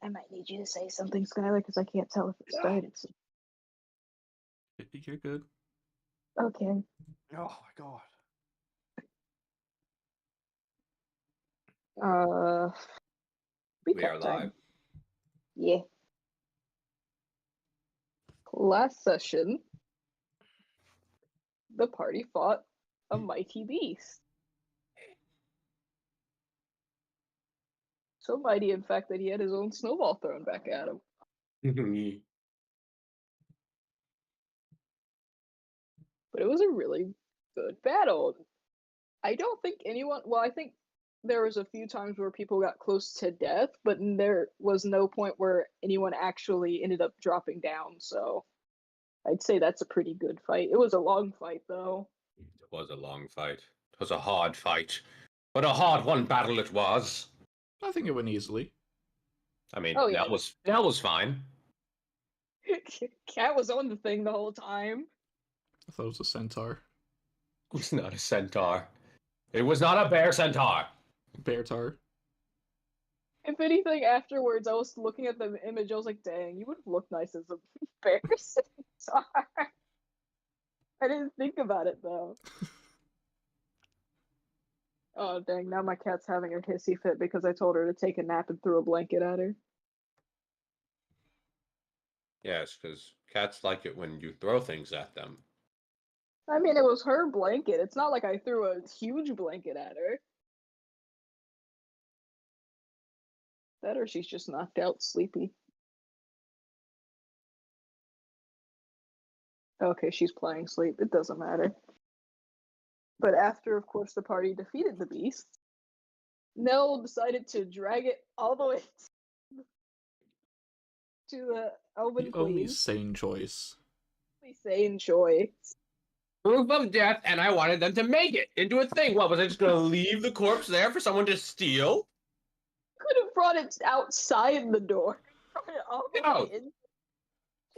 I might need you to say something, Skylar, because I can't tell if it started. So. You're good. Okay. Oh my god. We are live. Yeah. Last session, the party fought a mighty beast. So mighty, in fact, that he had his own snowball thrown back at him. But it was a really good battle. I don't think anyone. Well, I think there was a few times where people got close to death, but there was no point where anyone actually ended up dropping down. So I'd say that's a pretty good fight. It was a long fight, though. It was a long fight. It was a hard fight. But a hard-won battle it was. I think it went easily. I mean, Oh, yeah. Nell was fine. Cat was on the thing the whole time. I thought it was a centaur. It was not a centaur. It was not a bear centaur. Bear-tar. If anything, afterwards, I was looking at the image, I was like, dang, you would have looked nice as a bear centaur. I didn't think about it, though. Oh, dang, now my cat's having a hissy fit because I told her to take a nap and threw a blanket at her. Yes, because cats like it when you throw things at them. I mean, it was her blanket. It's not like I threw a huge blanket at her. That or she's just knocked out sleepy. Okay, she's playing sleep. It doesn't matter. But after, of course, the party defeated the beast, Nell decided to drag it all the way to the Elven The Queen. only sane choice. Sane choice. Proof of death, and I wanted them to make it into a thing. What, was I just going to leave the corpse there for someone to steal? Could have brought it outside the door. Brought it all the way in.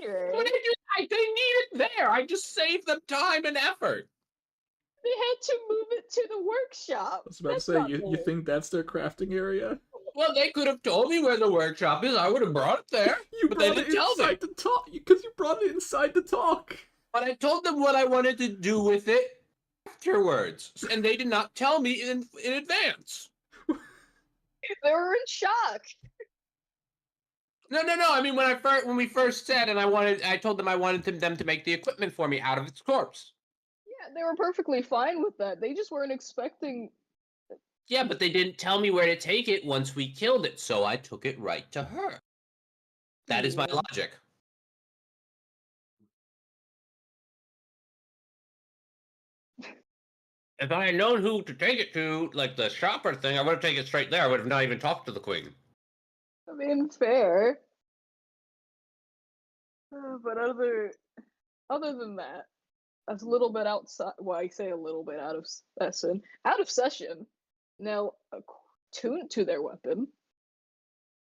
Sure. What did you think? They need it there. I just saved them time and effort. They had to move it to the workshop. I was about to say, you think that's their crafting area? Well, they could have told me where the workshop is. I would have brought it there. You but brought they it didn't tell me. inside to talk, because you brought it inside to talk. But I told them what I wanted to do with it afterwards, and they did not tell me in advance. They were in shock. No. I mean, when we first said, and I told them I wanted them to make the equipment for me out of its corpse. Yeah, they were perfectly fine with that. They just weren't expecting. Yeah, but they didn't tell me where to take it once we killed it, so I took it right to her. That is my logic. If I had known who to take it to, like the shopper thing, I would have taken it straight there. I would have not even talked to the queen. I mean, fair. But other than that, a little bit outside. Well, I say a little bit out of session. Out of session. Now, attuned to their weapon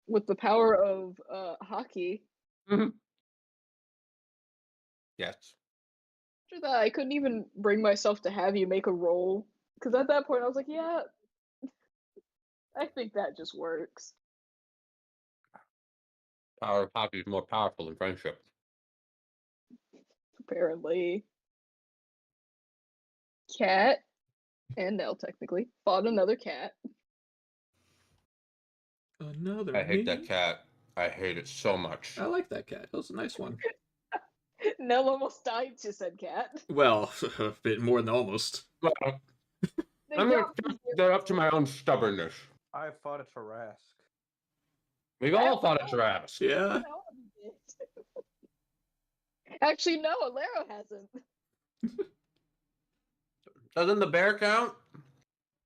with the power of hockey. Mm-hmm. Yes. After that, I couldn't even bring myself to have you make a roll because at that point I was like, yeah, I think that just works. Power of hockey is more powerful than friendship. Apparently. Cat and Nell technically fought another cat. Another. I hate that cat. I hate it so much. I like that cat. That was a nice one. Nell almost died to said cat. Well, a bit more than almost. Well, I'm going to chalk that up to my own stubbornness. I fought a Tarrasque. We've all fought a Tarrasque. Yeah. Actually, no, Alero hasn't. Doesn't the bear count?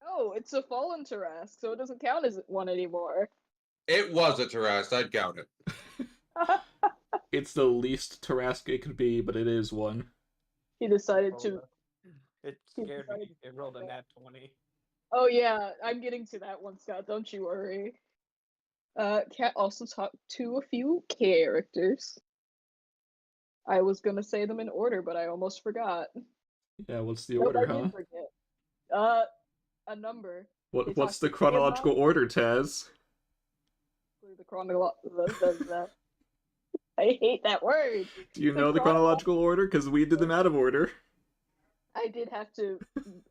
No, it's a fallen Tarrasque, so it doesn't count as one anymore. It was a Tarrasque. I'd count it. It's the least Tarrasque it could be, but it is one. He decided to. It scared me. It rolled a nat 20. Oh yeah, I'm getting to that one, Scott. Don't you worry. Cat also talked to a few characters. I was gonna say them in order, but I almost forgot. Yeah, what's the order, I huh? did forget. A number. What's the chronological order, Taz? the I hate that word. Do you The know the chronological order? Because we did them out of order. I did have to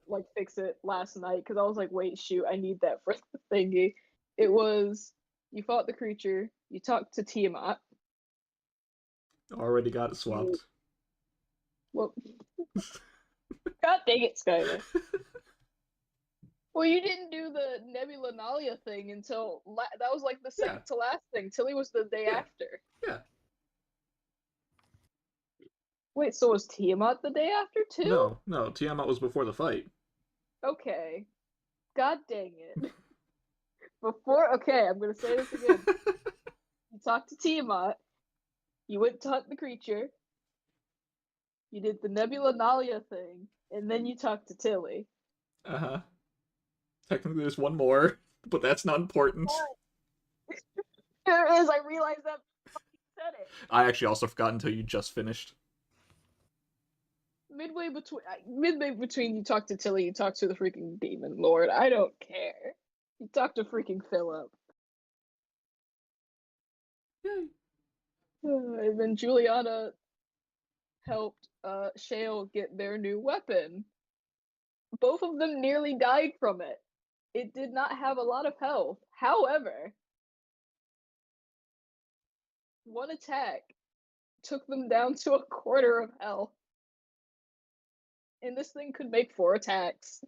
like fix it last night because I was like, wait, shoot, I need that for the thingy. It was you fought the creature, you talked to Tiamat. Already got it swapped. Well, God dang it, Skylar. Well, you didn't do the Nebula Nalia thing until that was like the second to last thing. Tilly was the day after. Yeah. Wait, so was Tiamat the day after too? No, Tiamat was before the fight. Okay. God dang it. Okay, I'm gonna say this again. You talked to Tiamat. You went to hunt the creature. You did the Nebula Nalia thing, and then you talked to Tilly. Uh-huh. Technically there's one more, but that's not important. There is, I realized that I said it. I actually also forgot until you just finished. Midway between you talk to Tilly, you talk to the freaking demon lord. I don't care. You talk to freaking Philip. Yay. And then Juliana helped Shale get their new weapon. Both of them nearly died from it. It did not have a lot of health. However, one attack took them down to a quarter of health. And this thing could make 4 attacks.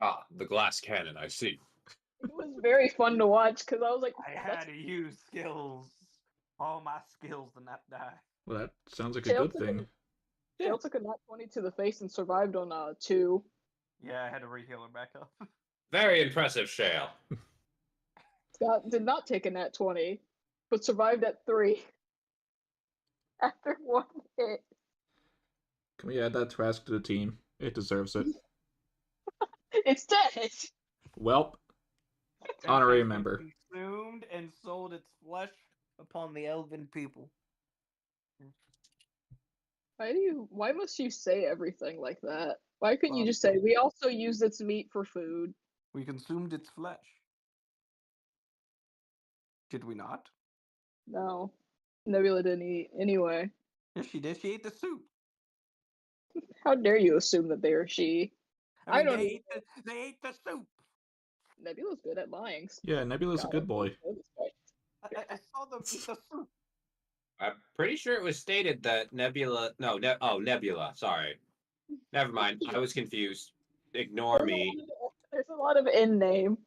Ah, the glass cannon, I see. It was very fun to watch because I was like, I had to use skills. All my skills to not die. Well, that sounds like a Shale good took a- thing. Shale took a nat 20 to the face and survived on 2. Yeah, I had to re-heal her back up. Very impressive, Shale. Scott did not take a nat 20, but survived at 3 after 1 hit. Can we add that Trask to the team? It deserves it. It's dead. Welp, And honorary has been member. Consumed and sold its flesh upon the elven people. Why must you say everything like that? Why couldn't you just say, we also use its meat for food? We consumed its flesh. Did we not? No. Nebula didn't eat anyway. Yes, she did. She ate the soup. How dare you assume that they are she? I mean, don't they even ate the soup. Nebula's good at lying. Yeah, Nebula's a good boy. I saw them eat the soup. I'm pretty sure it was stated that Nebula. No, Nebula. Sorry. Never mind. I was confused. Ignore me. There's a lot of in name.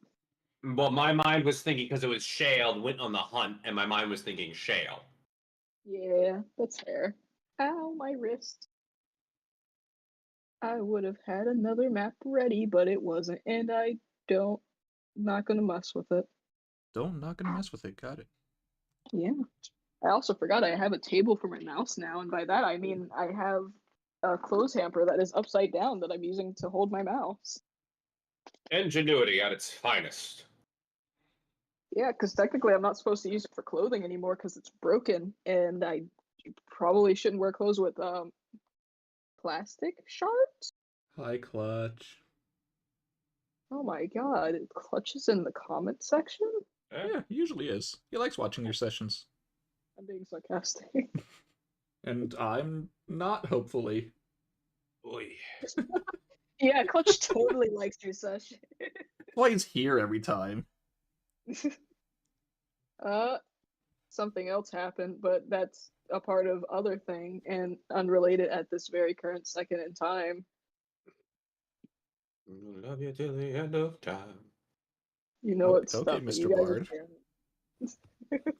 Well, my mind was thinking because it was Shale went on the hunt, and my mind was thinking Shale. Yeah, that's fair. Ow, my wrist. I would have had another map ready, but it wasn't, and not gonna mess with it. Not gonna mess with it. Got it. Yeah. I also forgot I have a table for my mouse now, and by that I mean I have a clothes hamper that is upside down that I'm using to hold my mouse. Ingenuity at its finest. Yeah, because technically I'm not supposed to use it for clothing anymore because it's broken, and I probably shouldn't wear clothes with plastic shards. Hi, Clutch. Oh my god, Clutch is in the comment section? Yeah, he usually is. He likes watching your sessions. I'm being sarcastic. And I'm not, hopefully. Oy. Yeah, Clutch totally likes your session. Why he's here every time. Something else happened, but that's a part of other thing and unrelated at this very current second in time. Love you till the end of time. You know what Okay, stuff that Mr. you guys Bard. are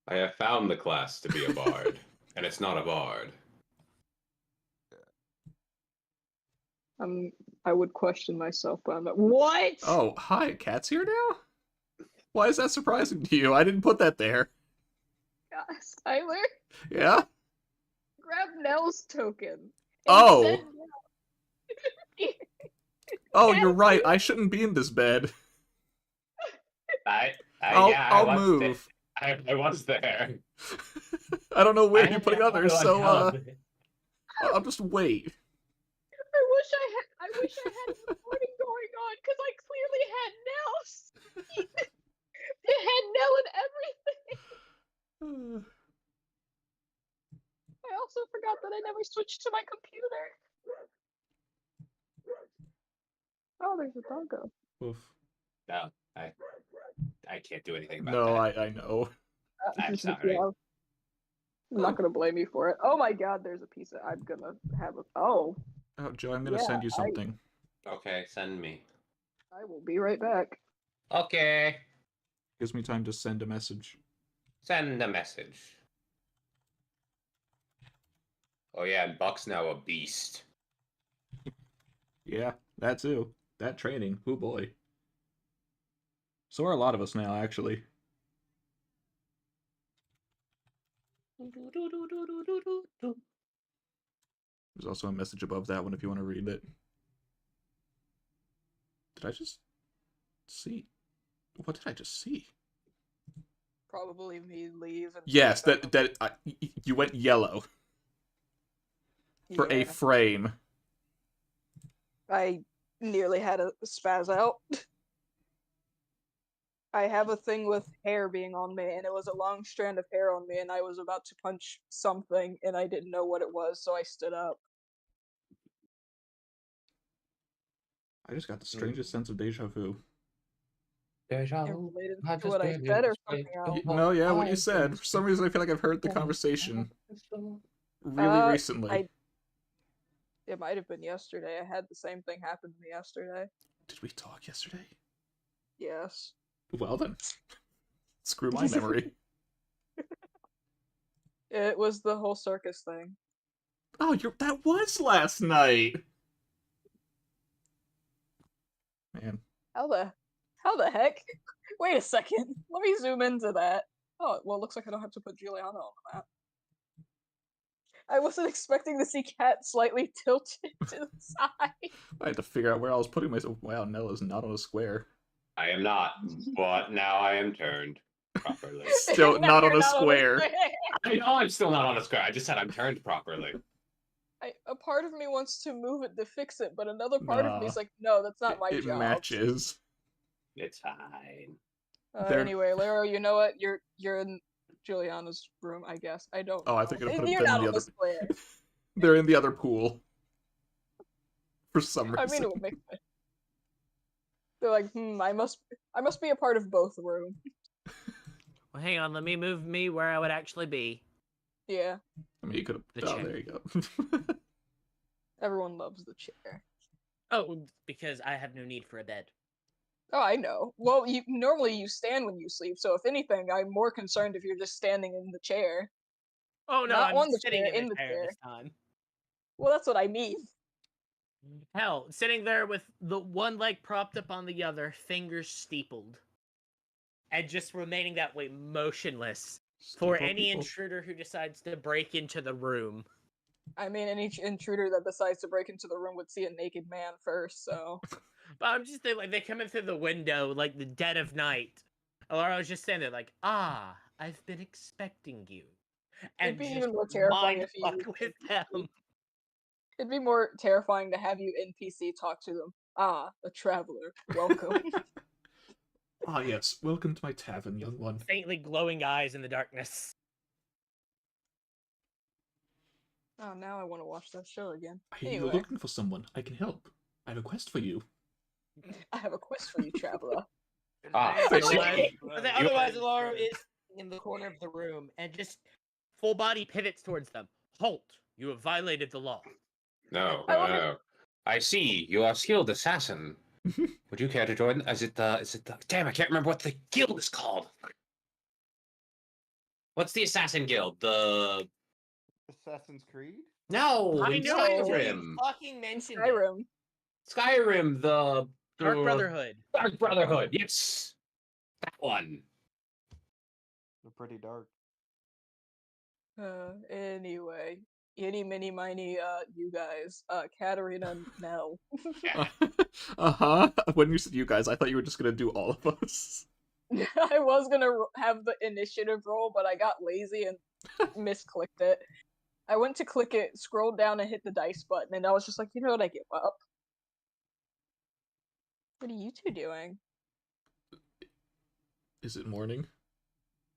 I have found the class to be a bard, and it's not a bard. I would question myself, but I'm not. What? Oh, hi, Cat's here now? Why is that surprising to you? I didn't put that there. God, Skylar, Yeah? grab Nell's token. and Oh. send Nell. Oh, you're right. I shouldn't be in this bed. I'll was move. I was there. I don't know where I you're had putting that others, photo on so top. I'll just wait. I wish I had a recording going on because I clearly had Nell's. It had Nell and everything. I also forgot that I never switched to my computer. Oh, there's a doggo. Oof. No, I can't do anything about No, that. I know. I'm sorry. Yeah, I'm not gonna blame you for it. Oh my god, there's a piece of. I'm gonna have a. Oh, Oh, Joe, I'm gonna Yeah, send you something. Okay, send me. I will be right back. Okay, Gives me time to send a message. send a message. Oh yeah, and Buck's now a beast. Yeah, that too. That training. Oh boy. So are a lot of us now, actually. There's also a message above that one if you want to read it. Did I just see? What did I just see? Probably me leave. And Yes, come back. you went yellow for a Yeah, frame. I nearly had a spaz out. I have a thing with hair being on me, and it was a long strand of hair on me, and I was about to punch something, and I didn't know what it was, so I stood up. I just got the strangest sense of deja vu. Deja It vu. related I to just what I gave said you or space. something else. No, yeah, what you said. For some reason, I feel like I've heard the conversation really recently. It might have been yesterday. I had the same thing happen to me yesterday. Did we talk yesterday? Yes. Well then, screw my memory. It was the whole circus thing. Oh, that was last night. Man, How the heck? Wait a second. Let me zoom into that. Oh, well, it looks like I don't have to put Juliana on the map. I wasn't expecting to see Cat slightly tilted to the side. I had to figure out where I was putting myself. Wow, Nella's not on a square. I am not, but now I am turned properly. Still Now not on you're a square. I know I'm still not on a square. I just said I'm turned properly. A part of me wants to move it to fix it, but another part of me Nah. is like, no, that's not my It job. matches. It's fine. They're- Anyway, Lero, you know what? You're in Juliana's room, I guess. I don't. Oh, I know. think I put You're them not in the on the other. square. They're in the other pool. For some reason. I mean, it would make sense. They're like, I must be a part of both rooms. Well, hang on. Let me move me where I would actually be. Yeah, I mean, you could have. The Oh, chair. there you go. everyone loves the chair. Oh, because I have no need for a bed. Oh, I know. Well, you normally you stand when you sleep, so if anything, I'm more concerned if you're just standing in the chair. Oh no, Not I'm on the sitting chair, in the chair this time. Well, that's what I mean. Hell, sitting there with the one leg propped up on the other, fingers steepled, and just remaining that way, motionless, for Steeple any people. intruder who decides to break into the room. I mean, any intruder that decides to break into the room would see a naked man first, so. But I'm just thinking, like, they come in through the window, like, the dead of night. Laura was just standing there, like, I've been expecting you. And It'd be just even more terrifying if you. mind fuck with them. It'd be more terrifying to have you NPC talk to them. Ah, a traveler. Welcome. Ah, yes. Welcome to my tavern, young one. Faintly glowing eyes in the darkness. Oh, now I want to watch that show again. I hear you're Anyway, looking for someone. I can help. I have a quest for you. I have a quest for you, traveler. Otherwise, Laura is in the corner of the room and just full body pivots towards them. Halt! You have violated the law. No, I no, love it. no. I see. You are a skilled assassin. Would you care to join? Is it the damn, I can't remember what the guild is called. What's the assassin guild? The Assassin's Creed? No, I in know until you Skyrim. fucking mentioned it. Skyrim. Skyrim, the Dark Brotherhood. Dark Brotherhood. Yes. That one. They're pretty dark. Anyway. Itty, mini, miny, you guys. Katarina and Nell. Uh-huh. When you said you guys, I thought you were just gonna do all of us. I was gonna have the initiative roll, but I got lazy and misclicked it. I went to click it, scrolled down, and hit the dice button, and I was just like, you know what, I give up. What are you two doing? Is it morning?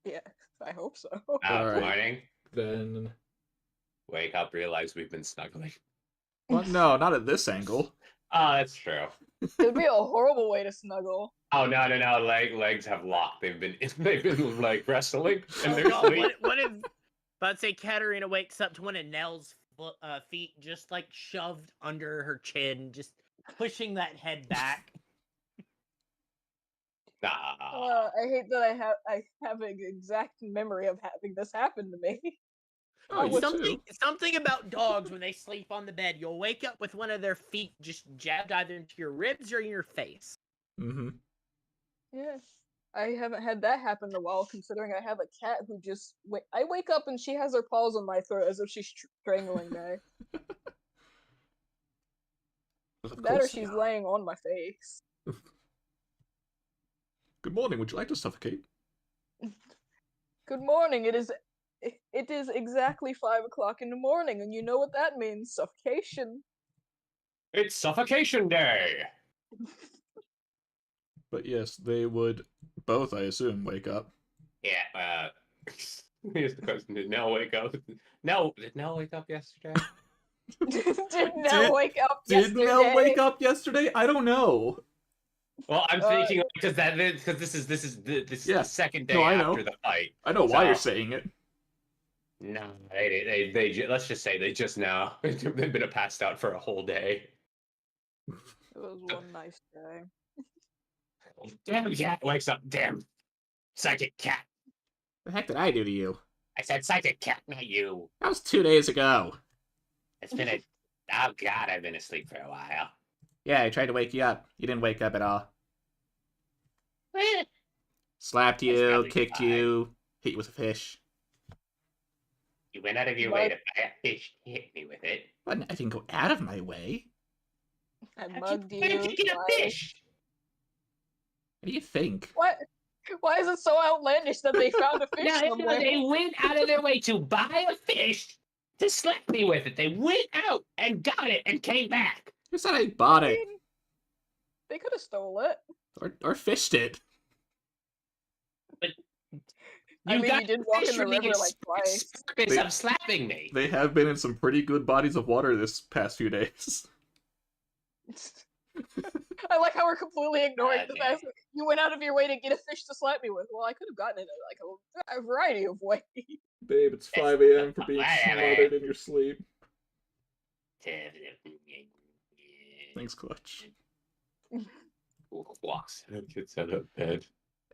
Yeah, I hope so. Alright. Morning. Then... Wake up, realize we've been snuggling. Well, no, not at this angle. Oh, that's true. It'd be a horrible way to snuggle. Oh no. Legs have locked. They've been like wrestling in Oh their god, sleep. what if, about to say, Katarina wakes up to one of Nell's feet just like shoved under her chin, just pushing that head back. Nah. I hate that I have an exact memory of having this happen to me. Oh, you Something about dogs when they sleep on the bed. You'll wake up with one of their feet just jabbed either into your ribs or in your face. Mm-hmm. Yes. I haven't had that happen in a while, considering I have a cat who just... I wake up and she has her paws on my throat as if she's strangling me. That or she's laying on my face. Good morning, would you like to suffocate? Good morning, it is exactly 5 o'clock in the morning, and you know what that means, suffocation. It's suffocation day. But yes, they would both, I assume, wake up. Yeah. Here's the question: did Nell wake up? No. Did Nell wake up yesterday? Did Nell wake up Did yesterday? Nell wake up yesterday? I don't know. Well, I'm thinking because this is Yeah. the second day No, I know. after the fight. I know why So- you're saying it. No, they let's just say they just now they've been passed out for a whole day. It was one nice day. Damn cat wakes up. Damn psychic cat. The heck did I do to you? I said psychic cat, not you. That was 2 days ago. It's been a oh god, I've been asleep for a while. Yeah, I tried to wake you up. You didn't wake up at all. Eh, Slapped That's you, probably kicked fine. you, hit you with a fish. You went out of your way to buy a fish to hit me with it. But I didn't go out of my way. I How'd mugged you plan you. to get a twice. fish? What do you think? What? Why is it so outlandish that they found a fish No, somewhere? they went out of their way to buy a fish to slap me with it. They went out and got it and came back. Who said I bought I it? mean, they could have stole it. Or fished it? I mean, got you did the walk fish in the for the river, like, express twice. purpose They- of slapping me. They have been in some pretty good bodies of water this past few days. I like how we're completely ignoring the Okay. fact that you went out of your way to get a fish to slap me with. Well, I could have gotten it like a variety of ways. Babe, it's Yes, 5 a.m. for being whatever. smothered in your sleep. Thanks, Clutch. Walks and gets out of bed.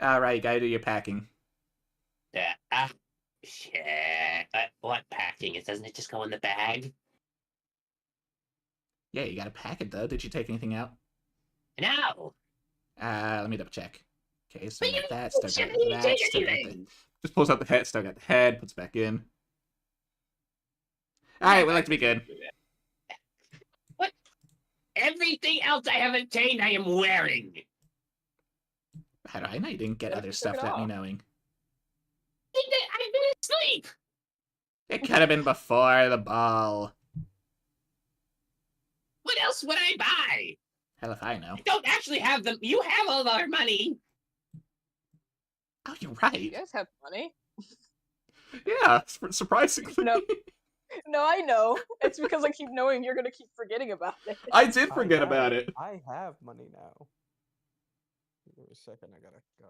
Alright, you gotta do your packing. Yeah. Shit. What packing? Doesn't it just go in the bag? Yeah, you gotta pack it though. Did you take anything out? No. Let me double check. Okay, so But we got you that, still shouldn't got even that, take still got the... anything. Just pulls out the head, still got the head, puts it back in. Alright, we like to be good. What? Everything else I have obtained, I am wearing. How do I know you didn't get What if other you took stuff it without me off? knowing? I've been asleep. It could have been before the ball. What else would I buy? Hell if I know. I don't actually have them. You have all our money. Oh, you're You right. guys have money. Yeah, surprisingly. No. No, I know. It's because I keep knowing you're gonna keep forgetting about it. I did forget about it. I have money now. Give me a second, I gotta go.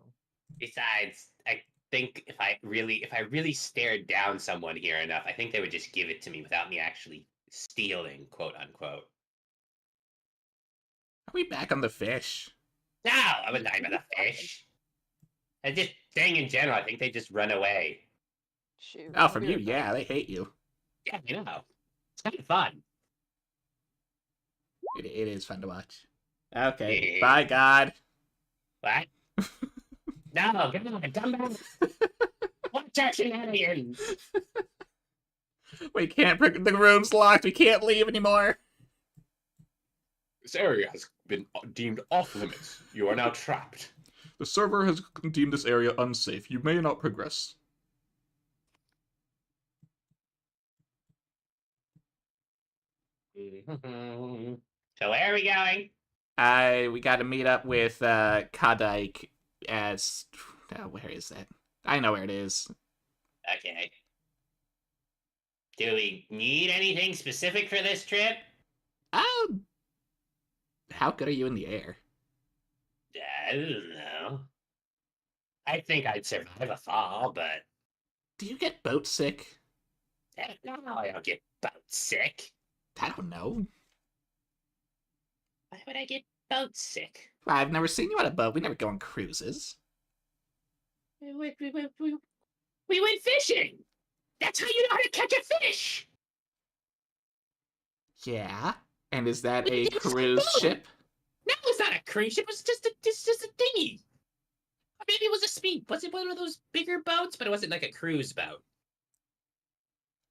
Besides, I think if I really stared down someone here enough, I think they would just give it to me without me actually stealing, quote unquote. Are we back on the fish? No, I wouldn't talking about the fish. And just saying in general, I think they just run away. Shoot. Oh, from maybe you, they're- yeah, they hate you. Yeah, you know. It's kind of fun. It is fun to watch. Okay, Yeah. bye, God. What? No, come on, come back. Watch our shenanigans. We can't, the room's locked, we can't leave anymore. This area has been deemed off limits. You are now trapped. The server has deemed this area unsafe. You may not progress. So where are we going? We gotta meet up with, Kadike as where is that? I know where it is. Okay. Do we need anything specific for this trip? How good are you in the air? I don't know. I think I'd survive a fall, but Do you get boat sick? no, I don't get boat sick. I don't know. Why would I get boat sick? I've never seen you on a boat. We never go on cruises. We went fishing. That's how you know how to catch a fish. Yeah? And is that We a did cruise boat. ship? No, it's not a cruise ship. It's just a dinghy. Or maybe it was a speed. Was it one of those bigger boats? But it wasn't like a cruise boat.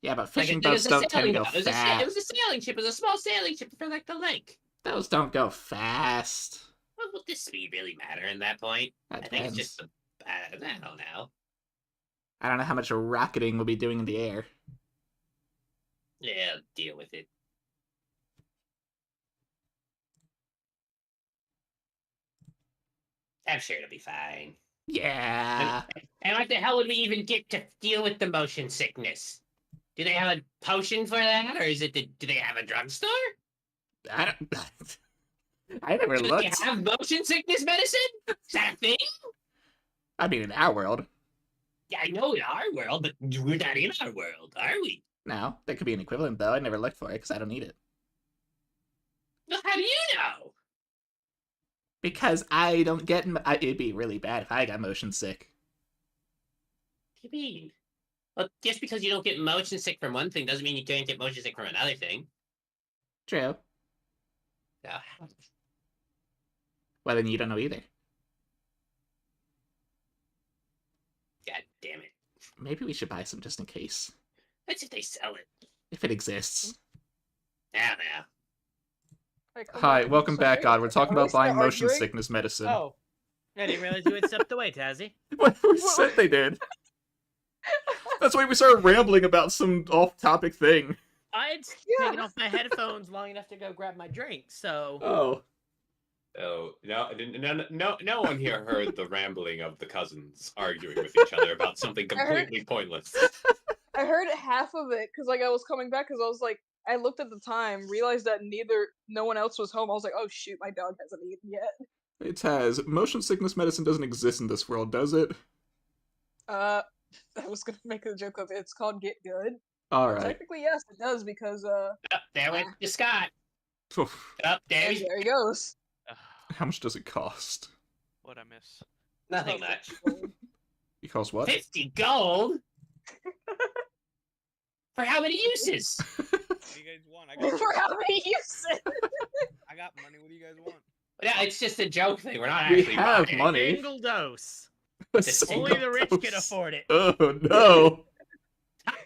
Yeah, but Like fishing it was boats a don't tend to sailing go boat. It fast. was a sailing ship. It was a small sailing ship for like the lake. Those don't go fast. Well, will the speed really matter in that point? That I think it's depends. just I don't know. I don't know how much rocketing we'll be doing in the air. Yeah, deal with it. I'm sure it'll be fine. Yeah. And what the hell would we even get to deal with the motion sickness? Do they have a potion for that, or is it? Do they have a drugstore? I don't. I never Do they looked. have motion sickness medicine? Is that a thing? I mean, in our world. Yeah, I know in our world, but we're not in our world, are we? No, there could be an equivalent though. I never looked for it because I don't need it. Well, how do you know? Because I don't get. It'd be really bad if I got motion sick. What do you mean? Well, just because you don't get motion sick from one thing doesn't mean you can't get motion sick from another thing. True. So, Well, then you don't know either. God damn it. Maybe we should buy some just in case. That's if they sell it. If it exists. I don't know. Hey, come Hi, on, welcome so back, wait, God. We're talking are we about buying still motion arguing? sickness medicine. Oh, I didn't realize you had stepped away, Tazzy. What we said they did. That's why we started rambling about some off-topic thing. I'd Yeah. taken off my headphones long enough to go grab my drink, so Oh. Oh, no one here heard the rambling of the cousins arguing with each other about something I heard- completely pointless. I heard half of it because like I was coming back because I was like I looked at the time, realized that no one else was home. I was like, oh shoot, my dog hasn't eaten yet. It has. Motion sickness medicine doesn't exist in this world, does it? I was gonna make a joke of it. It's called Get Good. Alright. Technically, yes, it does because Oh, there went Scott. Oh, there and he's there he goes. How much does it cost? What I miss? nothing much. It costs what? 50 gold? For how many uses? What do you guys want? For how many uses? I got money. What do you guys want? Yeah, it's just a joke thing. We're not We actually have buying it. money. single dose. A single Only the rich can dose. afford it. Oh no.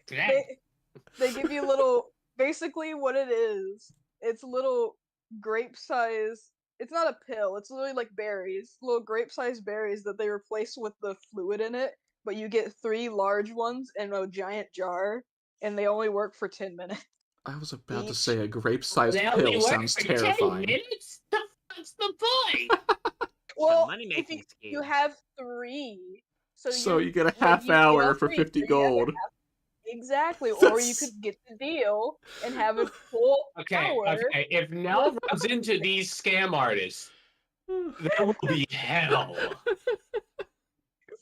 They give you little. Basically, what it is, it's little grape-size. It's not a pill. It's literally like berries, little grape-sized berries that they replace with the fluid in it. But you get 3 large ones in a giant jar, and they only work for 10 minutes. I was about to Each- say a grape-sized They only pill work sounds for 10 terrifying. minutes? What's the point? Well, money-making if scheme. you have 3, So you get a like, half you get hour all for 3, 50 so you have a gold. exactly, or you That's- could get the deal and have a full Okay, hour. okay. If Nell runs into these scam artists, there will be hell.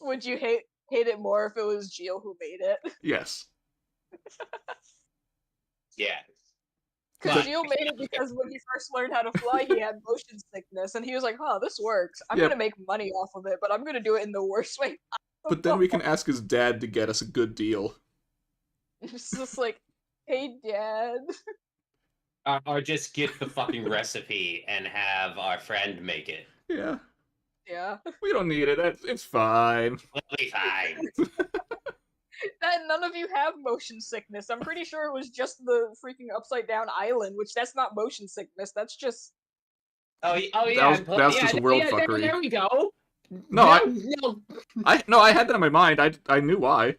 Would you hate it more if it was Jill who made it? Yes. Yeah. Because But- Jill made it because when he first learned how to fly, he had motion sickness, and he was like, "Huh, this works. I'm Yep. gonna make money off of it, but I'm gonna do it in the worst way." But then we can ask his dad to get us a good deal. It's just like, "Hey, Dad." Or just get the fucking recipe and have our friend make it. Yeah. Yeah. We don't need it. It's fine. We'll be fine. And none of you have motion sickness. I'm pretty sure it was just the freaking upside down island, which that's not motion sickness. That's just Oh, yeah. was just world fuckery. There we go. No, no. I had that in my mind. I knew why.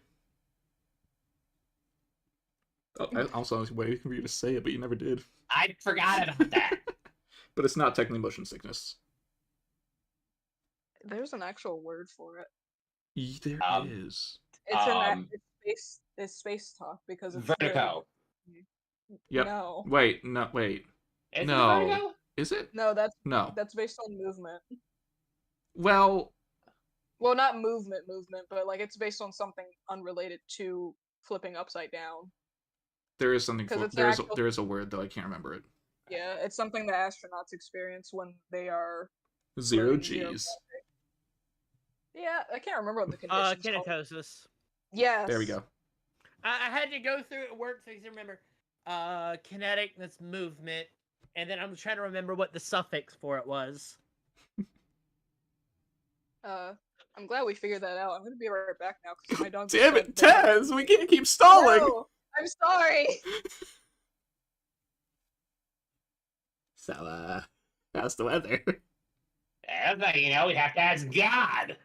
Oh, I also was waiting for you to say it, but you never did. I forgot about that. But it's not technically motion sickness. there's an actual word for it. There Um, is. It's space talk because it's Vertigo. Yep. No, Wait. Is it No. Vertigo? Is it? no, No. that's based on movement. Well, Well, not movement, but like it's based on something unrelated to flipping upside down. there is something. 'Cause it's There is a word though. I can't remember it. Yeah, it's something that astronauts experience when they are Zero floating zero G's. gravity. Yeah, I can't remember what the condition's called. Kinetosis. Yes. There we go. I had to go through it work so I can remember. Kinetic, that's movement, and then I'm trying to remember what the suffix for it was. I'm glad we figured that out. I'm gonna be right back now because my dog. Damn it, Taz! We can't keep stalling. No, I'm sorry. So, how's the weather? But, you know, we have to ask God.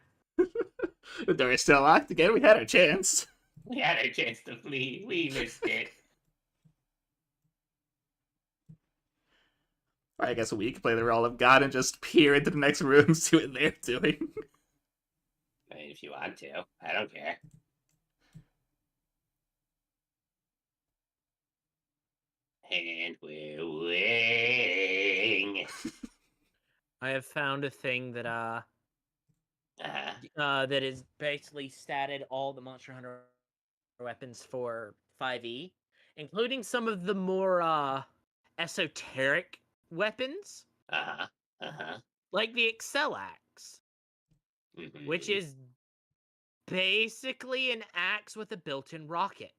The door is still locked again. We had our chance. We had our chance to flee. We missed it. I guess we could play the role of God and just peer into the next room and see what they're doing. I mean, if you want to, I don't care. And we're waiting. I have found a thing that that is basically statted all the Monster Hunter weapons for 5e, including some of the more esoteric weapons, like the Excel Axe, which is basically an axe with a built-in rocket.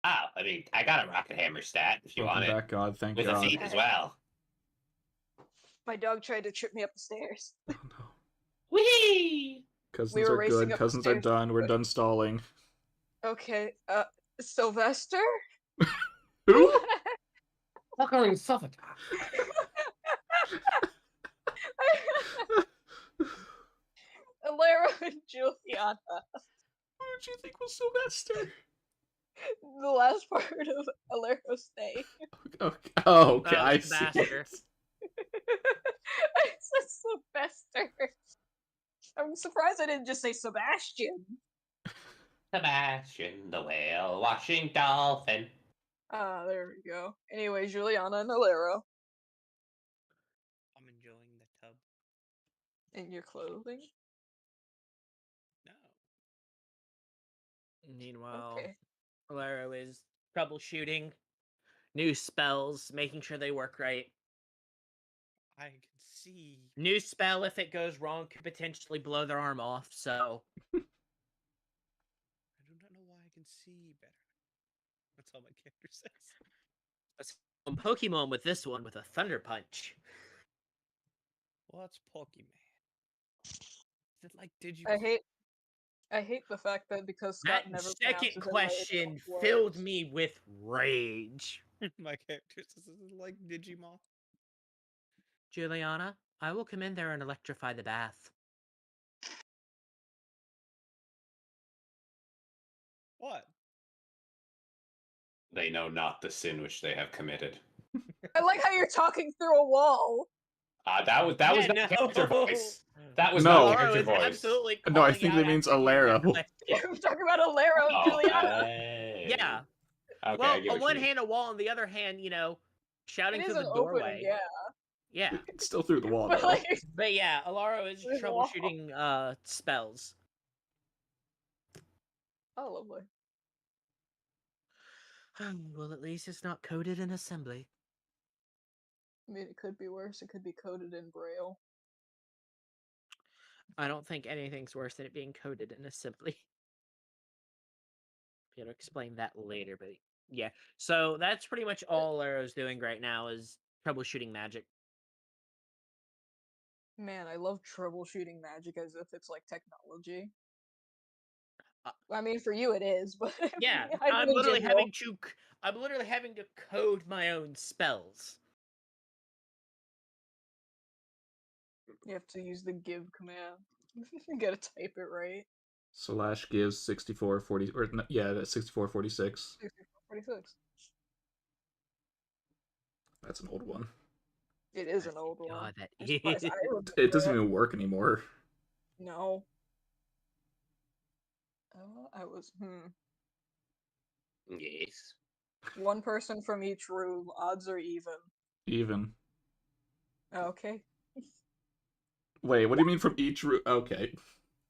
Oh, I mean, I got a rocket hammer stat if you Welcome want it. back, God. Thank With God. a feet as well. My dog tried to trip me up the stairs. Oh no. Whee! Cousins We were are racing good. up the Cousins are stairs. done. We're done stalling. Okay, Sylvester? Who? Fluttering Suffolk. Alera and Juliana. Who did you think was Sylvester? The last part of Alero's stay. Oh, okay. I see. Sebastian. I said Sylvester. I'm surprised I didn't just say Sebastian. Sebastian, the whale washing dolphin. Ah, there we go. Anyway, Juliana and Alero I'm enjoying the tub. in your clothing. No. Meanwhile, Okay. Alero is troubleshooting new spells, making sure they work right. I can see. New spell, if it goes wrong, could potentially blow their arm off, so... I do not know why I can see better. That's all my character says. On Pokemon with this one with a Thunder Punch. What's Pokemon? Is it like Digimon? I hate the fact that because Scott That never second pronounces it right, question it works. filled me with rage. My character says it's like Digimon. Juliana, I will come in there and electrify the bath. What? They know not the sin which they have committed. I like how you're talking through a wall. That was Yeah, not no. character voice. That was No. not Alero character is voice. absolutely No, I calling think out that means after hearing that Alero. question. I'm talking about Alero and Oh, Juliana. hey. Yeah. Okay, I Well, get on what you one mean. hand a wall, on the other hand, you know, shouting It through is the an doorway. opening, yeah. Yeah. It's still through the wall, But though. like, But yeah, Alaro is There's a wall. troubleshooting spells. oh, lovely. Well, at least it's not coded in assembly. I mean, it could be worse. It could be coded in Braille. I don't think anything's worse than it being coded in assembly. Be able to explain that later, but yeah. So that's pretty much all Alaro's doing right now is troubleshooting magic. Man, I love troubleshooting magic as if it's like technology. Uh, I mean, for you it is, but Yeah, I I'm mean, in literally general. I'm literally having to code my own spells. You have to use the give command. You gotta type it right. Slash gives 6440, or yeah, that's 6446. 46. That's an old one. It is an old one. God, that I'm surprised is. I remember It doesn't it. even work anymore. No. I was Yes. one person from each room, odds or even. Even. Okay. Wait, what do you mean from each room? Okay.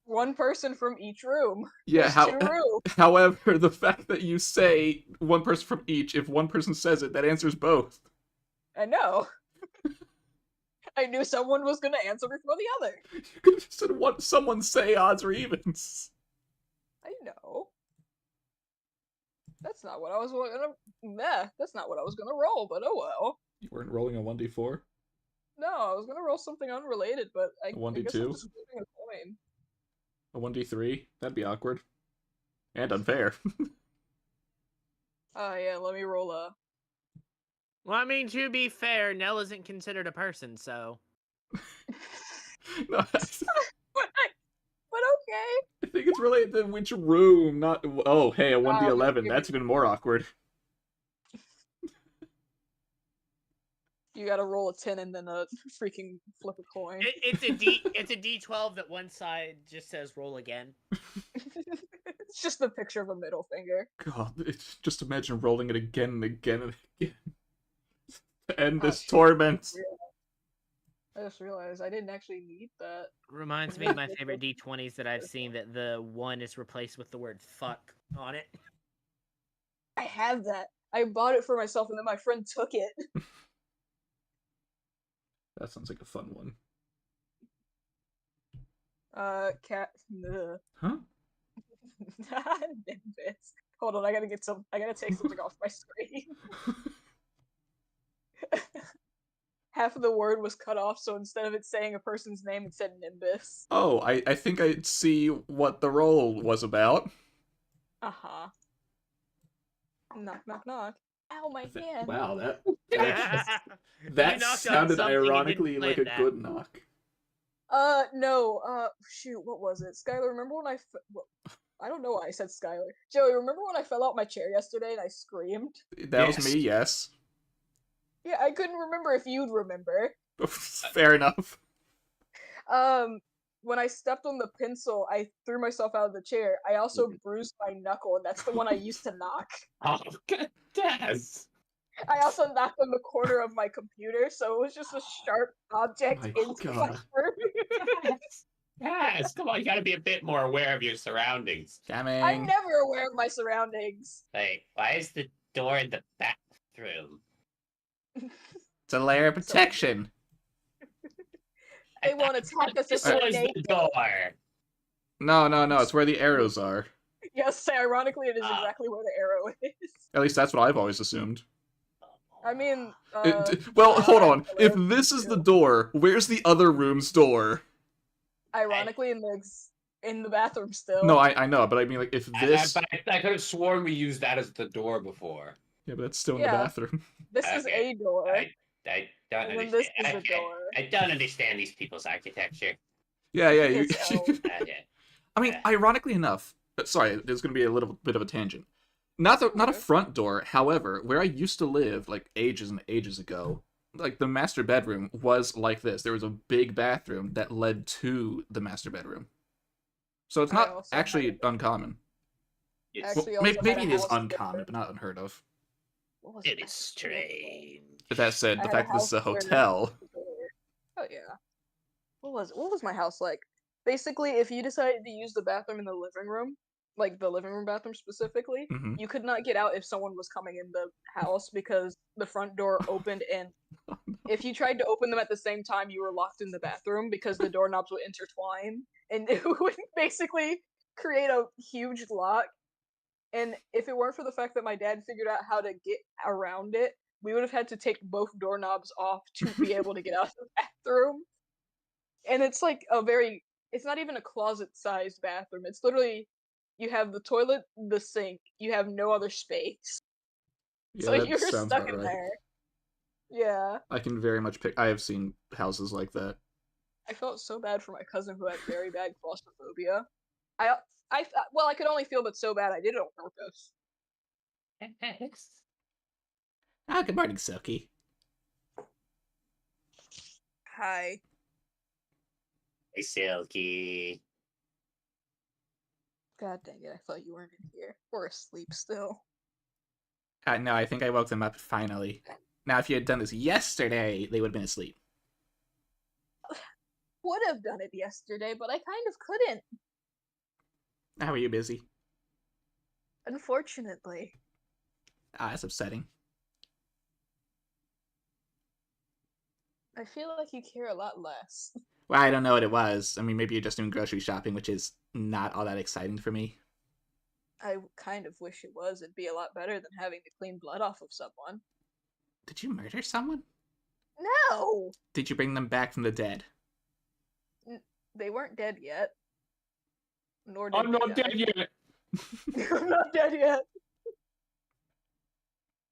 One person from each room. Yeah, There's 2 rooms. however, the fact that you say one person from each, if one person says it, that answers both. I know. I knew someone was gonna answer before the other. You could have said what someone say odds or evens. I know. That's not what I was gonna. Nah, that's not what I was gonna roll. But oh well. You weren't rolling a 1d4? No, I was gonna roll something unrelated, but I guess I'm 1d2? just flipping a coin. A 1d3? That'd be awkward. And unfair. Yeah, let me roll a. Well, I mean, to be fair, Nell isn't considered a person, so. No, but okay. I think it's related to which room, not... Oh, hey, a 1d11. maybe- That's even more awkward. You gotta roll a 10 and then a freaking flip a coin. It's a D12 that one side just says roll again. It's just the picture of a middle finger. God, it's, just imagine rolling it again and again and again. To end Oh, this shit. torment. I just realized I didn't actually need that. Reminds me of my favorite D20s that I've seen that the 1 is replaced with the word fuck on it. I have that. I bought it for myself and then my friend took it. That sounds like a fun one. Cat. Ugh. Huh? Nimbus. Hold on, I gotta take something off my screen. Half of the word was cut off, so instead of it saying a person's name, it said Nimbus. Oh, I think I see what the roll was about. Uh-huh. Knock, knock, knock. Ow, my hand. Wow, that You that knocked on sounded something and didn't ironically like a plan that. good knock. No, shoot, what was it? Skylar, remember when I don't know why I said Skylar. Joey, remember when I fell out my chair yesterday and I screamed? That was Yes. me, yes. Yeah, I couldn't remember if you'd remember. Fair enough. When I stepped on the pencil, I threw myself out of the chair. I also bruised my knuckle, and that's the one I used to knock. Oh, God, Des. I also knocked on the corner of my computer, so it was just a sharp object My into my God. room. Yes, come on, you gotta be a bit more aware of your surroundings. I'm Coming. never aware of my surroundings. Like, why is the door in the bathroom? It's a layer of protection. They won't attack us if This we're was the naked. door. No, it's where the arrows are. Yes, ironically, it is Ah. exactly where the arrow is. At least that's what I've always assumed. I mean, Well, hold on. I If this is the door, where's the other room's door? ironically, in the bathroom still. No, I know, but I mean, like, if this... But I could have sworn we used that as the door before. Yeah, but that's still in Yeah. the bathroom. This is Okay. a door. I don't And then understand. this is the Okay, door. I don't understand these people's architecture. Yeah, you... It's elf. Okay. I mean, ironically enough... Sorry, there's going to be a little bit of a tangent. Not a Okay. front door, however, where I used to live, like, ages and ages ago, like, the master bedroom was like this. There was a big bathroom that led to the master bedroom. So it's I not also actually had uncommon. It's, Actually, Well, also had maybe a it is house uncommon, where- but not unheard of. What was it my is house strange. But that said, I the had a fact that this is a house where- hotel... Oh yeah. What was my house like? Basically, if you decided to use the bathroom in the living room, like the living room bathroom specifically, Mhm. you could not get out if someone was coming in the house because the front door opened and if you tried to open them at the same time, you were locked in the bathroom because the doorknobs would intertwine and it would basically create a huge lock. And if it weren't for the fact that my dad figured out how to get around it, we would have had to take both doorknobs off to be able to get out of the bathroom. And it's like it's not even a closet-sized bathroom. It's literally, you have the toilet, the sink, you have no other space. Yeah, So that you're sounds stuck about in right. there. Yeah. I can very much pick... I have seen houses like that. I felt so bad for my cousin who had very bad claustrophobia. Well, I could only feel but so bad I did it on purpose. Ah, good morning, Silky. Hi. Hey, Silky. God dang it, I thought you weren't in here. Or asleep still. No, I think I woke them up finally. Now, if you had done this yesterday, they would have been asleep. Would have done it yesterday, but I kind of couldn't, How are you busy? unfortunately. Ah, that's upsetting. I feel like you care a lot less. Well, I don't know what it was. I mean, maybe you're just doing grocery shopping, which is not all that exciting for me. I kind of wish it was. It'd be a lot better than having to clean blood off of someone. Did you murder someone? No! Did you bring them back from the dead? They weren't dead yet. Nor did I'm they not die. dead yet. I'm not dead yet.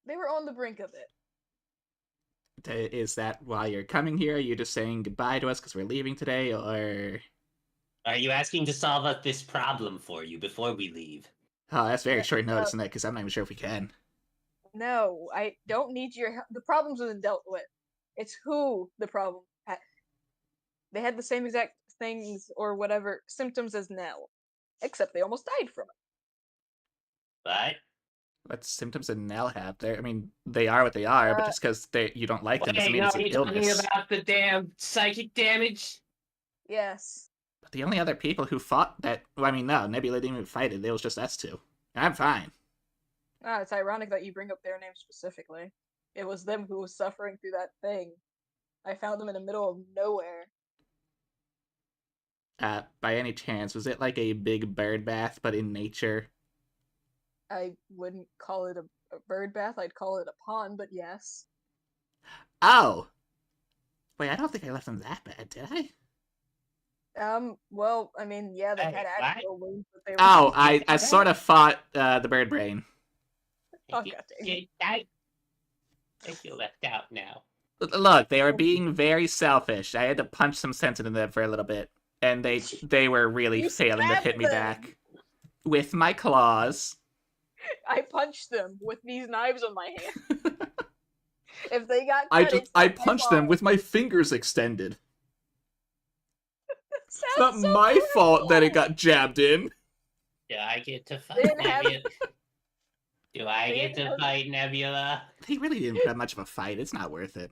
They were on the brink of it. Is that why you're coming here? Are you just saying goodbye to us because we're leaving today, or... Are you asking to solve up this problem for you before we leave? Oh, that's very short no. notice, isn't it? Because I'm not even sure if we can. No, I don't need your help. The problem's been dealt with. It's who the problem had. They had the same exact things or whatever symptoms as Nell, except they almost died from it. What? What symptoms did Nell have? I mean, they are what they are, but just because you don't like them doesn't Wait, mean no, it's an you're talking illness. about the damn psychic damage? Yes. But the only other people who fought that... Well, I mean, no, Nebula didn't even fight it. It was just us two. I'm fine. Ah, it's ironic that you bring up their name specifically. It was them who was suffering through that thing. I found them in the middle of nowhere. By any chance, was it like a big bird bath, but in nature? I wouldn't call it a bird bath, I'd call it a pond, but yes. Oh! Wait, I don't think I left them that bad, did I? Well, I mean, yeah, they Hey, had what? actual wounds, but they were... Oh, I sort of fought the bird brain. Oh, god dang it. I think you left out now. Look, they were being very selfish. I had to punch some sense into them for a little bit. And they were really You failing to stabbed hit me them. back. With my claws. I punched them with these knives on my hand. If they got cut, it's I not my punched them fault. with my fingers extended. It's not Sounds so my fault that it brutal. got jabbed in. Do I get to fight Didn't have- Nebula? Do I get Didn't to have- fight Nebula? They really didn't put up much of a fight. It's not worth it.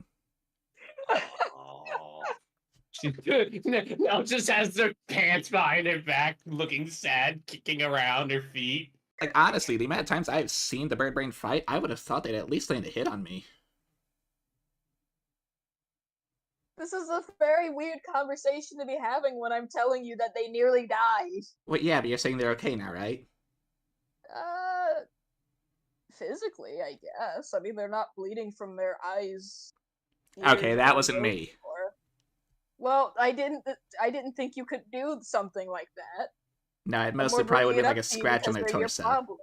Oh. Nell just has their pants behind her back, looking sad, kicking around her feet. Like, honestly, the amount of times I've seen the bird brain fight, I would have thought they'd at least land a hit on me. This is a very weird conversation to be having when I'm telling you that they nearly died. Well, yeah, but you're saying they're okay now, right? Physically, I guess. I mean, they're not bleeding from their eyes. Okay, ears, that or wasn't nose me. anymore. Well, I didn't think you could do something like that. No, it I'm mostly more probably would bringing have it been like a up to you scratch on because their they're your torso. problem.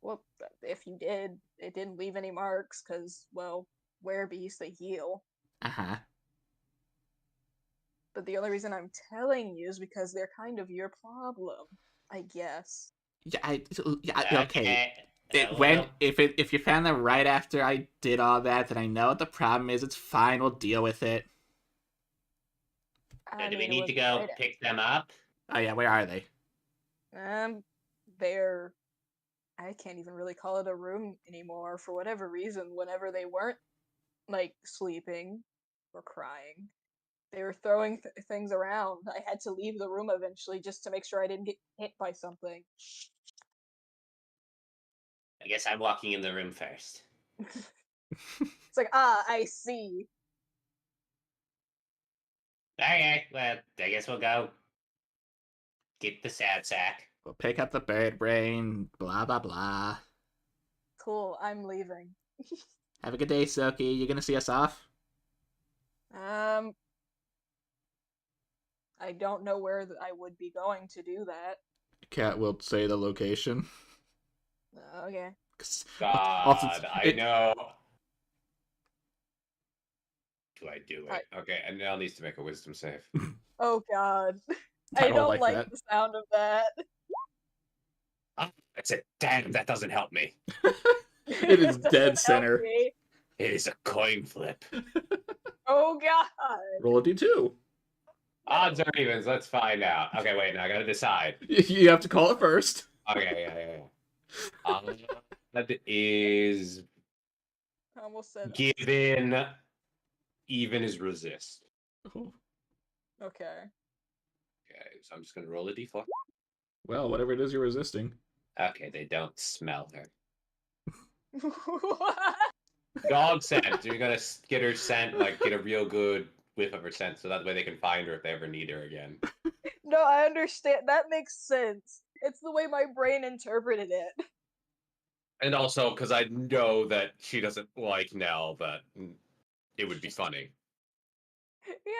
Well, if you did, it didn't leave any marks, because, well, werebeasts, they heal. Uh-huh. But the only reason I'm telling you is because they're kind of your problem, I guess. Yeah, okay. Well, If you found them right after I did all that, then I know what the problem is. It's fine. We'll deal with it. I do we mean, it need to wasn't go right pick them up? Oh yeah, where are they? They're... I can't even really call it a room anymore for whatever reason. Whenever they weren't, like, sleeping or crying, they were throwing things around. I had to leave the room eventually just to make sure I didn't get hit by something. I guess I'm walking in the room first. It's like, I see. Okay, well, I guess we'll go get the sad sack. We'll pick up the bird brain, blah blah blah. Cool, I'm leaving. Have a good day, Soki. You gonna see us off? I don't know where I would be going to do that. Cat will say the location. Okay. God, I know. Do I do it? Okay, and Nell needs to make a wisdom save. Oh god. I I don't don't like like that. the sound of that. That's it. Damn, that doesn't help me. It is Doesn't dead help center. me. It is a coin flip. Oh god. Roll a d2. Odds or evens? Let's find out. Okay, wait. Now I gotta decide. You have to call it first. Okay, yeah. That is I almost said given. Even is resist. Oh, okay. Okay, so I'm just gonna roll a d4. well, whatever it is you're resisting. Okay, they don't smell her. What? Dog scent. You're gonna get her scent, like get a real good whiff of her scent, so that way they can find her if they ever need her again. No, I understand. That makes sense. It's the way my brain interpreted it. And also because I know that she doesn't like Nell, that it would be funny. Yeah.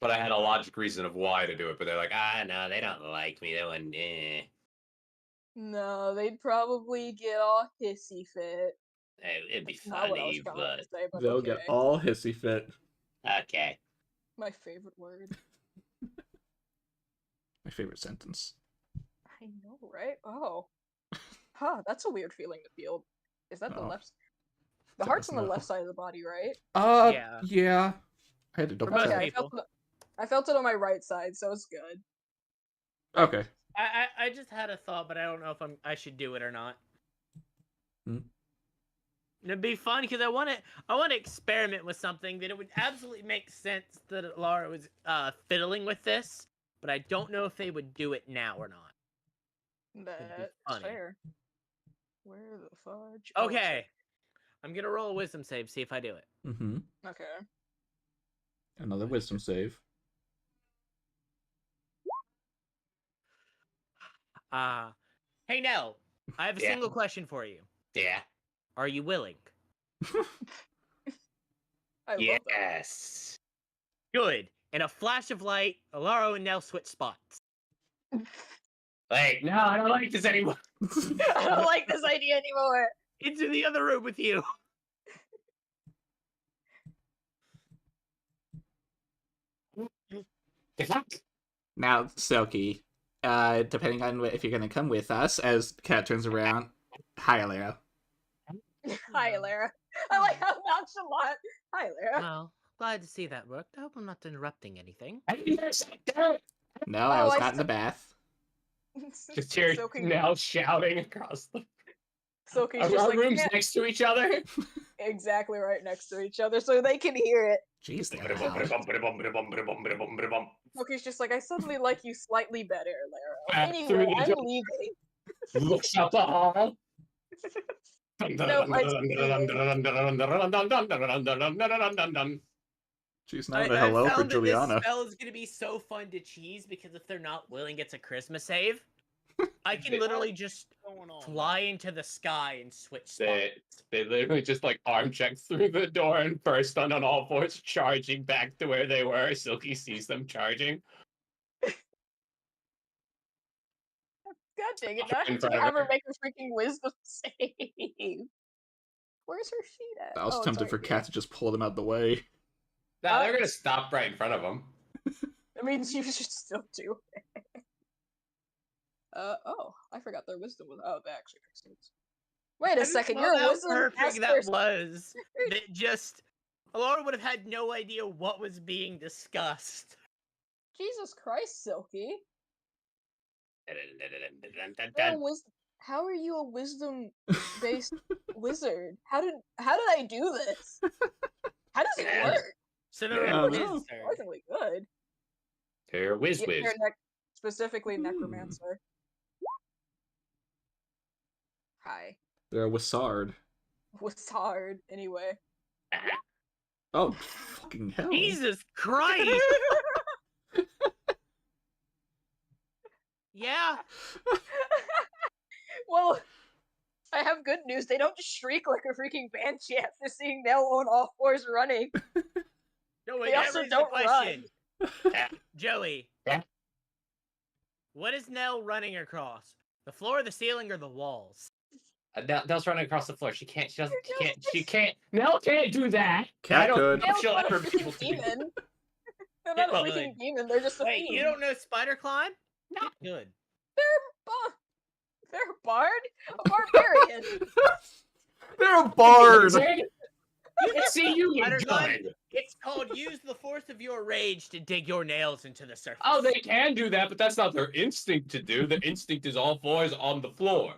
But I had a logic reason of why to do it, but they're like, no, they don't like me. They wouldn't. No, they'd probably get all hissy fit. It'd be That's not what I was funny, trying but to say, but They'll okay. get all hissy fit. okay. My favorite word. My favorite sentence. I know, right? Oh. Huh, that's a weird feeling to feel. Is that the Oh. left? The Tell heart's us on the no. left side of the body, right? Yeah. Yeah. I had to double most Okay, check. people. I felt it on my right side, so it's good. Okay. I just had a thought, but I don't know if I should do it or not. Hmm. It'd be fun because I want to experiment with something that it would absolutely make sense that Laura was fiddling with this, but I don't know if they would do it now or not. That's funny. fair. Where the fudge? Okay, I'm gonna roll a wisdom save, see if I do it. Mm-hmm. Okay. Another wisdom save. Hey Nell, I have a Yeah. single question for you. Yeah. Are you willing? I love that. Yes. Good. In a flash of light, Alaro and Nell switch spots. Wait, no, I don't like this anymore. I don't like this idea anymore. Into the other room with you. The fuck? Now, Silky, depending on if you're gonna come with us, as Kat turns around. Hi, Alera. Hi, Lara. I like how nonchalant. Hi, Lara. Well, glad to see that worked. I hope I'm not interrupting anything. No, I Oh, was I not in the see. bath. Just hear Silky, Nell shouting across the. Silky's Are just our like, rooms "Yeah," next to each other? exactly right next to each other, so they can hear it. Jeez, they're loud. Silky's just like, I suddenly like you slightly better, Lara. Back through Anyway, the I'm door. leaving. Looks out the hall. She's not a hello for found that this Juliana. spell is gonna be so fun to cheese because if they're not willing, it's a Christmas save. I can literally just Going on. fly into the sky and switch spots. They literally just like arm check through the door and burst on all fours, charging back to where they were. Silky sees them charging. God dang it, now I In have to front of have her her. make a freaking wisdom save. Where's her sheet at? I was Oh, it's tempted right for here. Kat to just pull them out the way. Nah, they're gonna stop right in front of them. I mean, you should still do it. Oh, I forgot their wisdom was. Oh, that actually makes sense. Wait a second, How you're a wisdom perfect master. that was. That just Laura would have had no idea what was being discussed. Jesus Christ, Silky. How are you a wisdom-based wizard? How did I do this? How does it work? So Yeah, they're I a don't know. wizard. Surprisingly good. They're whiz Yeah, whiz. they're specifically necromancer. Hi. They're a wizard. Was hard anyway. Oh, fucking hell. Jesus Christ! Yeah. Well, I have good news. They don't just shriek like a freaking banshee after seeing Nell on all fours running. No, wait, They that also raises a don't question. Joey. Yeah? What is Nell running across? The floor, the ceiling, or the walls? Nell's running across the floor. She can't. She doesn't. She can't. Nell can't do that. Cat I don't could. know if Nell's she'll not a ever be able freaking to do that. demon. They're not a Well, freaking demon. They're just a Wait, fiend. you don't know spider climb? No. Good. They're a bard, a barbarian. They're a bard! Wizard? See, you look Spider-Man, good. it's called use the force of your rage to dig your nails into the surface. Oh, they can do that, but that's not their instinct to do. Their instinct is all fours on the floor.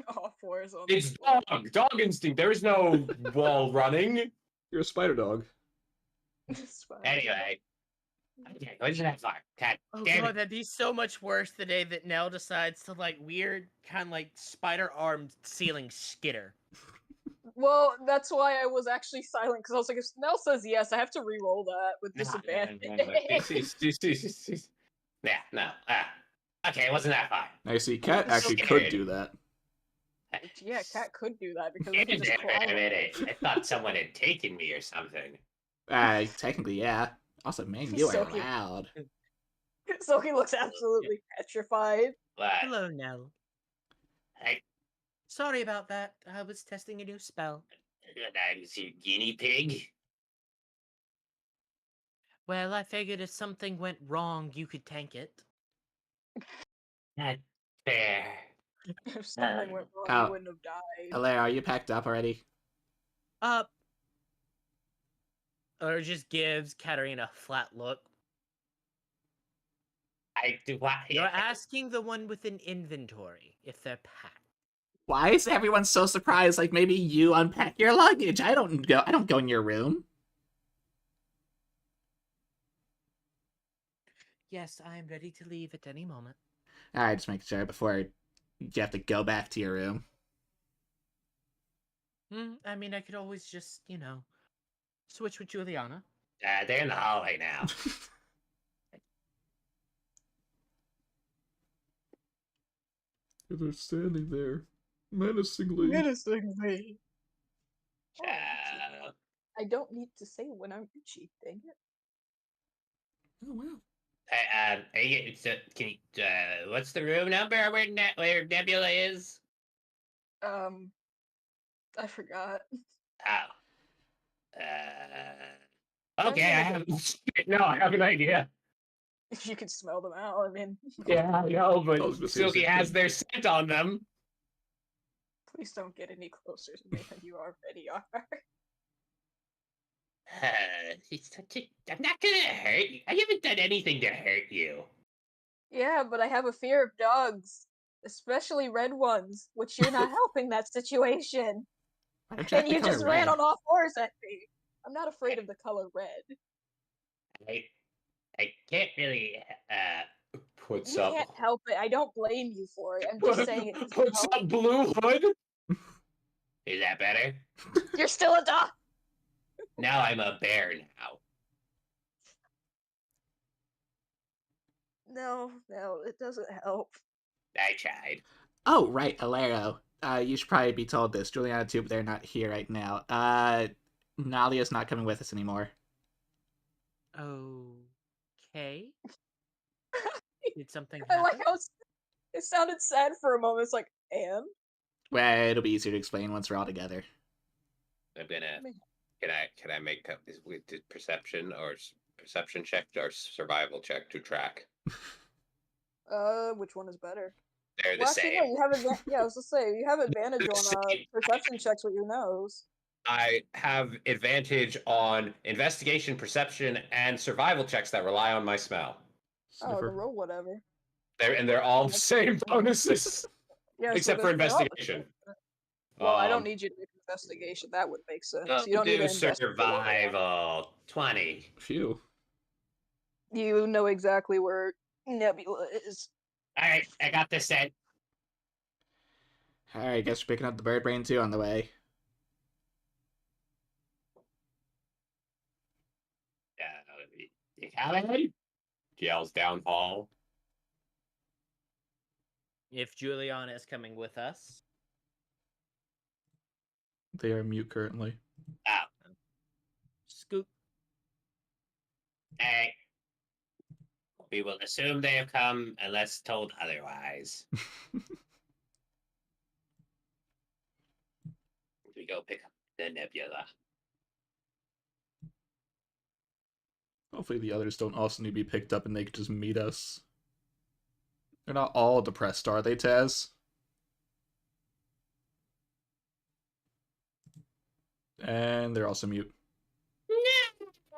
All fours on It's the floor. dog instinct. There is no wall running. You're a spider dog. It's fine. Anyway. Okay, what's that for? God Oh damn god, it. that'd be so much worse the day that Nell decides to like weird kind of like spider armed ceiling skitter. Well, that's why I was actually silent, because I was like, if Snell says yes, I have to re-roll that with disadvantage. Yeah, no. Okay, it wasn't that fine. Now you see, Cat I'm actually scared. could do that. Yeah, Cat could do that, because I Wait can just climb. a minute. I thought someone had taken me or something. Technically, yeah. Also, man, you So are cute. loud. So he looks absolutely petrified. But Hello, Nell. I Sorry about that. I was testing a new spell. was your guinea pig. Well, I figured if something went wrong, you could tank it. Not fair. If something went wrong, Oh. he wouldn't have died. Alaire, are you packed up already? Or just gives Katarina a flat look. I do what? You're asking the one with an inventory if they're packed. Why is everyone so surprised? Like maybe you unpack your luggage. I don't go in your room. Yes, I am ready to leave at any moment. Alright, just making sure before you have to go back to your room. I mean, I could always just, switch with Juliana. They're in the hallway now. They're standing there, menacingly. Menacingly. Uh, I don't need to say when I'm itchy, dang it. Oh wow. can you, what's the room number where Nebula is? I forgot. Oh. Okay, I have. No, I have an idea. If you could smell them out, I mean, Yeah, I know, but I was gonna say the Silky same has thing. their scent on them. please don't get any closer to me than you already are. I'm not gonna hurt you. I haven't done anything to hurt you. Yeah, but I have a fear of dogs, especially red ones, which you're not helping that situation. Why don't you And like the you color just ran red? on all fours at me. I'm not afraid of the color red. I can't really puts You up can't help it. I don't blame you for it. I'm just saying it. puts up blue hood. Is that better? You're still a dog. Now I'm a bear now. No, it doesn't help. I tried. Oh, right, Alero. You should probably be told this. Juliana too, but they're not here right now. Nalia's not coming with us anymore. Okay. Did something I happen? like how it sounded sad for a moment. It's like, and? Well, it'll be easier to explain once we're all together. I'm gonna. Can I make up this with the perception check or survival check to track? Which one is better? They're the Well, actually, same. no, you have yeah, I was gonna say, you have advantage They're the on same. perception checks with your nose. I have advantage on investigation, perception, and survival checks that rely on my smell. Oh, Sniffer. then roll whatever. They're all the same bonuses, Yeah, except for they're all the investigation. same. Well, I don't need you to make investigation. That would make sense. You don't need to do investigate. survival 20. Phew. You know exactly where Nebula is. All right, I got this set. Alright, guess we're picking up the bird brain too on the way. You coming? Yells down hall. If Juliana is coming with us. They are mute currently. Oh, Scoot. hey. We will assume they have come unless told otherwise. We go pick up the nebula. Hopefully the others don't also need to be picked up and they can just meet us. They're not all depressed, are they, Taz? And they're also mute.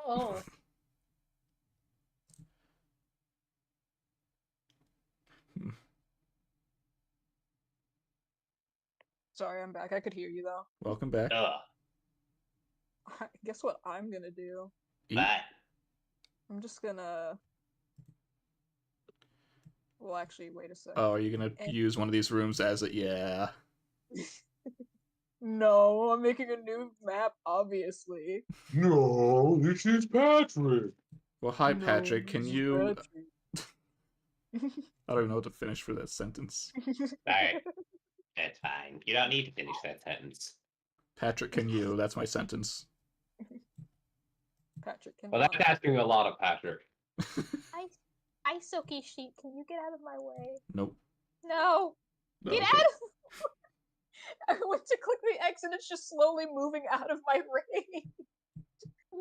No. Sorry, I'm back. I could hear you though. Welcome back. Ugh. Guess what I'm gonna do? Eat. But I'm just gonna. Well, actually, wait a sec. Oh, are you gonna And- use one of these rooms as a yeah? No, I'm making a new map, obviously. No, this is Patrick. Well, hi No, Patrick. Can this is you? Patrick. I don't even know what to finish for that sentence. alright. It's fine. You don't need to finish that sentence. Patrick, can you? That's my sentence. Patrick, can Well, that's asking a lot of Patrick. Hi, Silky Sheep. Can you get out of my way? Nope. No. No, Get okay. out of. I went to click the X and it's just slowly moving out of my range.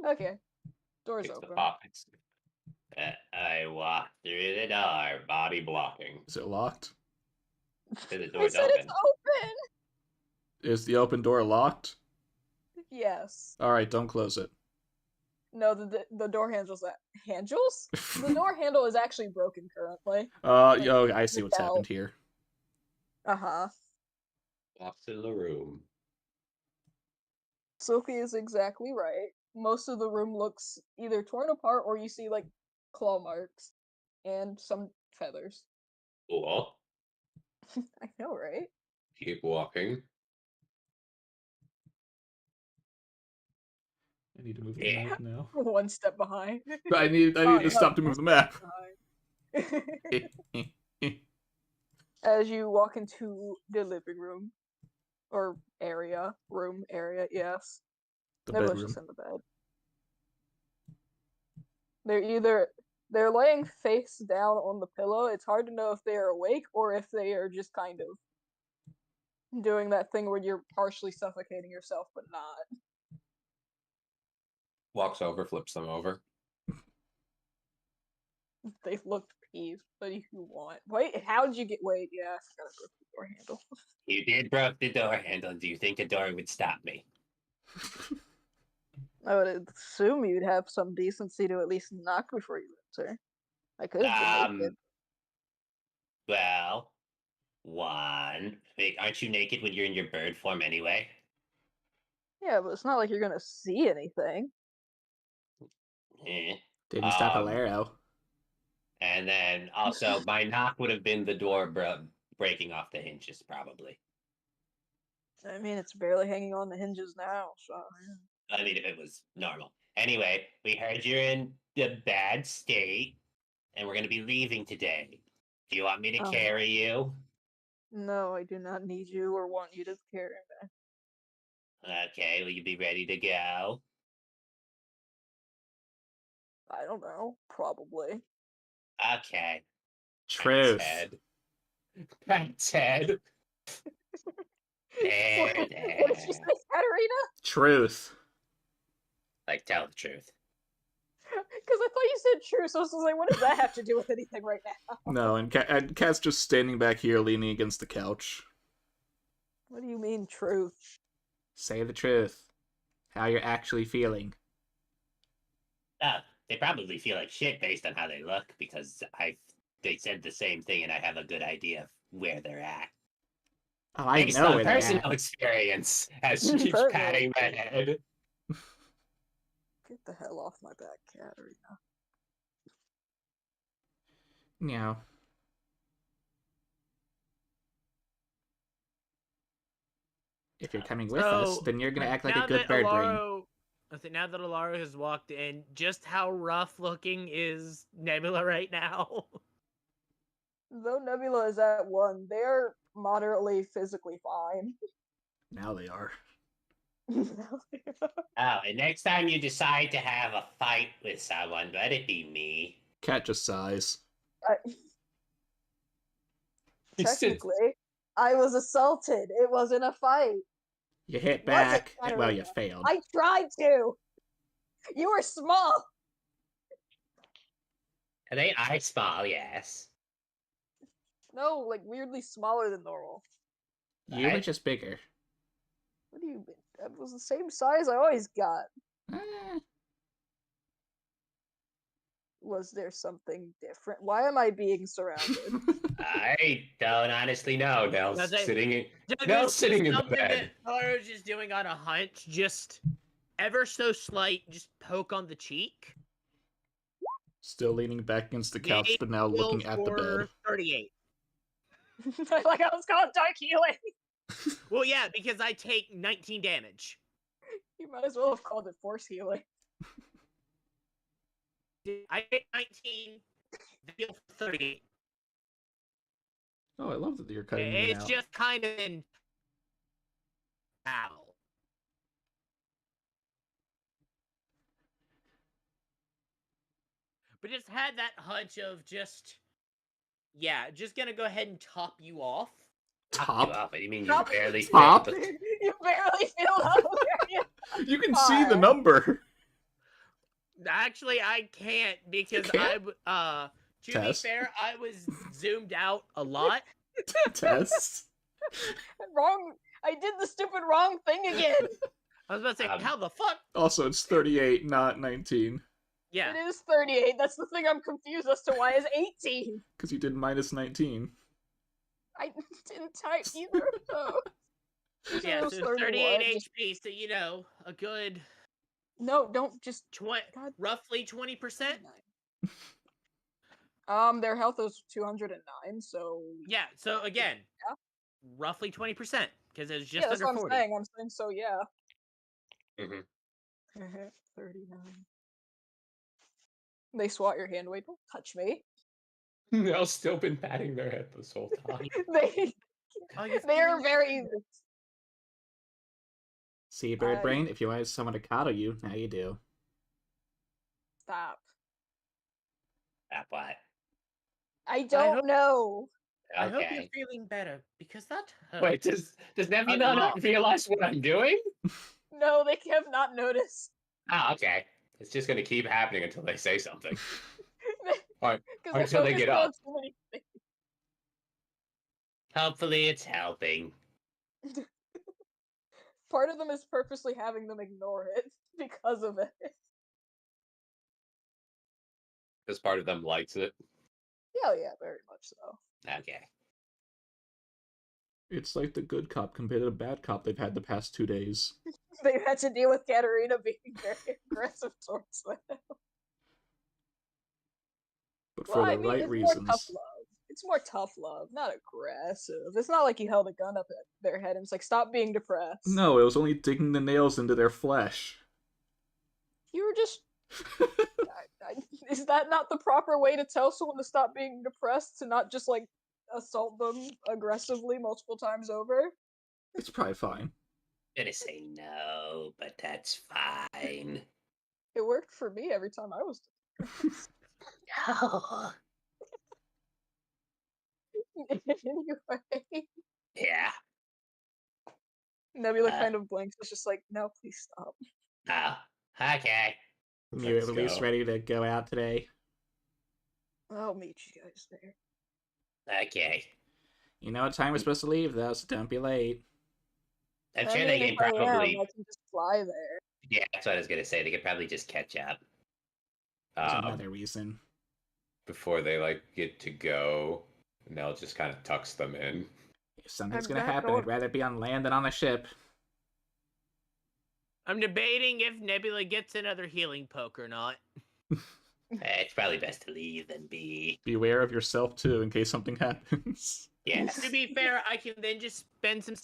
Okay. Door's It's the open. pockets. I walked through the door, body blocking. Is it locked? The I door's said open. it's open. Is the open door locked? Yes. All right, don't close it. No, the door handle's that handles? The door handle is actually broken currently. Oh, I see what's Out. happened here. Uh-huh. Walks in the room. Silky is exactly right. Most of the room looks either torn apart or you see like claw marks and some feathers. Cool. I know, right? Keep walking. I need to move Yeah. the map now. One step behind. I need Oh, to no, stop to move the map. behind. As you walk into the living room or room area, yes. The Nebila's bedroom. just in the bed. They're laying face down on the pillow. It's hard to know if they are awake or if they are just kind of doing that thing where you're partially suffocating yourself but not. Walks over, flips them over. They look peeved. What do you want? Wait, how'd you get? Wait, yeah, I forgot to broke the door handle. You did broke the door handle. Do you think a door would stop me? I would assume you'd have some decency to at least knock before you enter. I could have been naked. Well, one. Wait, aren't you naked when you're in your bird form anyway? Yeah, but it's not like you're gonna see anything. Eh. Didn't stop Alero. And then also, my knock would have been the door breaking off the hinges, probably. I mean, it's barely hanging on the hinges now, so. I mean, if it was normal. Anyway, we heard you're in the bad state, and we're going to be leaving today. Do you want me to Oh. carry you? No, I do not need you or want you to carry me. Okay, will you be ready to go? I don't know. Probably. Okay. Truth. Pat's head. There, What there. did you say, Katarina? Truth. Like, tell the truth. Because I thought you said true, so I was like, what does that have to do with anything right now? No, and Kat's just standing back here, leaning against the couch. What do you mean, truth? Say the truth. How you're actually feeling. They probably feel like shit based on how they look, because they said the same thing, and I have a good idea of where they're at. Oh, I Based know on where they're personal at. experience, as she keeps Personal patting my head. Get the hell off my back, Katarina. No. If you're coming with us, So, then you're gonna act like now a good that bird brain. I think now that Alaro has walked in, just how rough looking is Nebula right now? Though Nebula is at 1, they're moderately physically fine. Now they are. Oh, and next time you decide to have a fight with someone, let it be me. Cat just sighs. Technically, I was assaulted. It wasn't a fight. You hit Was it, back. Well, Katarina? you failed. I tried to. You were small. Are they eye small? Yes. No, like weirdly smaller than normal. You were Alright. just bigger. What do you mean? That was the same size I always got. Eh, Was there something different? Why am I being surrounded? I don't honestly know. Nell's Does it- sitting in. Does Nell's this sitting in the something bed. that Tara's just doing on a hunch, just ever so slight, just poke on the cheek. Still leaning back against the couch, but now Heal looking at the bed. for 38. Like I was called dark healing. Well, yeah, because I take 19 damage. You might as well have called it force healing. I take 19, heal for 38. Oh, I love that you're cutting me It's out. just kind of an ow. But just had that hunch of just, yeah, just gonna go ahead and top you off. Top you Top? off. You mean you Top? barely Top? feel the- You barely feel up there. You can see the Are. number. Actually, I can't because can't? to Tess? be fair, I was zoomed out a lot. Tess. Wrong. I did the stupid wrong thing again. I was about to say, how the fuck? Also, it's 38, not 19. Yeah. It is 38. That's the thing I'm confused as to why it's 18. Because you did minus 19. I didn't type either of those. Yeah, It was so 31, 38 just- HP, so you know, a good No, don't just. God. roughly 20%. Their health is 209, so. Yeah, so again, Yeah. roughly 20%, because it's just Yeah, that's under what 40. I'm saying so, yeah. Mhm. 39. They swat your hand. Wait, don't touch me. Nell's still been patting their head this whole time. They. Oh, you're They're feeling very. See, Bird I- Brain, if you wanted someone to coddle you, now you do. Stop. That what? I don't hope- know. I hope you're Okay. feeling better, because that hurt. Wait, does Nebula lot. not realize what I'm doing? No, they have not noticed. Oh, okay. It's just gonna keep happening until they say something. Alright, 'Cause they're until they focused get on up. too many things. Hopefully, it's helping. Part of them is purposely having them ignore it because of it. Because part of them likes it. Yeah, yeah, very much so. Okay. It's like the good cop compared to the bad cop they've had the past 2 days. They've had to deal with Katarina being very aggressive towards them. But for the right it's reasons. more tough love. It's more tough love, not aggressive. It's not like you held a gun up at their head and it's like, stop being depressed. No, it was only digging the nails into their flesh. You were just. Is that not the proper way to tell someone to stop being depressed? To not just, like, assault them aggressively multiple times over? It's probably fine. Gonna say no, but that's fine. It worked for me every time I was No. anyway. Yeah. Nebula Uh. kind of blinks. It's just like, no, please stop. Oh, okay. You Let's at least go. ready to go out today? I'll meet you guys there. Okay. You know what time we're supposed to leave, though, so don't be late. I'm I sure mean, they can if I am, probably. I can just fly there. Yeah, that's what I was gonna say. They could probably just catch up. There's Um, another reason. before they like get to go, Nell just kind of tucks them in. If something's I'm gonna not happen, going- I'd rather be on land than on a ship. I'm debating if Nebula gets another healing poke or not. It's probably best to leave than be. Beware of yourself, too, in case something happens. Yes. To be fair, I can then just spend some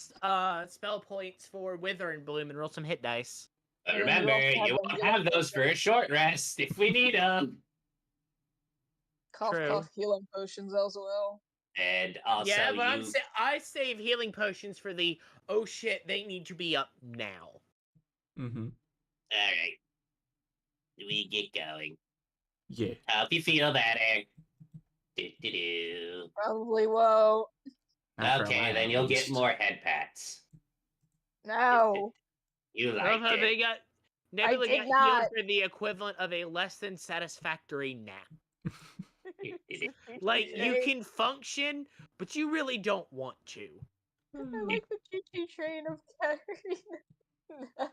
spell points for Wither and Bloom and roll some hit dice. But And then remember, you also you have won't the have healing those for a short rest if we need them. Cough, True. cough, healing potions as well. And also, yeah, but you. I save healing potions for the, oh shit, they need to be up now. Mm-hmm. All right. We get going. Yeah. Hope you feel better. Do-do-do. Probably won't. Not for a Okay, while, then at you'll get least. more head pats. No. You I like love how it. they got Nebula did got not. healed for the equivalent of a less than satisfactory nap. Like you can function, but you really don't want to. I like the choo-choo train of Katarina. I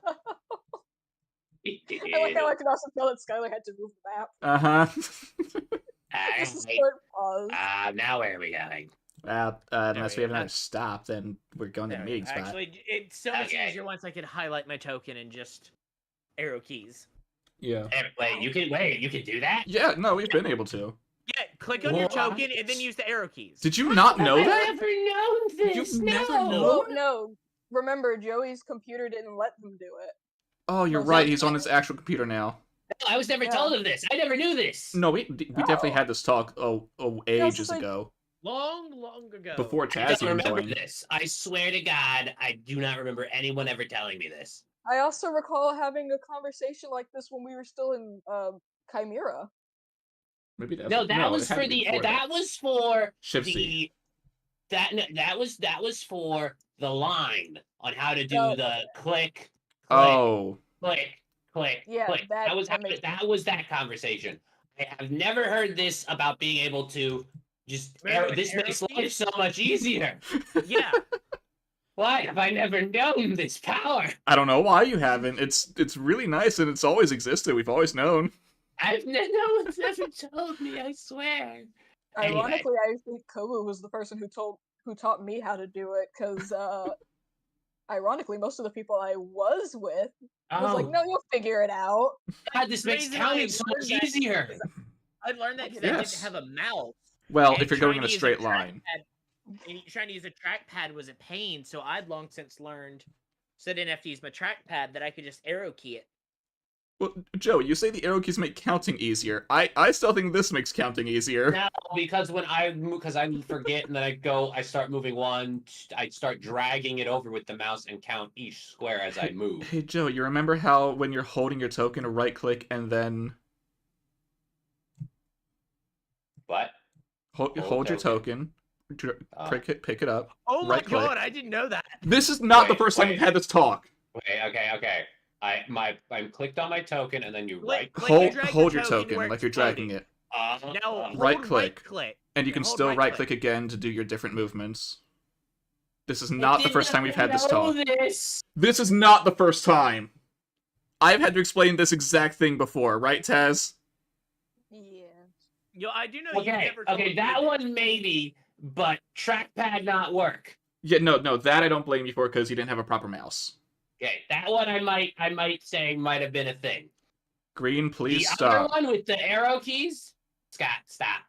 like how I can also tell that Skylar had to move the map. Just a Alright. short pause. Now where are we going? Well, unless we we have go. another stop, then we're going to the There we go. meeting spot. Actually, it's so much Okay. easier once I can highlight my token and just arrow keys. Yeah. Wait, you can do that? Yeah, no, we've been able to. Yeah, click on your What? token and then use the arrow keys. Did you not know I've that? never known this. You've never no. known? Well, no. Remember, Joey's computer didn't let them do it. Oh, you're Well, right. so- He's on his actual computer now. No, I was never Yeah. told of this. I never knew this. No, we definitely had this talk ages like- ago. Long ago. Before I Taz don't even remember joined. this. I swear to God, I do not remember anyone ever telling me this. I also recall having a conversation like this when we were still in Chimera. Maybe that's No, that was it had for to be the. before That was for Shipsy. the. That was for the line on how to do Oh, the okay. click, Oh, click, Yeah, click. that was makes that was that conversation. I have never heard this about being able to just Remember with this arrow makes keys? life so much easier. Yeah. Why have I never known this power? I don't know why you haven't. It's really nice and it's always existed. We've always known. No one's ever told me. I swear. Anyway. Ironically, I think Kobu was the person who taught me how to do it, because ironically, most of the people I was with was like, Oh, "No, you'll figure it out." God, this The makes reason counting I so learned much that easier. is I learned that because I Yes. didn't have a mouse. Well, and if you're going in trying a to use straight line. trackpad- and trying to use a trackpad was a pain, so I'd long since learned, so I didn't have to use my trackpad, that I could just arrow key it. Well, Joe, you say the arrow keys make counting easier. I still think this makes counting easier. No, because when I forget and then I start moving one, I start dragging it over with the mouse and count each square as I move. Hey, Joe, you remember how when you're holding your token, right click and then But hold your token, pick it up. Oh my Right click. god, I didn't know that. This is not the Wait, first time we've wait. had this talk. wait, okay. I'm clicked on my token and then you right Click Hold, and drag hold the your token token where like it's you're dragging floating. it. Now Right hold click. click. And you can hold still right right click. click again to do your different movements. This is not the first time we've had this talk. This is not the first time. I've had to explain this exact thing before, right, Taz? Yeah. Yo, I do know you Okay, never told me that this. one maybe, but trackpad not work. Yeah, no, that I don't blame you for because you didn't have a proper mouse. Okay, that one I might say might have been a thing. Green, please the stop. other one with the arrow keys, Scott, stop.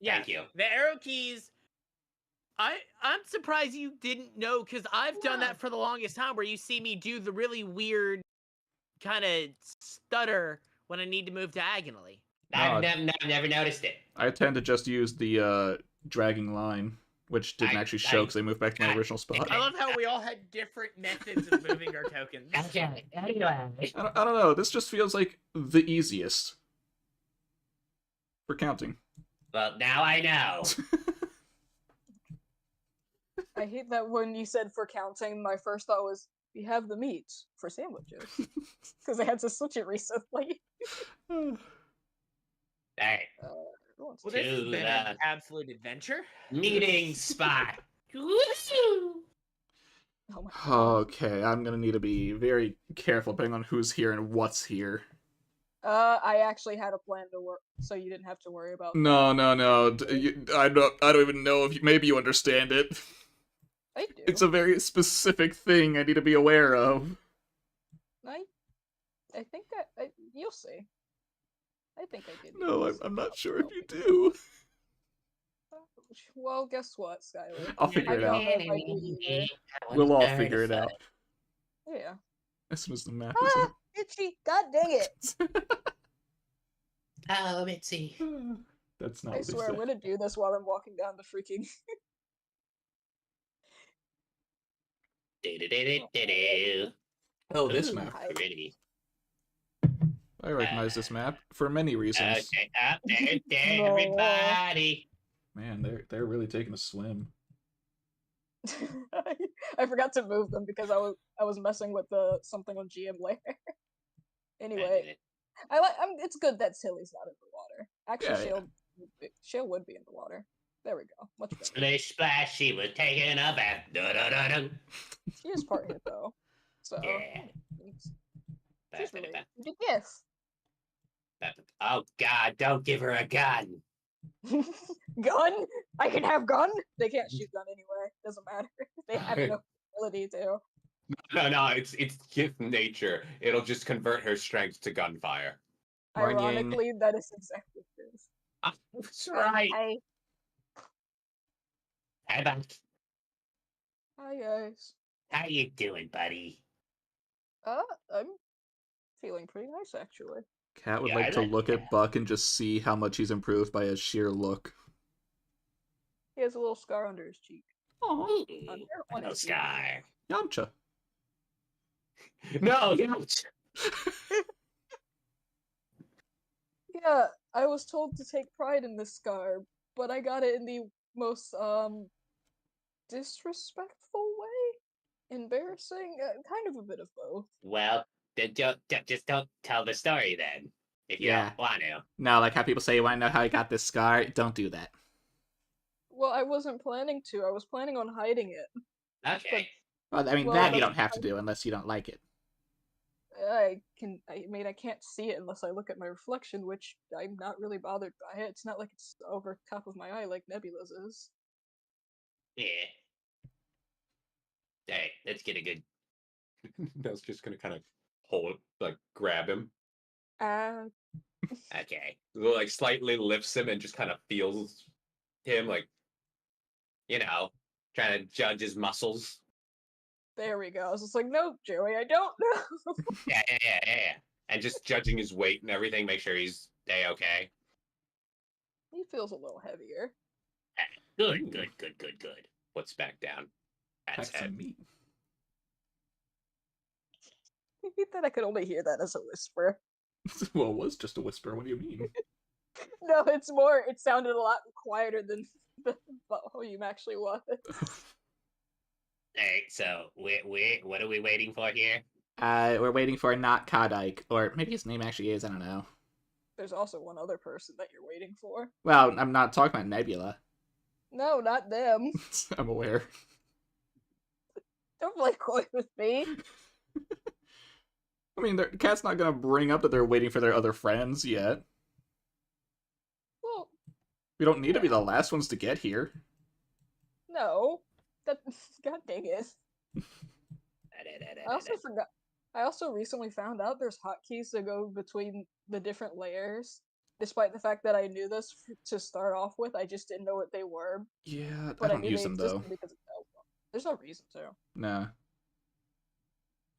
Yeah, Thank you. the arrow keys. I'm surprised you didn't know, because I've done that for the longest time, where you see me do the really weird kind of stutter when I need to move diagonally. I've No, never noticed it. I tend to just use the dragging line, which didn't actually show because I moved back to my original spot. I love how we all had different methods of moving our tokens. Okay, anyway. I don't know. This just feels like the easiest for counting. Well, now I know. I hate that when you said for counting, my first thought was, we have the meat for sandwiches. Because I had to switch it recently. Alright, Well, this has To been the- an absolute adventure. meeting spot. Oh my god. Okay, I'm gonna need to be very careful depending on who's here and what's here. I actually had a plan to work, so you didn't have to worry about No. I don't even know if maybe you understand it. I do. It's a very specific thing I need to be aware of. I think you'll see. I think I did. No, I'm not sure if you do. Well, guess what, Skylar? I'll figure it don't out. know if I do either. We'll all figure it out Yeah. as soon as the map is Ah, itchy! God dang it! Oh, Mitzi. up. That's not I what they swear say. I'm gonna do this while I'm walking down the freaking. Oh, this Ooh, map. Pretty. I recognize this map for many reasons. Okay, up there, No. everybody. Man, they're really taking a swim. I forgot to move them because I was messing with the something on GM layer. Anyway, it's good that Tilly's not in the water. Actually, Yeah. Shale would be in the water. There we go. Much better. Splish splash, she was taking a bath. Da-da-da-da. She is part hippo. So Yeah. she's related to the GIF. Oh God! Don't give her a gun. Gun? I can have gun? They can't shoot gun anyway. Doesn't matter. They have no ability to. No, it's gift nature. It'll just convert her strength to gunfire. Morning. Ironically, that is exactly what it is. That's right. Hi. Hi, bud. Hi, guys. How you doing, buddy? I'm feeling pretty nice, actually. Cat would Yeah, I like to like look Cat. at Buck and just see how much he's improved by his sheer look. He has a little scar under his cheek. Oh, On No his cheek. scar. Yamcha. No, you Yeah, I was told to take pride in this scar, but I got it in the most, disrespectful way? Embarrassing? Kind of a bit of both. Well, then just don't tell the story then. If you Yeah. don't want to. No, like how people say, you want to know how he got this scar? Don't do that. Well, I wasn't planning to. I was planning on hiding it. Okay. Well, I mean, Well, that you that's don't have to do unless you don't like it. I can't see it unless I look at my reflection, which I'm not really bothered by it. It's not like it's over top of my eye like Nebula's is. Yeah. Alright, let's get a good. That's just gonna kind of hold, like, grab him, Okay. like slightly lifts him, and just kind of feels him, like, trying to judge his muscles. There we go. I was just like, no, Joey, I don't know. Yeah. And just judging his weight and everything, make sure he's okay. He feels a little heavier. Good. Puts back down. Pat's Pack some head. meat. I hate that I could only hear that as a whisper. Well, it was just a whisper. What do you mean? No, it's more. It sounded a lot quieter than the volume actually was. Alright, so what are we waiting for here? We're waiting for not Kadike, or maybe his name actually is. I don't know. There's also one other person that you're waiting for. Well, I'm not talking about Nebula. No, not them. I'm aware. Don't play coy with me. I mean, Cat's not gonna bring up that they're waiting for their other friends yet. Well, We don't need to be the last ones to get here. no. That. God dang it. I also forgot. I also recently found out there's hotkeys that go between the different layers. Despite the fact that I knew this to start off with, I just didn't know what they were. Yeah, But I don't knew use they them though. existed because there's no reason to. Nah.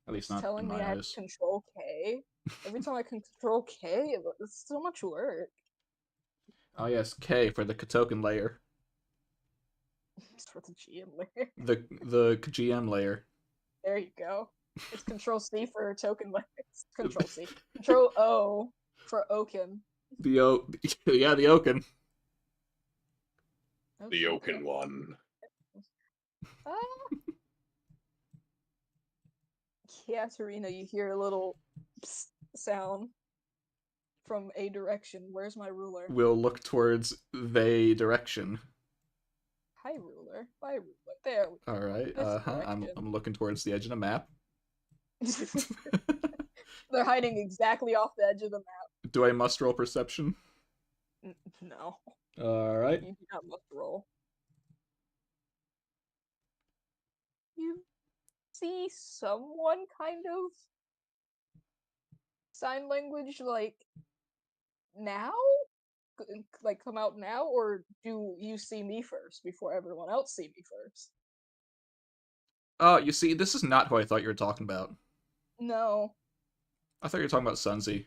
At least It's not telling in me my I have eyes. to control K. Every time I can control K, it's so much work. Oh yes, K for the Katoken layer. It's for the GM layer. The GM layer. There you go. It's Control C for token layers. Control C. Control O for Oaken. Yeah, the Oaken. The Oaken one. Ah. Yeah, Serena, you hear a little psst sound from a direction. Where's my ruler? We'll look towards they direction. Hi, ruler. Bye, ruler. There we All right. That's I'm direction. looking towards the edge of the map. They're hiding exactly off the edge of the map. Do I must roll perception? No, All right. you do not must roll. You see someone kind of sign language like now? Like come out now, or do you see me first before everyone else see me first? Oh, you see, this is not who I thought you were talking about. No, I thought you were talking about Sunzi.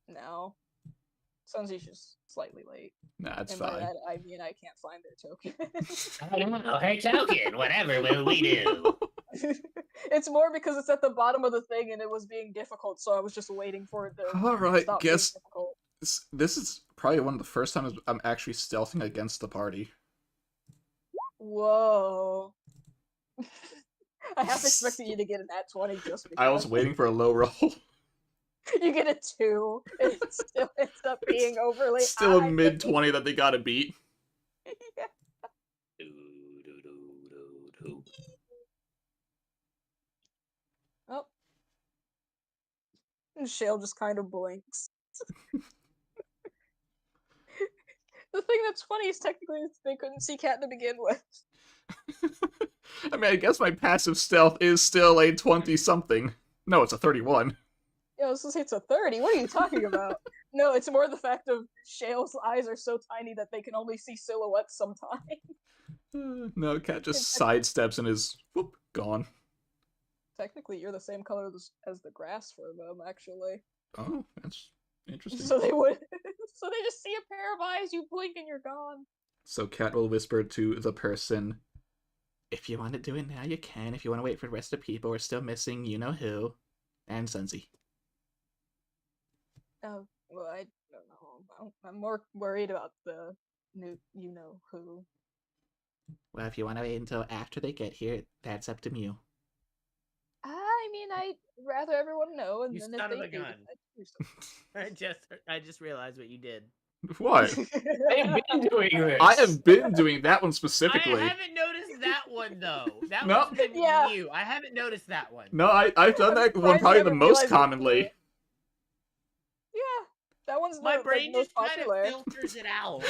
no. Sunzi's just slightly late. Nah, it's And by fine. that, I mean I can't find their token. I don't know. Her token. Whatever will we do? It's more because it's at the bottom of the thing and it was being difficult, so I was just waiting for it to All right, stop guess being difficult. this is probably one of the first times I'm actually stealthing against the party. Whoa. I half expected you to get an at 20 just because. I was waiting for a low roll. You get a 2. It still ends up being overly Still a high. mid 20 that they gotta beat. Yeah. And Shale just kind of blinks. The thing that's funny is technically they couldn't see Cat to begin with. I mean, I guess my passive stealth is still a 20-something. No, it's a 31. Yeah, I was gonna say it's a 30. What are you talking about? No, it's more the fact of Shale's eyes are so tiny that they can only see silhouettes sometimes. No, Cat just sidesteps and is whoop, gone. Technically, you're the same color as the grass for them, actually. Oh, that's interesting. So they would. So they just see a pair of eyes, you blink, and you're gone. So Cat will whisper to the person, "If you want to do it now, you can. If you want to wait for the rest of the people, we're still missing you-know-who. And Sunzi." Oh, well, I don't know. I'm more worried about the new you-know-who. Well, if you want to wait until after they get here, that's up to you. I mean, I'd rather everyone know, and You then son if of they a do, gun. I'd do something. I just realized what you did. What? They've been doing this. I have been doing that one I specifically. haven't noticed that one though. That No. one's been Yeah. new. I haven't noticed that one. No, I've done that one surprised probably you the haven't most realized it commonly. before. Yeah, that one's My the brain most just kind popular. of filters it out.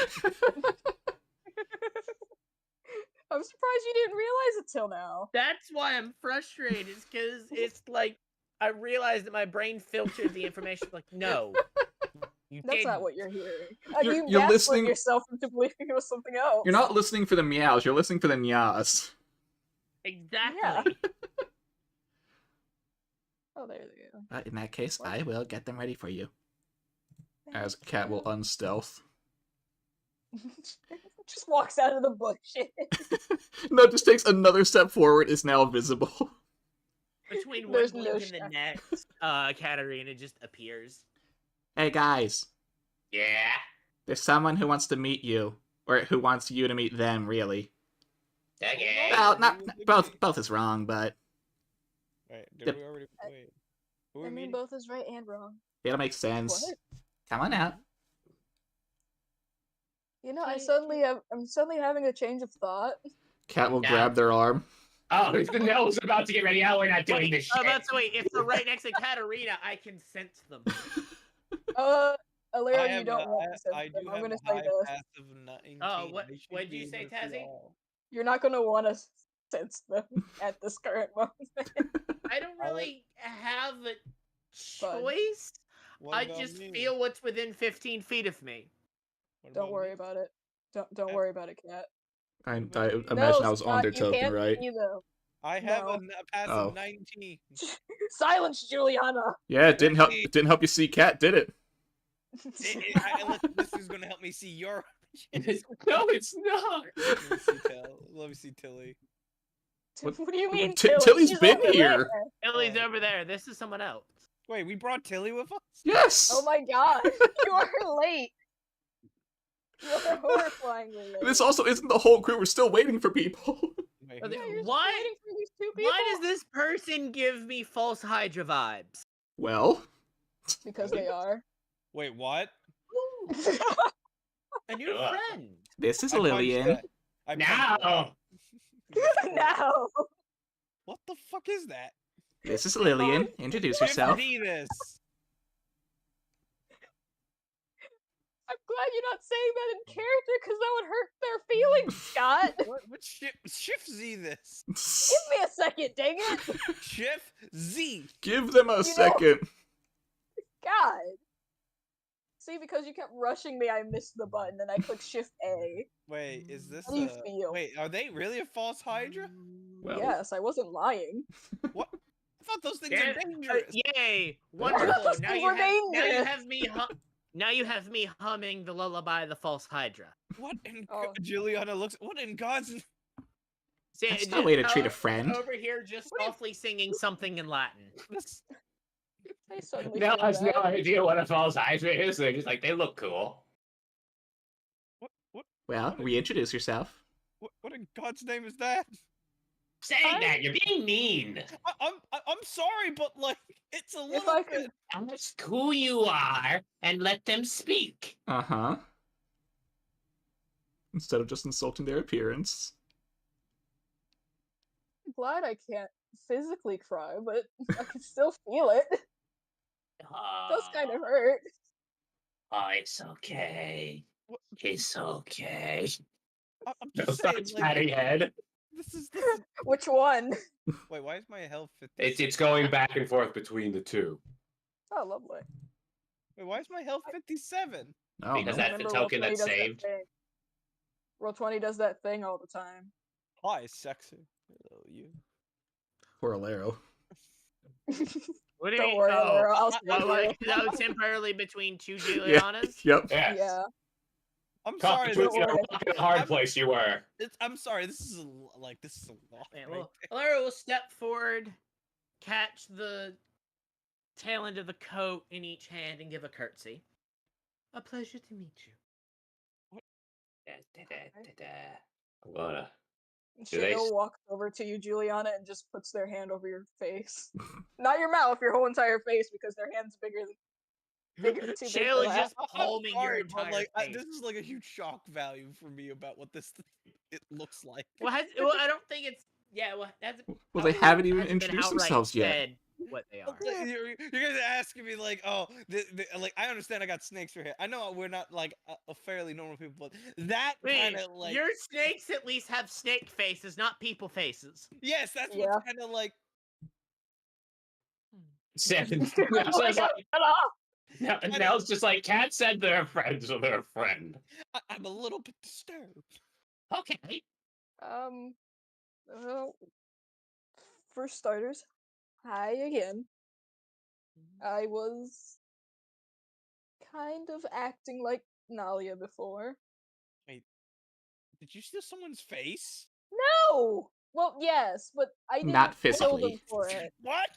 I'm surprised you didn't realize it till now. That's why I'm frustrated. Is because it's like I realized that my brain filtered the information. Like, no, you That's didn't. not what you're hearing. You're- You you're gaslit listening- yourself into believing it was something else. You're not listening for the meows, you're listening for the nyas. Exactly. Oh, there they go. In that case, I will get them ready for you. As Cat will unstealth. Just walks out of the bushes. No, just takes another step forward, is now visible. Between one There's blink no and the next, Katarina just appears. Hey guys, Yeah. there's someone who wants to meet you. Or who wants you to meet them, really. Okay. Well, both is wrong, but Right, did Yep. we already wait? Who I we mean, meeting? both is right and wrong. it'll make sense. What? Come on out. You know, I'm suddenly having a change of thought. Cat will Yeah. grab their arm. Oh, the Nell's about to get ready. Oh, we're not doing Wait, this shit. that's wait. If they're right next to Katarina, I can sense them. Alero, you have don't a- want to sense I do them. I'm have gonna a say high this. passive 19. Oh, what- They should what'd be you say, able to see Tazzy? all. You're not gonna want to sense them at this current moment. I don't really have a Fun. choice. What I about just me? feel what's within 15 feet of me. What Don't worry me? about it. Don't Uh, worry about it, Cat. I What about me? imagine No, I was on Scott, their you token, can't right? see them. I have No. a passive Oh. 19. Silence, Juliana. Yeah, it didn't help. Wait. It didn't help you see Cat, did it? This is gonna help me see your. No, it's not. Let me see Tilly. What- What do you mean, Tilly's She's been over here. there. Ellie's Oh. over there. This is someone else. Wait, we brought Tilly with us? Yes. Oh my god, you are late. You are horrifyingly late. This also isn't the whole crew. We're still waiting for people. Wait, Are they- Yeah, you're just Why- waiting for these two people. Why does this person give me false Hydra vibes? Well, Because they are. wait, what? A new Ugh. friend. this is I punched Lillian. that. I punched that. Now. Now. What the fuck is that? This is Lillian. Introduce Shift yourself. Z this. I'm glad you're not saying that in character because that would hurt their feelings, Scott. What shift Z this? Give me a second, dang it. Shift Z. Give them a know- second. God. See, because you kept rushing me, I missed the button and I clicked Shift A. Wait, is this How do you a... feel? Wait, are they really a false Hydra? Well, Yes, I wasn't lying. What? I thought those things Yeah, are dangerous. Yay! Those Wonderful. things were dangerous. Now you have me humming the lullaby of the false Hydra. What in Oh. Juliana looks? What in God's? See, That's no way to treat a over- friend. Over here, just softly singing something in Latin. This... I suddenly Nell feel has no bad. idea what a false Hydra is. They're just like, they look cool. What? Well, reintroduce yourself. What in God's name is that? Saying that, you're being mean. I'm sorry, but like it's a If little I bit. could, Ask who you are and let them speak. Uh-huh. Instead of just insulting their appearance. I'm glad I can't physically cry, but I can still feel it. Does kind of hurt. Oh, it's okay. What- It's okay. I'm They'll just start saying, patting head. this is. Which one? Wait, why is my health 50? It's going back and forth between the two. Oh, lovely. Wait, why is my health 57? Oh, Because no. that's the Remember token Roll20 that's does that saved. thing. Roll20 does that thing all the time. Hi, sexy. Hello, you. Poor Alero. What do you Don't mean? worry, Oh, Alero, I'll I- save oh, you. like that was temporarily between two Yeah. Julianas. Yep. Yes. Yeah. I'm Caught sorry. between don't worry. a rock and a hard I'm- place you were. I'm sorry. This is this is a lot. Man, right well, there. Alara will step forward, catch the tail end of the coat in each hand, and give a curtsy. A pleasure to meet you. I'm gonna. Shale walks over to you, Juliana, and just puts their hand over your face. Not your mouth, your whole entire face, because their hand's bigger than too big Shale for is that. just I'm palming your sorry, but entire face. this is like a huge shock value for me about what this it looks like. Well, I don't think it's. Yeah, well, that's. Well, they haven't even hasn't been introduced outright themselves yet. said what they are. You guys are asking me like, oh, like I understand I got snakes for hair. I know we're not like a fairly normal people, but that kind Wait, of like your snakes at least have snake faces, not people faces. yes, that's Yeah. what's kind of like. Seven. Oh my Nell's God, shut up! Nell's just like, Cat said they're a friend, so they're a friend. I'm a little bit disturbed. Okay. Well, for starters, hi again. I was kind of acting like Nalia before. Did you steal someone's face? No! Well, yes, but I didn't Not kill them physically. for it. What?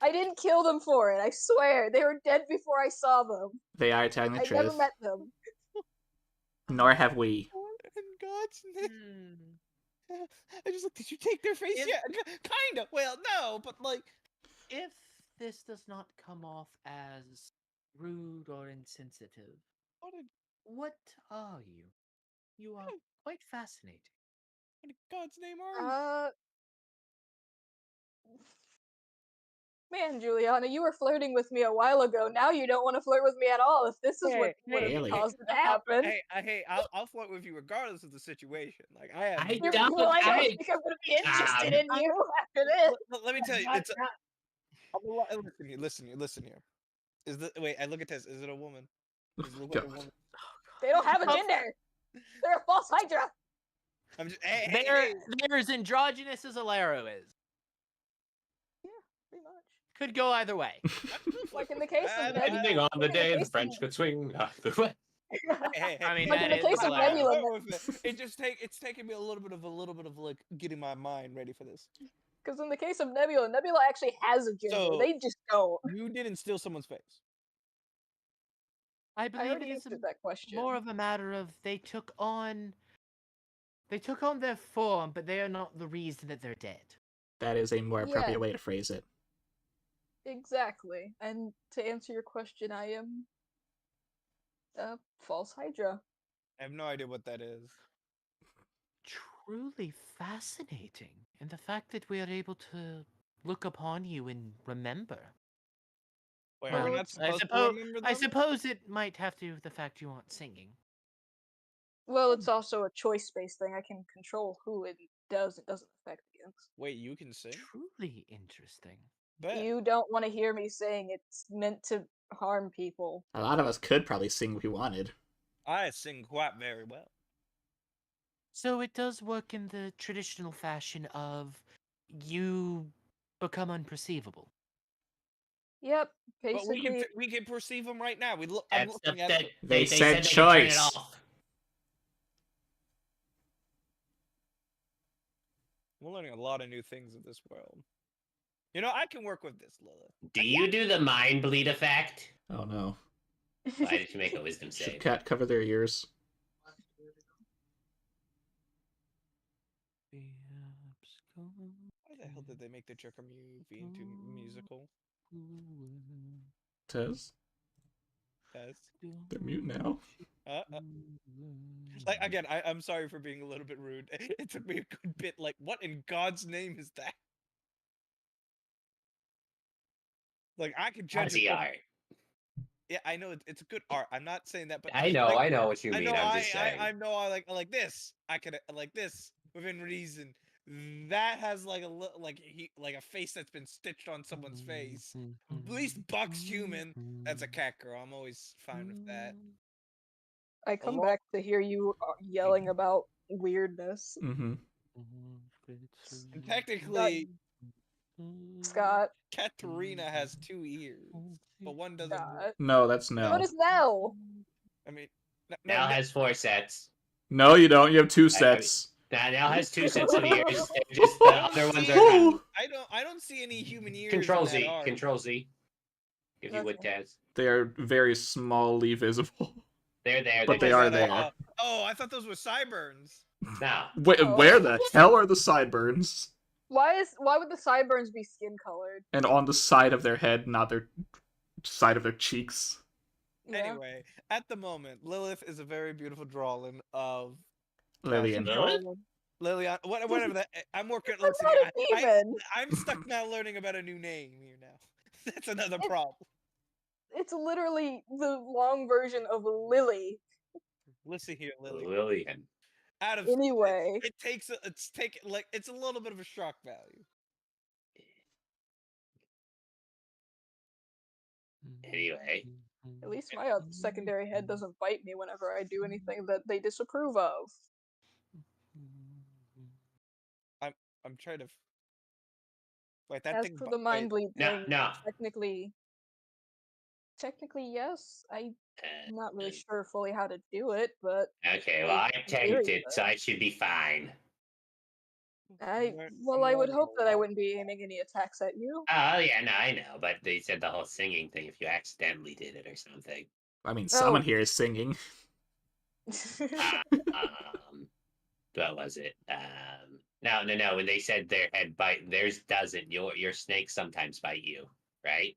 I didn't kill them for it, I swear. They were dead before I saw them. They are telling the I truth. never met them. Nor have we. In God's name. Hmm. I just like, did you take their face If- yet? Kinda. Well, no, but like. If this does not come off as rude or insensitive, what are you? You are quite fascinating. What in God's name are you? Man, Juliana, you were flirting with me a while ago. Now you don't want to flirt with me at all. If this is what would have Really? caused it to happen. Hey, I'll flirt with you regardless of the situation. Like I have. I Well, don't. I don't I, think I'm gonna be interested in um, you after this. Let me tell you, it's. Listen here. Is the wait? I look at this. Is it a woman? Does it look like a God. woman? They don't have a gender. They're a false hydra. I'm just. Hey, They're as androgynous as Alero is. Pretty much. Could go either way. Like in the case of Depending on the in day, the case French of- could swing either way. Hey, I mean, Like that in the is case of Alero. Nebula, it's taking me a little bit of like getting my mind ready for this. because in the case of Nebula, Nebula actually has a gender. So- They just don't. You didn't steal someone's face. I I believe already it is answered that question. more of a matter of they took on their form, but they are not the reason that they're dead. That is a more appropriate Yeah. way to phrase it. Exactly. And to answer your question, I am a false hydra. I have no idea what that is. Truly fascinating, and the fact that we are able to look upon you and remember. Wait, Well, are we not I supposed to suppose remember them? I suppose it might have to do with the fact you aren't singing. Well, it's also a choice-based thing. I can control who it does. It doesn't affect against. Wait, you can sing? Truly interesting. Bet. You don't want to hear me saying it's meant to harm people. A lot of us could probably sing if we wanted. I sing quite very well. So it does work in the traditional fashion of you become unperceivable. Yep, But basically. we can perceive them right now. I'm that's looking at that, them. They said they could turn it choice. off. We're learning a lot of new things in this world. You know, I can work with this, Lilith. Do you do the mind bleed effect? Oh no. Why did you make a wisdom Should save? cat cover their ears? Why the hell did they make the Joker movie into musical? Tez? Yes. They're mute now. Like again, I'm sorry for being a little bit rude. It took me a good bit. Like, what in God's name is that? Like I could judge Fancy it. art. Yeah, I know it's a good art. I'm not saying that, but I know what you I mean. know I'm just saying. I know I like this. I could like this within reason. That has like like a face that's been stitched on someone's face. At least Buck's human. That's a cat girl. I'm always fine with that. I come lo- back to hear you yelling about weirdness. Mm-hmm. And technically, Scott, Katarina has 2 ears, but one doesn't. Scott. No, that's So Nell. does Nell. I mean, Nell has 4 sets. No, you don't. You have 2 I mean, sets. Nell has 2 sets of ears. They're just the other ones are kind of I don't see any human ears. Control in that Z. art. Control Z. If you would, Okay. Taz. They are very smallly visible. They're there. But they're they just are not- there. Oh, I thought those were sideburns. No. Oh. Where the hell are the sideburns? Why would the sideburns be skin colored? And on the side of their head, not their side of their cheeks. Yeah. Anyway, at the moment, Lilith is a very beautiful drawing of Lillian. Lillian. Whatever that. I'm working. That's Listen, not a demon. I'm stuck now learning about a new name here now. That's another problem. It's literally the long version of Lily. Listen here, Lily. Lillian. Out of Anyway. it's a little bit of a shock value. Anyway. At least my secondary head doesn't bite me whenever I do anything that they disapprove of. I'm trying to. Wait, that As thing. for the mind bleed No, thing, no. technically yes. I'm not really sure fully how to do it, but Okay, well, I Very tanked it, good. so I should be fine. I I'm would learning hope a that I lot. wouldn't be aiming any attacks at you. Oh, yeah, no, I know, but they said the whole singing thing if you accidentally did it or something. I mean, someone Oh. here is singing. What was it? No. When they said their head bite, theirs doesn't. Your snakes sometimes bite you, right?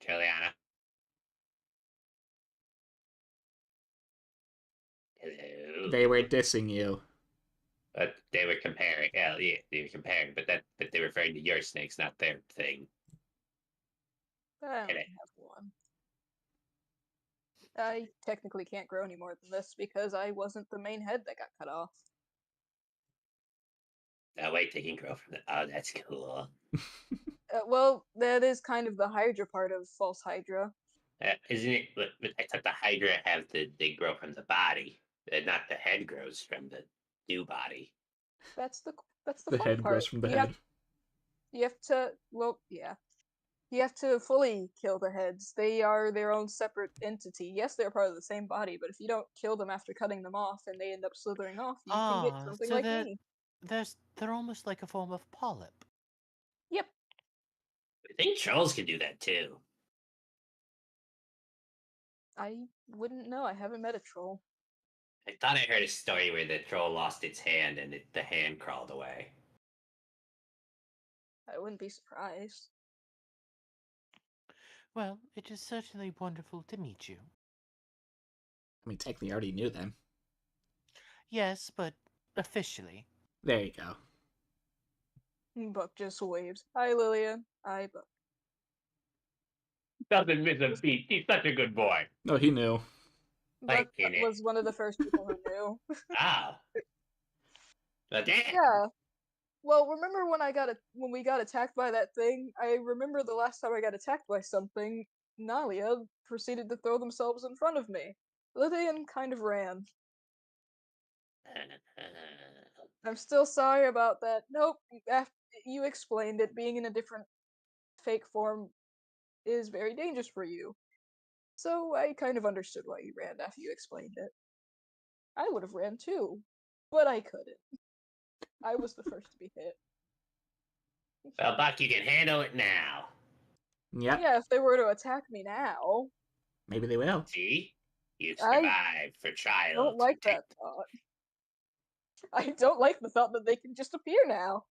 Juliana. Hello. They were dissing you. But they were comparing. Yeah, they were comparing, but they were referring to your snakes, not their thing. I only have one. I technically can't grow any more than this because I wasn't the main head that got cut off. Oh wait, they can grow from the. Oh, that's cool. Well, that is kind of the Hydra part of False Hydra. Isn't it? But I thought the Hydra they grow from the body, not the head grows from the new body. That's the The fun head part. grows from the you head. you have to You have to fully kill the heads. They are their own separate entity. Yes, they're part of the same body, but if you don't kill them after cutting them off and they end up slithering off, you can get something so like me. they're almost like a form of polyp. Yep. I think trolls can do that too. I wouldn't know. I haven't met a troll. I thought I heard a story where the troll lost its hand and the hand crawled away. I wouldn't be surprised. Well, it is certainly wonderful to meet you. I mean, technically, I already knew them. Yes, but officially. There you go. Buck just waves. Hi, Lillian. Hi, Buck. Doesn't miss a beat. He's such a good boy. No, he knew. Like Buck in it. was one of the first people who knew. Oh. But damn. Yeah. Well, remember when when we got attacked by that thing? I remember the last time I got attacked by something, Nalia proceeded to throw themselves in front of me. Lillian kind of ran. I'm still sorry about that. Nope, you explained it. Being in a different fake form is very dangerous for you. So I kind of understood why you ran after you explained it. I would have ran too, but I couldn't. I was the first to be hit. Well, Buck, you can handle it now. Yep. Yeah, if they were to attack me now, Maybe they will. See? You I survived for trials. I don't like that thought. I don't like the thought that they can just appear now.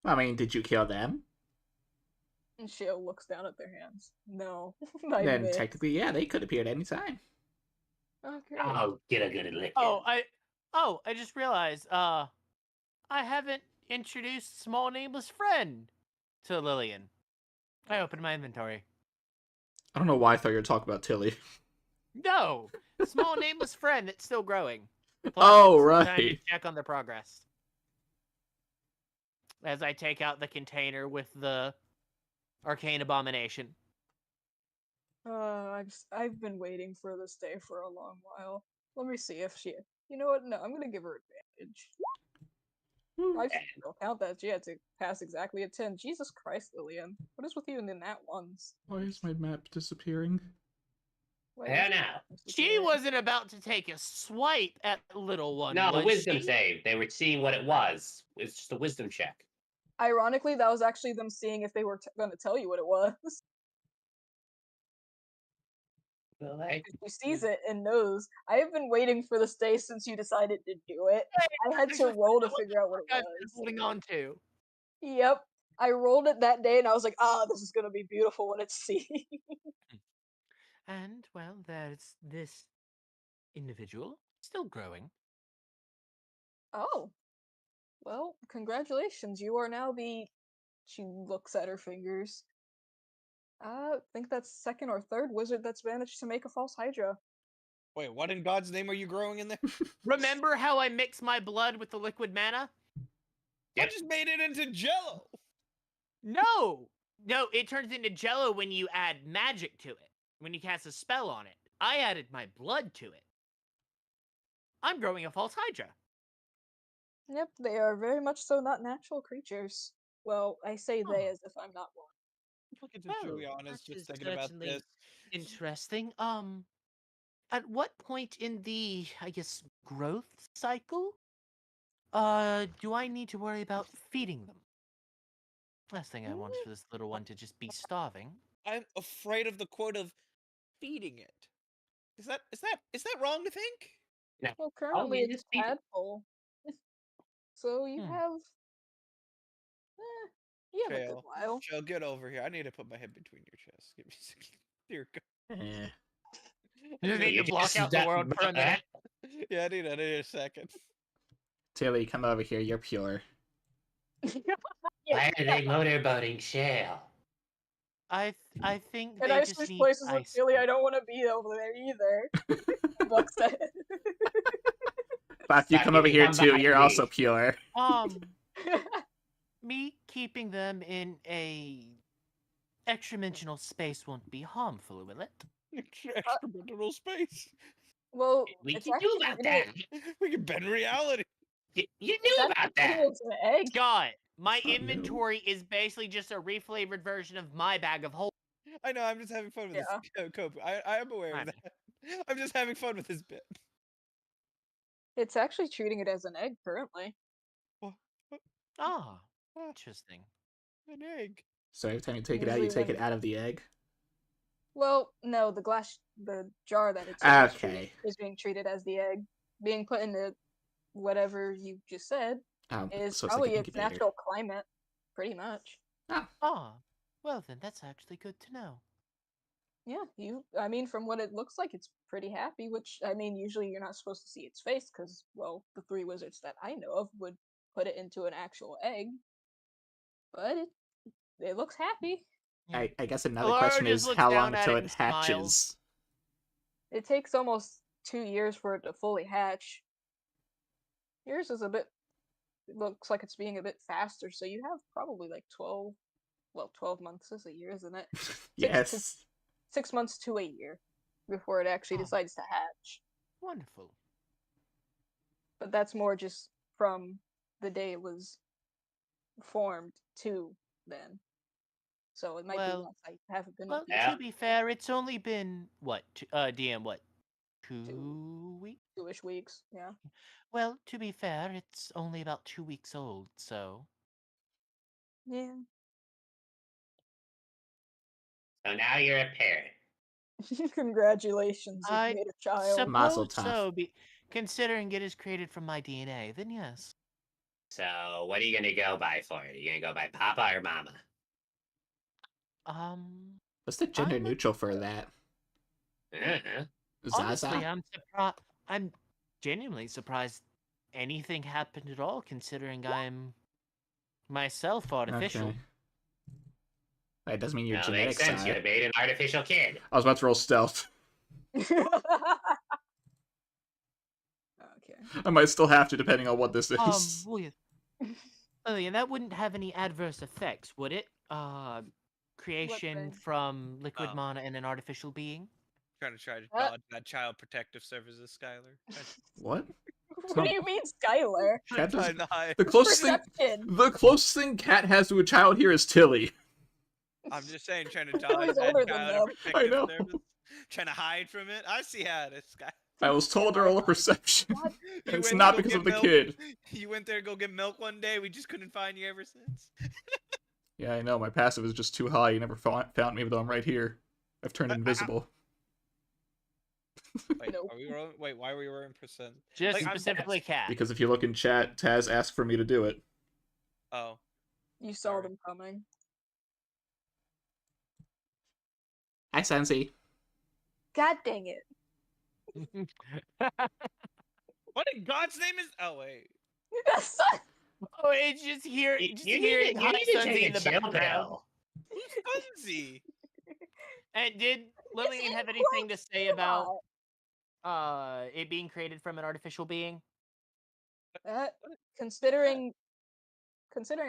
I mean, did you kill them? And Shale looks down at their hands. No, I Then missed. technically, yeah, they could appear at any time. Okay. I'll get a good lick. I just realized, I haven't introduced small nameless friend to Lillian. I opened my inventory. I don't know why I thought you were talking about Tilly. No! Small nameless friend that's still growing. Plus, Oh, it's right. time to check on their progress. As I take out the container with the arcane abomination. I've been waiting for this day for a long while. Let me see if she. You know what? No, I'm gonna give her advantage. I still count that. She had to pass exactly a 10. Jesus Christ, Lillian. What is with you in the nat ones? Why is my map disappearing? Why I is don't your know. map She disappearing? wasn't about to take a swipe at little one, No, was wisdom she? save. They were seeing what it was. It's just a wisdom check. Ironically, that was actually them seeing if they were gonna tell you what it was. Well, I, She sees it and knows. I have been waiting for this day since you decided to do it. I had to roll to figure out what it I've been was. holding on to. Yep. I rolled it that day and I was like, ah, this is gonna be beautiful when it's seen. And, well, there's this individual still growing. Oh. Well, congratulations. You are now the. She looks at her fingers. I think that's second or third wizard that's managed to make a false Hydra. Wait, what in God's name are you growing in there? Remember how I mix my blood with the liquid mana? I Yep. just made it into Jello. No! No, it turns into jello when you add magic to it. When you cast a spell on it. I added my blood to it. I'm growing a false Hydra. Yep, they are very much so not natural creatures. Well, I say they Oh. as if I'm not one. Look at Well, Juliana's that just is thinking about certainly this. interesting. At what point in the, I guess, growth cycle, do I need to worry about feeding them? Last thing I want is for this little one to just be starving. I'm afraid of the quote of feeding it. Is that wrong to think? Well, Oh, currently you it's just feed it. tadpole. So you have. You have a good while. Shell, get over here. I need to put my head between your chests. Give me a second. Dear God. Eh. You just need You to block just out the that- world for a minute. Yeah, I need a second. Tilly, come over here. You're pure. Why are they motorboating Shale? I think Can they I just switch need places with ice Billy? cream. I don't want to be over there either. Buck said. Fuck, you come over here too. You're also pure. Me keeping them in a extra-dimensional space won't be harmful, will it? Extra mineral space. Well, We it's can do actually about treated- that. We can bend reality. You it's knew actually about that. treated as an egg. Scott, my It's not new. inventory is basically just a reflavored version of my bag of holding. I know. I'm just having fun with this. Cope. I am aware of Honey. that. I'm just having fun with this bit. It's actually treating it as an egg currently. Ah, interesting. An egg. So every time you take it out, you Usually take it when- out of the egg? Well, no, the jar that it's in Okay. is being treated as the egg. Being put into whatever you just said is So it's probably like an its incubator. natural climate, pretty much. Ah, well then that's actually good to know. Yeah, I mean, from what it looks like, it's pretty happy, which, I mean, usually you're not supposed to see its face, because, well, the 3 wizards that I know of would put it into an actual egg. But it looks happy. I guess another Laura question just is looks how down long at until it it and smiles. hatches? It takes almost 2 years for it to fully hatch. Yours is it looks like it's being a bit faster, so you have probably like 12 months is a year, isn't it? Yes. 6 months to a year before it actually Oh. decides to hatch. Wonderful. But that's more just from the day it was formed to then. So it might be Well- less. I haven't been Well, up Yeah. to be fair, it's only been DM, what, 2 weeks? 2-ish weeks, yeah. Well, to be fair, it's only about 2 weeks old, so Yeah. So now you're a parent. Congratulations, you've I made a child. Mazel suppose tov. so. Considering it is created from my DNA, then yes. So what are you gonna go by for? Are you gonna go by Papa or Mama? What's the gender I'm- neutral for that? Uh-huh. Zaza? Honestly, I'm surprised. I'm genuinely surprised anything happened at all, considering I'm myself artificial. Okay. That doesn't mean your That makes genetics sense. are. You made an artificial kid. I was about to roll stealth. Okay. I might still have to, depending on what this is. William. Oh, yeah, that wouldn't have any adverse effects, would it? Creation thing? from liquid Oh. mana and an artificial being? Trying to What? dodge that child protective services, Skylar. What? What not- do you mean, Skylar? Cat does- Trying to hide. the closest thing Cat has to a child here is Tilly. I'm just saying, trying to He's dodge that older than child them. protective I know. service. Trying to hide from it. I see how it is, Sky. I was told to roll a perception. What? You It's went not to go because get of the milk. kid. You went there to go get milk one day. We just couldn't find you ever since. Yeah, I know. My passive is just too high. You never found me, though I'm right here. I've turned invisible. Wait, Nope. are we rolling? Wait, why are we rolling percent? Just Like, I'm- specifically cat. Because if you look in chat, Taz asked for me to do it. Oh, You saw Sorry. them coming. Hi, Sensi. God dang it. what in God's name is? Oh wait. Oh, it's just here. You, Just you hearing need High to Sunzy take in a the chill background. pill. Who's Bunzy? And did Lillian have in anything to say about Quora. it being created from an artificial being? Considering